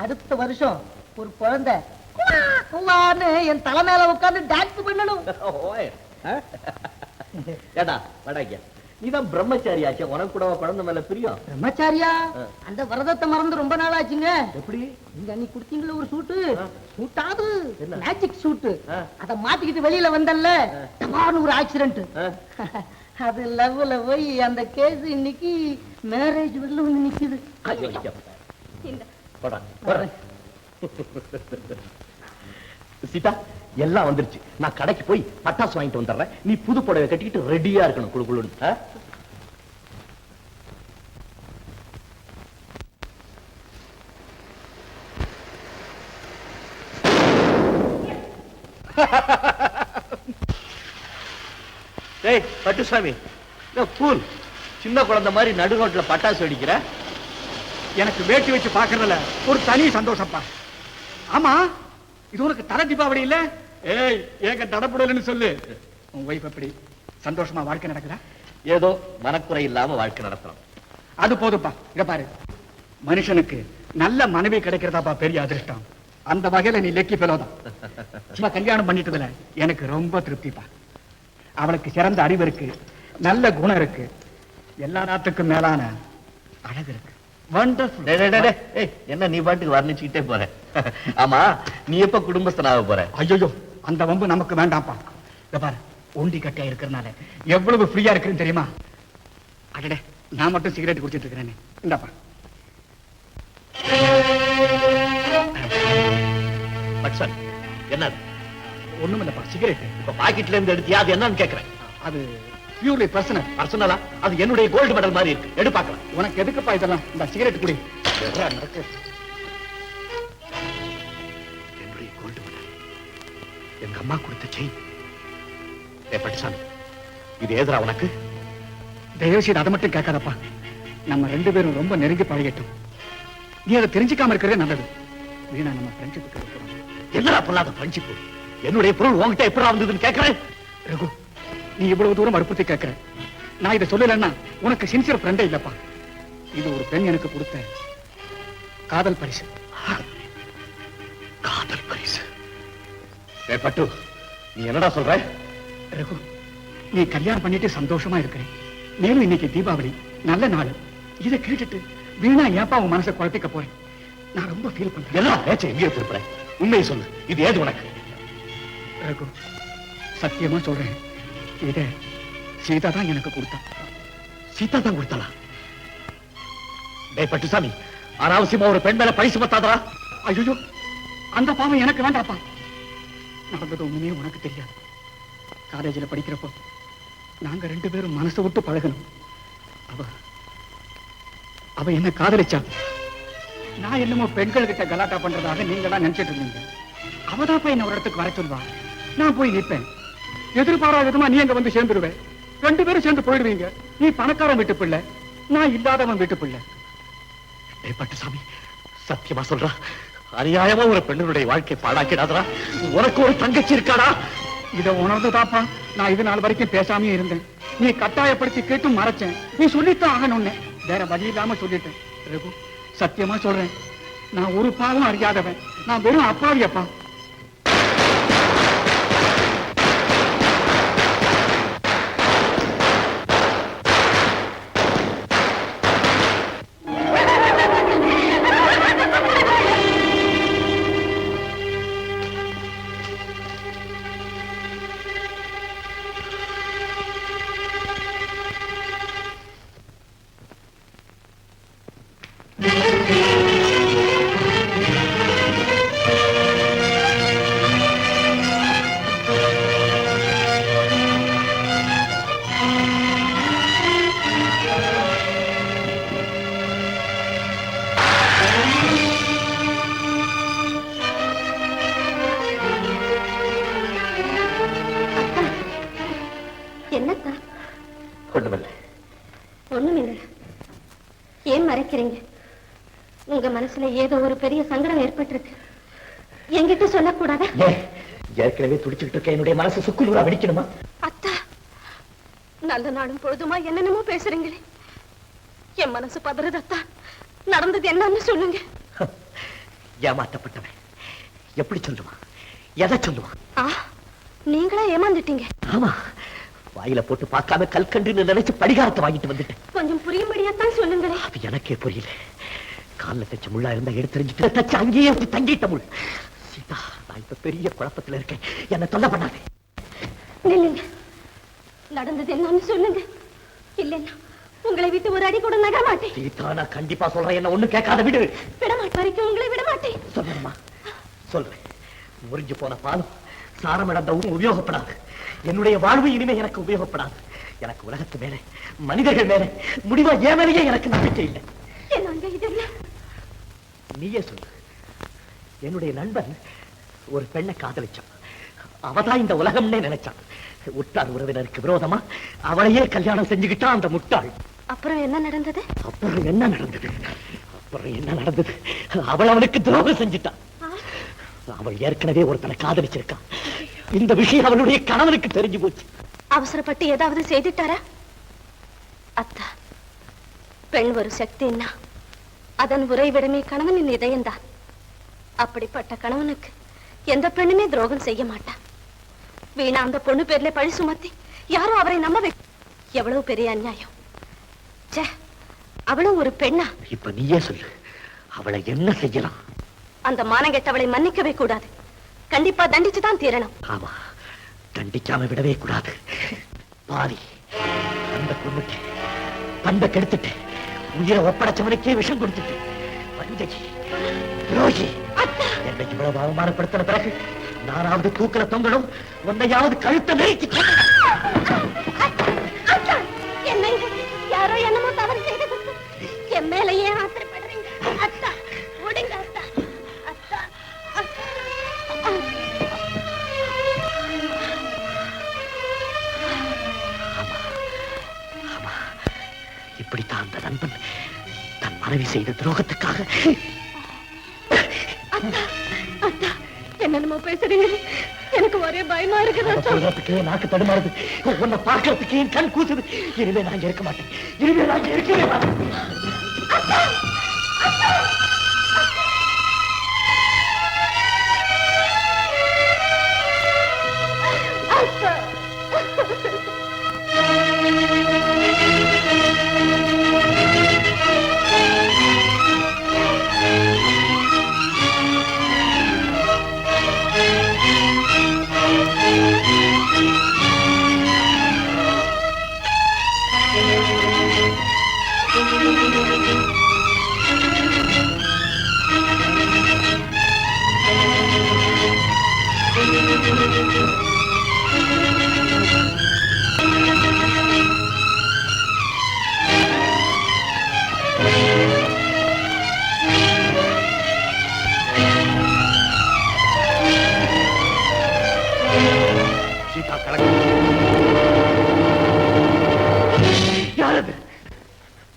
Speaker 7: அடுத்த வருஷம் ஒரு குழந்தை குவான்னு என் தலை மேல உட்கார்ந்து டான்ஸ் பண்ணணும்.
Speaker 6: ஏடா வடாக்கியா, நீதான் பிரம்மச்சாரியாச்சே, உனக்கு கூட குழந்தை மேல பிரியம்.
Speaker 7: பிரம்மச்சாரியா? அந்த விரதத்தை மறந்து ரொம்ப நாள் ஆச்சுங்க. எப்படி? நீங்க அன்னைக்கு கொடுத்தீங்களா ஒரு சூட்டு, சூட்டாது மேஜிக் சூட்டு, அத மாத்திக்கிட்டு வெளியில வந்தல்ல, தமான்னு ஒரு ஆக்சிடென்ட். அது லவ்ல போய் அந்த கேஸ் இன்னைக்கு மேரேஜ் வரல வந்து நிக்குது.
Speaker 6: சீதா, எல்லாம் வந்துருச்சு. நான் கடைக்கு போய் பட்டாசு வாங்கிட்டு வந்துடுறேன். நீ புது புடவை கட்டிக்கிட்டு ரெடியா இருக்கணும், குழு குழுன்னு. ஏய் பட்டுசாமி, கூல். சின்ன குழந்தை மாதிரி நடு ரோட்ல பட்டாசு வெடிக்கிற.
Speaker 3: எனக்கு வேட்டி வச்சு பாக்குறதுல ஒரு தனி சந்தோஷப்பா. ஆமா, இது உனக்கு தலை தீபாவளி இல்ல? ஏய், ஏங்க தடப்படலன்னு சொல்லு. உன் வைஃப் எப்படி சந்தோஷமா வாழ்க்கை நடக்குதா?
Speaker 6: ஏதோ மனக்குறை இல்லாம வாழ்க்கை நடத்துறோம்.
Speaker 3: அது போதுப்பா. இங்க பாரு, மனுஷனுக்கு நல்ல மனைவி கிடைக்கிறதாப்பா பெரிய அதிர்ஷ்டம். அந்த வகையில நீ லக்கி ஃபெலோதான். சும்மா கல்யாணம் பண்ணிட்டதுல எனக்கு ரொம்ப திருப்திப்பா. அவளுக்கு சிறந்த அறிவு இருக்கு, நல்ல குணம் இருக்கு, எல்லா நாட்டுக்கும் மேலான அழகு இருக்கு.
Speaker 6: என்ன நீ பாட்டுக்கு வர்ணிச்சுக்கிட்டே போற? ஆமா, நீ எப்ப குடும்பஸ்தனாக போற?
Speaker 3: ஐயோ, அந்த வம்பு நமக்கு வேண்டாம்ப்பா. இத பாரு, ஒண்டி கட்டியா இருக்கிறனால எவ்வளவு ஃப்ரீயா இருக்குன்னு தெரியுமா? அடடே, நான் மட்டும் சிகரெட் குடிச்சிட்டு இருக்கிறேன்னு. இந்தாப்பா.
Speaker 6: என்ன?
Speaker 3: ஒண்ணும் இல்லப்பா, சிகரெட்.
Speaker 6: இப்ப பாக்கெட்ல இருந்து எடுத்தியா? அது என்னன்னு கேக்குறேன்.
Speaker 3: அது பியூர்லி பர்சனல்.
Speaker 6: பர்சனலா? அது என்னுடைய கோல்டு மெடல் மாதிரி இருக்கு, எடு பார்க்கலாம்.
Speaker 3: உனக்கு எதுக்குப்பா இதெல்லாம்? இந்த சிகரெட் குடி.
Speaker 6: என்னுடைய கோல்டு மெடல் எங்க அம்மா கொடுத்த செயின். பட்டுசாமி, இது ஏதுரா உனக்கு?
Speaker 3: தயவு செய்து அதை மட்டும் கேட்காதப்பா. நம்ம 2 பேரும் ரொம்ப நெருங்கி பழகட்டும். நீ அதை தெரிஞ்சுக்காம இருக்கிறதே நல்லது. வீணா நம்ம ஃப்ரெண்ட்ஷிப்புக்கு
Speaker 6: என்னடா பொல்லாத ஃப்ரெண்ட்ஷிப்? என்னுடைய பொருள் உன்கிட்ட எப்படி வந்ததுன்னு கேட்கிறேன்.
Speaker 3: ரகு, நீ இவ்வளவு தூரம் வற்புறுத்தி கேட்கிற. நான் இதை சொல்லலைன்னா உனக்கு சின்சியர் ஃப்ரெண்டே இல்லப்பா. இது ஒரு பெண் எனக்கு கொடுத்த காதல் பரிசு.
Speaker 6: காதல் பரிசு? பட்டு, நீ என்னடா சொல்ற?
Speaker 3: ரகு, நீ கல்யாணம் பண்ணிட்டு சந்தோஷமா இருக்கிறேன். மேலும் இன்னைக்கு தீபாவளி, நல்ல நாள். இதை கேட்டுட்டு வீணா ஏப்பா உன் மனசை குழப்பிக்க போறேன். நான் ரொம்ப ஃபீல் பண்றேன்.
Speaker 6: எல்லாம் பேச்ச எங்கேயோ திருப்புறேன். உண்மையை சொல்லு, இது ஏது உனக்கு?
Speaker 3: ரகு, சத்தியமா சொல்றேன், இத சீதா தான் எனக்கு கொடுத்தா.
Speaker 6: சீதா தான் கொடுத்தாளா? டேய் பட்டுசாமி, அனாவசியமா ஒரு பெண் மேல பரிசு பத்தாதரா?
Speaker 3: ஐயோ, அந்த பாவம் எனக்கு வேண்டாப்பா. நடந்தது ஒண்ணுமே உனக்கு தெரியாது. காலேஜில் படிக்கிறப்போ நாங்க 2 பேரும் மனசை விட்டு பழகணும். அவ என்ன காதலிச்சா. நான் என்னமோ பெண்கள் கிட்ட கலாட்டா பண்றதாக நீங்க தான் நினைச்சிட்டு இருந்தீங்க. அவதான் போய் என்ன ஒரு இடத்துக்கு வர சொல்வா. நான் போய் நிற்பேன். எதிர்பாராத விதமா நீ அங்க வந்து சேர்ந்துருவேன். 2 பேரும் சேர்ந்து போயிடுவீங்க. நீ பணக்காரன் வீட்டு பிள்ளை, நான் இல்லாதவன் வீட்டு பிள்ளை.
Speaker 6: பட்டுசாமி, சத்தியமா சொல்றா, அநியாயமா ஒரு பெண்ணுடைய வாழ்க்கை பாழாக்கிடாதரா? உனக்கு ஒரு தங்கச்சி இருக்காடா?
Speaker 3: இதை உணர்ந்துதாப்பா நான் இது நாள் வரைக்கும் பேசாமே இருந்தேன். நீ கட்டாயப்படுத்தி கேட்டும் மறைச்சேன். நீ சொல்லித்தான் ஆகணும்னு வேற வழி இல்லாம சொல்லிட்டேன். ரகு, சத்தியமா சொல்றேன், நான் ஒரு பாவம் அறியாதவன். நான் வெறும் அப்பாவியப்பா.
Speaker 6: ஒண்ணுமில்லை.
Speaker 8: ஒண்ணுமில்லை. ஏன் மறைக்கிறீங்க? உங்க மனசுல ஏதோ ஒரு பெரிய சங்கடம் ஏற்பட்டிருக்கு. என்கிட்ட சொல்லக்கூடாதா?
Speaker 6: ஏற்கனவே துடிச்சுக்கிட்டு இருக்க என்னுடைய மனசு சுக்குநூறா வெடிக்கணுமா?
Speaker 8: அத்தா, நல்ல நாளும் பொழுதுமா என்னென்னமோ பேசுறீங்களே. என் மனசு பதறது அத்தா. நடந்தது என்னன்னு சொல்லுங்க.
Speaker 6: ஏமாற்றப்பட்டவன் எப்படி சொல்லுவான்? எதை சொல்லுவான்?
Speaker 8: நீங்களா ஏமாந்துட்டீங்க?
Speaker 6: ஆமா, வாயில போட்டு பார்க்காம கல்கண்டு நினைச்சு படிகாரத்தை வாங்கிட்டு வந்துட்டேன்.
Speaker 8: கொஞ்சம் புரியும்படியாத்தான் சொல்லுங்களே.
Speaker 6: அது எனக்கே புரியல. காலில் தச்ச முள்ளா இருந்தா எடுத்துரிஞ்சுட்டு தச்சு அங்கேயே தங்கிட்ட முள். சீதா, நான் இப்ப பெரிய குழப்பத்துல இருக்கேன். என்ன தொல்லை பண்ணாதே.
Speaker 8: நில்லுங்க. நடந்தது என்னன்னு சொல்லுங்க. இல்லைன்னா உங்களை விட்டு ஒரு அடி கூட நகர மாட்டேன்.
Speaker 6: சீதா, நான் கண்டிப்பா சொல்றேன். என்ன ஒண்ணு கேட்காத விடு.
Speaker 8: விடமாட்ட வரைக்கும் உங்களை விட மாட்டேன்.
Speaker 6: சொல்றேம்மா, சொல்றேன். முறிஞ்சு போன பாலும் சாரம் இழந்தவும் உபயோகப்படாது. என்னுடைய வாழ்வு இனிமே எனக்கு உபயோகப்படாது. எனக்கு உலகத்து மேல, மனிதர்கள் மேல, முடிவா என் மேலேயே எனக்கு நம்பிக்கை இல்லை.
Speaker 8: என்னங்க இதெல்லாம்?
Speaker 6: நீயே சொல்லு. என்னுடைய நண்பன் ஒரு பெண்ணை காதலிச்சான். அவதான் இந்த உலகம்னே நினைச்சான். உற்றார் உறவினருக்கு விரோதமா அவளையே கல்யாணம் செஞ்சுக்கிட்டான் அந்த முட்டாள்.
Speaker 8: அப்புறம் என்ன நடந்தது?
Speaker 6: அப்புறம் என்ன நடந்தது? அவள் அவனுக்கு துரோகம் செஞ்சுட்டான். அவள் ஏற்கனவே ஒருத்தனை காதலிச்சிருக்கான். இந்த விஷயம் அவளுடைய கணவனுக்கு தெரிஞ்சு போச்சு.
Speaker 8: அவசரப்பட்டு ஏதாவது செய்துட்டாரா? அத்தா, பெண் ஒரு சக்தின்னா அதன் உறைவிடமே கணவனின் இதயம்தான். அப்படிப்பட்ட கணவனுக்கு எந்த பெண்ணுமே துரோகம் செய்ய மாட்டான். வீணா அந்த பொண்ணு பேர்ல பழி சுமத்தி யாரும் அவரை நம்ப எவ்வளவு பெரிய அநியாயம். அவளும் ஒரு பெண்ணா?
Speaker 6: இப்ப நீயே சொல்லு, அவளை என்ன செய்யலாம்?
Speaker 8: அந்த மானங்கெட்டவளை மன்னிக்கவே கூடாது. கண்டிப்பா தண்டிச்சுதான் தீரணும்.
Speaker 6: ஆமா, தண்டிக்காம விடவே கூடாது. பாவி, அந்த பொண்ணுக்கு பண்பை கெடுத்துட்டு உயிரை ஒப்படைச்சவனுக்கே விஷம் கொடுத்துட்டு வஞ்சகி, துரோகி, என்னை இவ்வளவு அவமானப்படுத்தின பிறகு நானாவது தூக்கல தொங்கணும், உன்னையாவது கழுத்தை நெருக்கி.
Speaker 8: என்ன யாரோ என்னமோ தவறு செய்தது. என் மேலேயே ஆத்திரப்படுறீங்க. அத்தா, ஓடுங்க அத்தா. அத்தா,
Speaker 6: இப்படித்தான் அந்த நண்பன் தன் மனைவி செய்த துரோகத்துக்காக.
Speaker 8: அத்தா, என்னென்னமோ பேசுறீங்க. எனக்கு ஒரே பயமா இருக்குது.
Speaker 6: நாக்கு தடுமாறுது. உன்னை பார்க்கறதுக்கு என் கண் கூசுது. இனிமே நான் இருக்க மாட்டேன். இனிமே நான் இருக்கவே மாட்டேன்.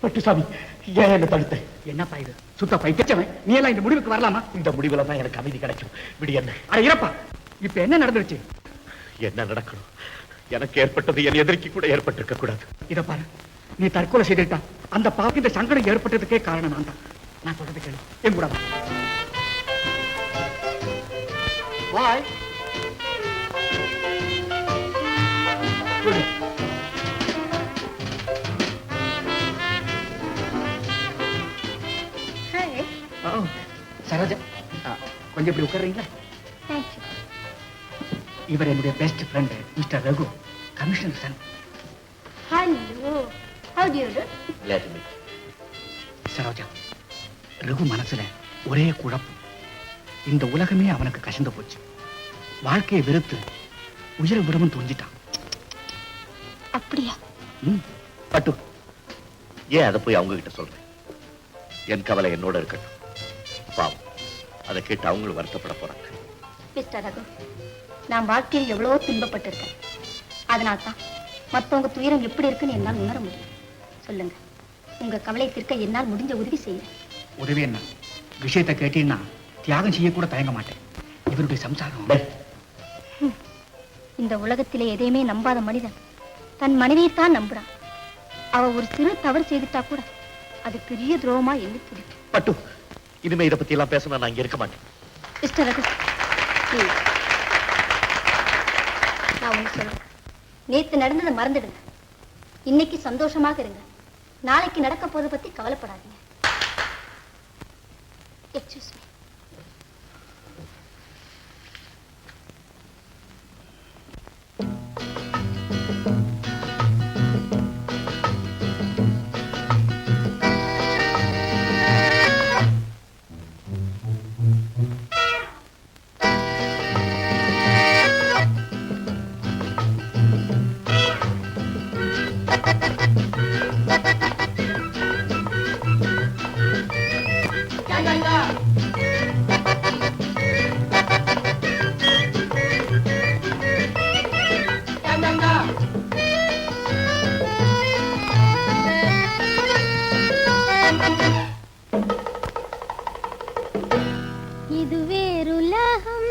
Speaker 6: பட்டுசாமி, ஏன் என்ன தடுத்த?
Speaker 3: என்னப்பா இது? சுத்த பைத்தியவன். நீ எல்லாம் இந்த முடிவுக்கு வரலாமா?
Speaker 6: இந்த முடிவுல தான் எனக்கு அமைதி கிடைக்கும். விடி என்ன?
Speaker 3: அட இறப்பா, இப்ப என்ன நடந்துருச்சு?
Speaker 6: என்ன நடக்கணும்? எனக்கு ஏற்பட்டது என் எதிர்க்கு கூட ஏற்பட்டிருக்க கூடாது.
Speaker 3: இத பாரு, நீ தற்கொலை செய்துட்டா அந்த பாப்பி இந்த சங்கடம் ஏற்பட்டதுக்கே காரணம் நான் தான். நான் சொல்றது கேளு, என் கூட பாய். சரோஜா, கொஞ்சம் இப்படி உட்கார்றீங்களா? இவர் என்னுடைய best friend mister Raghu, commissioner son.
Speaker 8: Hello, how do you do?
Speaker 3: Saroja, Raghu மனசுல ஒரே குழப்பம். இந்த உலகமே அவனுக்கு கசந்து போச்சு. வாழ்க்கையை வெறுத்து உயிரை விடவும் துணிஞ்சிட்டான்.
Speaker 8: அப்படியா?
Speaker 6: பட்டு, ஏன் அதை போய் அவங்க கிட்ட சொல்றேன்? என் கவலை என்னோட இருக்கட்டும். பாவம், அதை கேட்டு அவங்களும் வருத்தப்பட போறாங்க.
Speaker 8: மிஸ்டர் ரகு, நான் வாழ்க்கையில் எவ்வளவோ துன்பப்பட்டிருக்கேன். அதனால்தான் மத்தவங்க துயரம் எப்படி இருக்குன்னு என்னால் உணர முடியும். சொல்லுங்க, உங்க கவலை தீர்க்க என்னால் முடிஞ்ச உதவி செய்யறேன்.
Speaker 11: உதவி என்ன? விஷயத்தை கேட்டீங்கன்னா தியாகம் செய்ய கூட தயங்க மாட்டேன். இவருடைய சம்சாரம்.
Speaker 8: இந்த உலகத்திலே எதையுமே நம்பாத மனிதன் தன் மனைவியைத்தான் நம்புறான். அவ ஒரு சிறு தவறு செய்துட்டா கூட அது பெரிய துரோகமா எண்ணி துடிக்கும்.
Speaker 6: பட்டு, இனிமே இதை பத்தி எல்லாம் பேசணும், நான் இங்க இருக்க மாட்டேன்.
Speaker 8: மிஸ்டர் ரகு, நான் ஒண்ணு சொல்றேன். நேத்து நடந்ததை மறந்துடுங்க. இன்னைக்கு சந்தோஷமாக இருங்க. நாளைக்கு நடக்க போதை பத்தி கவலைப்படாதீங்க. Excuse me.
Speaker 4: இது வேறுலகம்,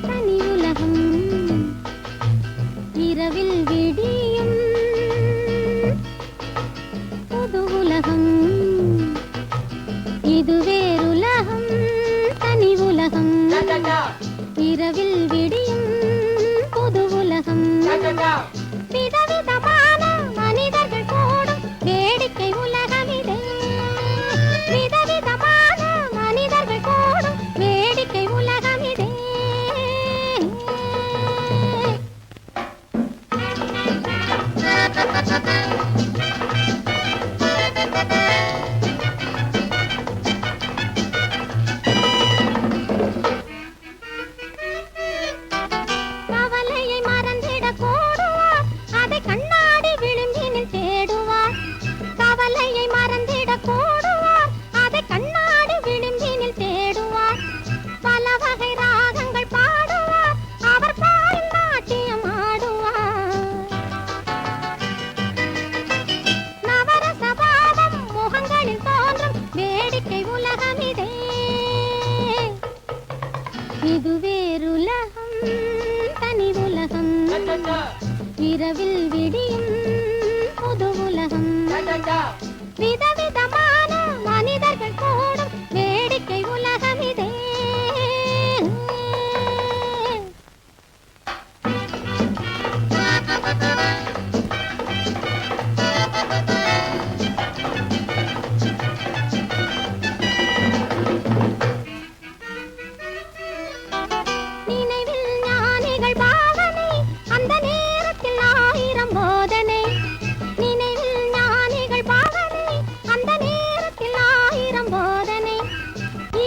Speaker 4: தனி உலகம், இரவில் விடியும் புது உலகம். இது வேறுலகம், தனி உலகம், இரவில் விடியும் புது உலகம். விதவிதமான மனிதர்கள் கூடும் வேடிக்கை உலகம் இதே. விதவிதமான மனிதர்கள் கூடும் வேடிக்கை உலகம் இதே. கவலையை மறந்திடக் கூடுவார், அதை கண்ணாடி விளிம்பினில் தேடுவார். கவலையை மறந்திடக் கூடுவார், அதை கண்ணாடி விளிம்பினில் தேடுவார். பல வகை ராகங்கள் பாடுவார், அவர் பால் நாட்டியம் ஆடுவார். நவரச பாவம் முகங்களில் தோன்றும் வேடிக்கை உலகம் இதே. இது வேறுலகம், தனி உலகம், இரவில் விடியும் புது உலகம். விதவிதமான மனிதர்கள் கூடும் வேடிக்கை உலகம் இதே. நினைவில் ஞானிகள் பாவனை, அந்த நேரத்தில் 1000 போதனை. நினைவில் ஞானிகள் பாவனை, அந்த நேரத்தில் 1000 போதனை.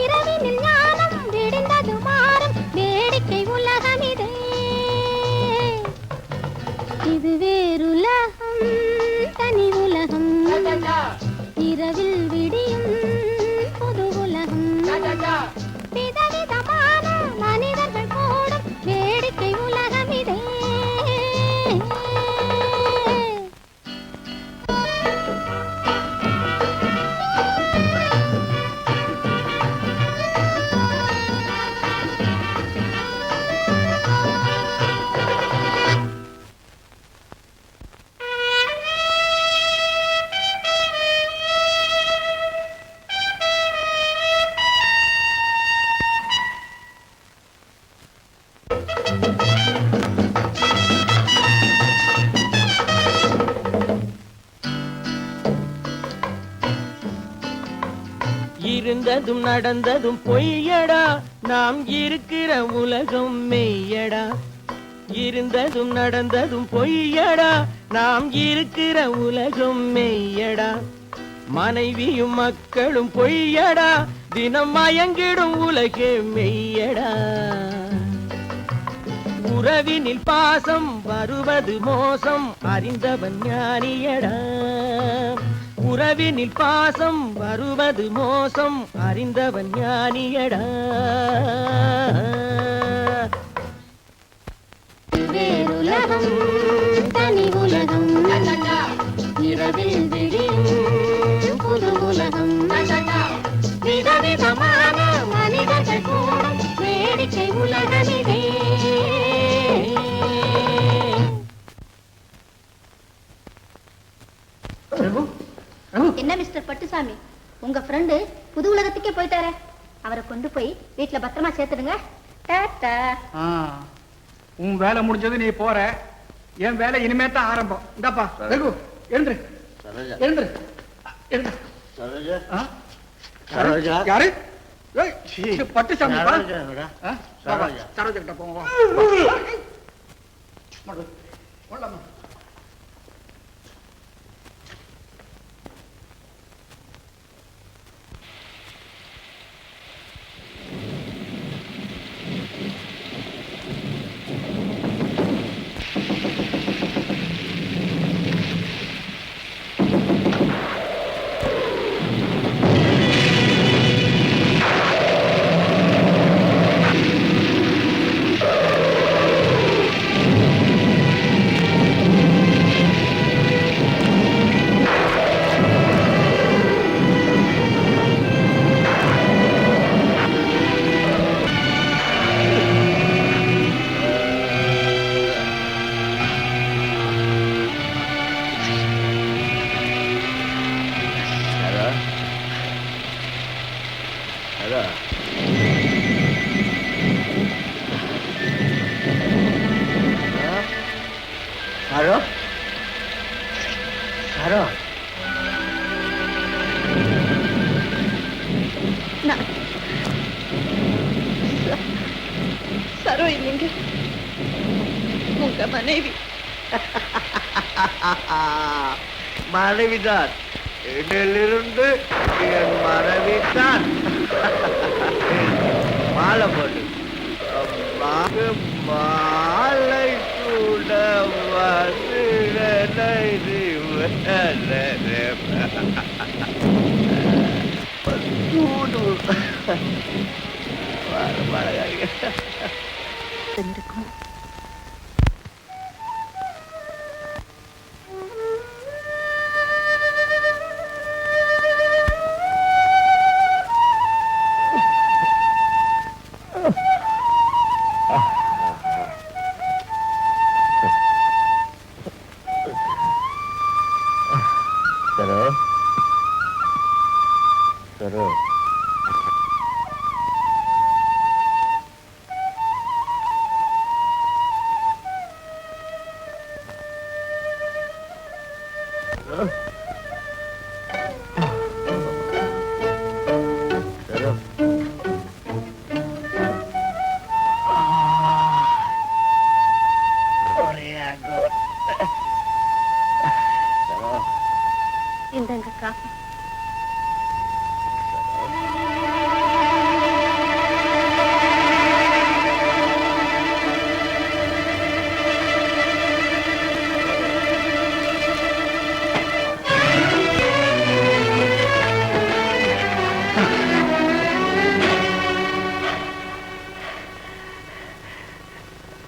Speaker 4: இரவினில் ஞானம் விடிந்தது மாறும் வேடிக்கை உலகம் இதே. இது வேறுலகம், தனி உலகம், இரவில் விடியும் புது உலகம். விதவிதமான மனிதர்கள் கூடும் வேடிக்கை உலகம் இதே.
Speaker 10: இருந்ததும் நடந்ததும் பொய்யடா, நாம் இருக்கிற உலகம் மெய்யடா. இருந்ததும் நடந்ததும் பொய்யடா, நாம் இருக்கிற உலகம் மெய்யடா. மனைவியும் மக்களும் பொய்யடா, தினம் மயங்கிடும் உலகே மெய்யடா. உறவினில் பாசம் வருவது மோசம், அறிந்தவன் ஞானியடா. உறவினில் பாசம் வருவது மோசம், அறிந்தவன் ஞானியடா.
Speaker 4: வேறு
Speaker 10: உலகம் தனி உலகம் இரவில் விடியும் புது உலகம் விதவிதமான மனிதர்கள் கூடும் வேடிக்கை உலகமிதே.
Speaker 4: என்ன மிஸ்டர் பட்டுசாமி, உங்க ஃப்ரெண்டு புது உலகத்துக்கே போயிட்டாரே, அவரை கொண்டு போய் வீட்டுல பத்திரமா சேர்த்துடுங்க. டாடா.
Speaker 11: உன் வேலை முடிஞ்சது, நீ போற. என் வேலை இனிமே தான் ஆரம்பம். இந்தாப்பா ரகு, எழுந்துரு எழுந்துரு எழுந்துரு. யாரு? பட்டுசாமி. சரோஜா கிட்ட போவோம்.
Speaker 8: சரோ இல்லைங்க, உங்க மனைவி.
Speaker 9: மனைவிதான், இதிலிருந்து என் மனைவிதான். மாலை போடு. மாலை கூட
Speaker 8: இருக்கும். இந்தங்க காஃபி.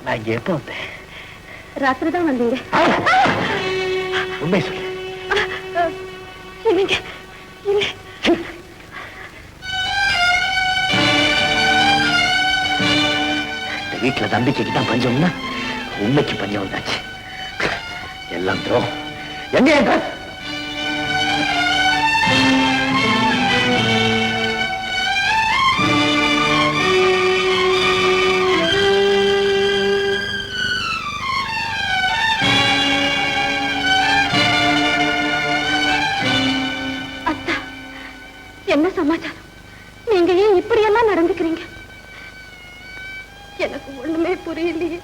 Speaker 6: நான் எப்ப வந்தேன்?
Speaker 8: ராத்திரி தான் வந்தீங்க.
Speaker 6: உண்மை சொல்லு.
Speaker 8: இல்லைங்க, இல்லை.
Speaker 6: இந்த வீட்டுல நம்பிக்கைக்கு தான் பஞ்சம்னா உண்மைக்கு பஞ்சம் வந்தாச்சு. எல்லாம் துரோகம். எங்க
Speaker 8: என்ன சமாச்சாரம்? நீங்க ஏன் இப்படி எல்லாம் நடந்துக்கிறீங்க? எனக்கு ஒண்ணுமே புரியலையே.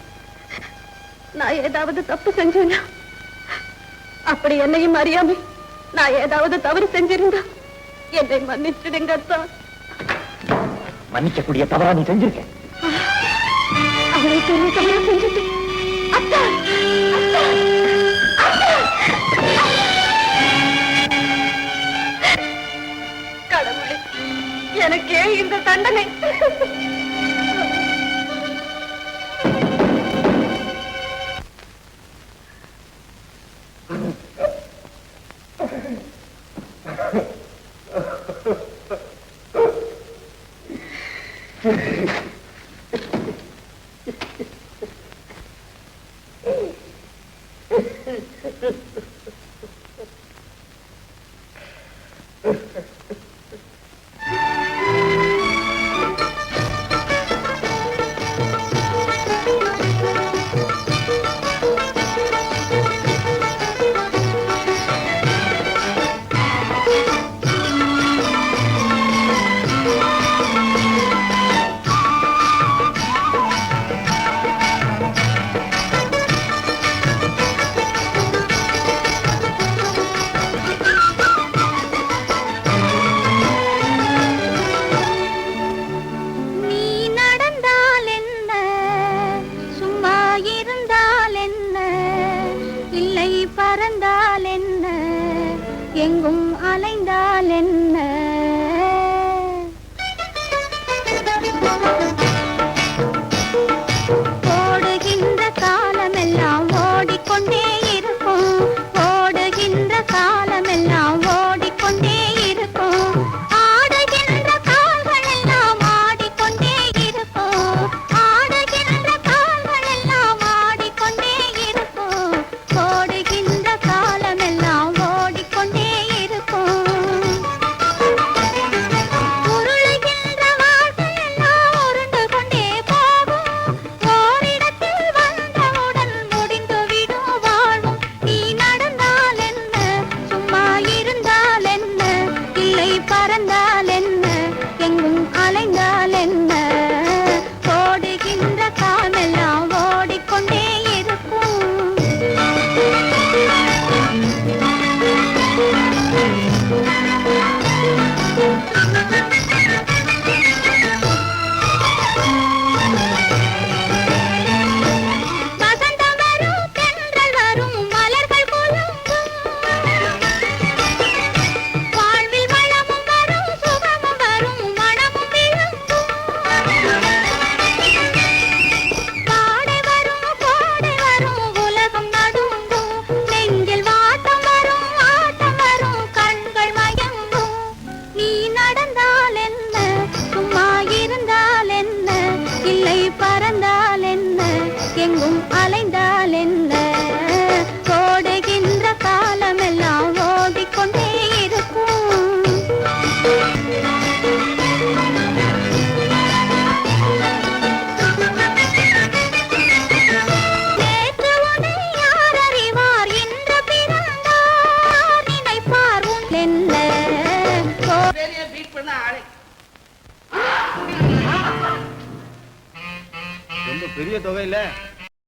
Speaker 8: நான் ஏதாவது தப்பு செஞ்சேனா? அப்படி என்னையும் அறியாம நான் ஏதாவது தவறு செஞ்சிருந்தா என்னை மன்னிச்சிடுங்க அத்தா.
Speaker 6: மன்னிக்கக்கூடிய தவறா நீ செஞ்சிருக்க?
Speaker 8: அவளை பெரிய தவறா செஞ்சுட்டேன் அத்தா. அத்தா, கடவுளே, எனக்கே இந்த தண்டனை.
Speaker 10: பறந்தால் என்ன எங்கும் அலைந்தால் என்ன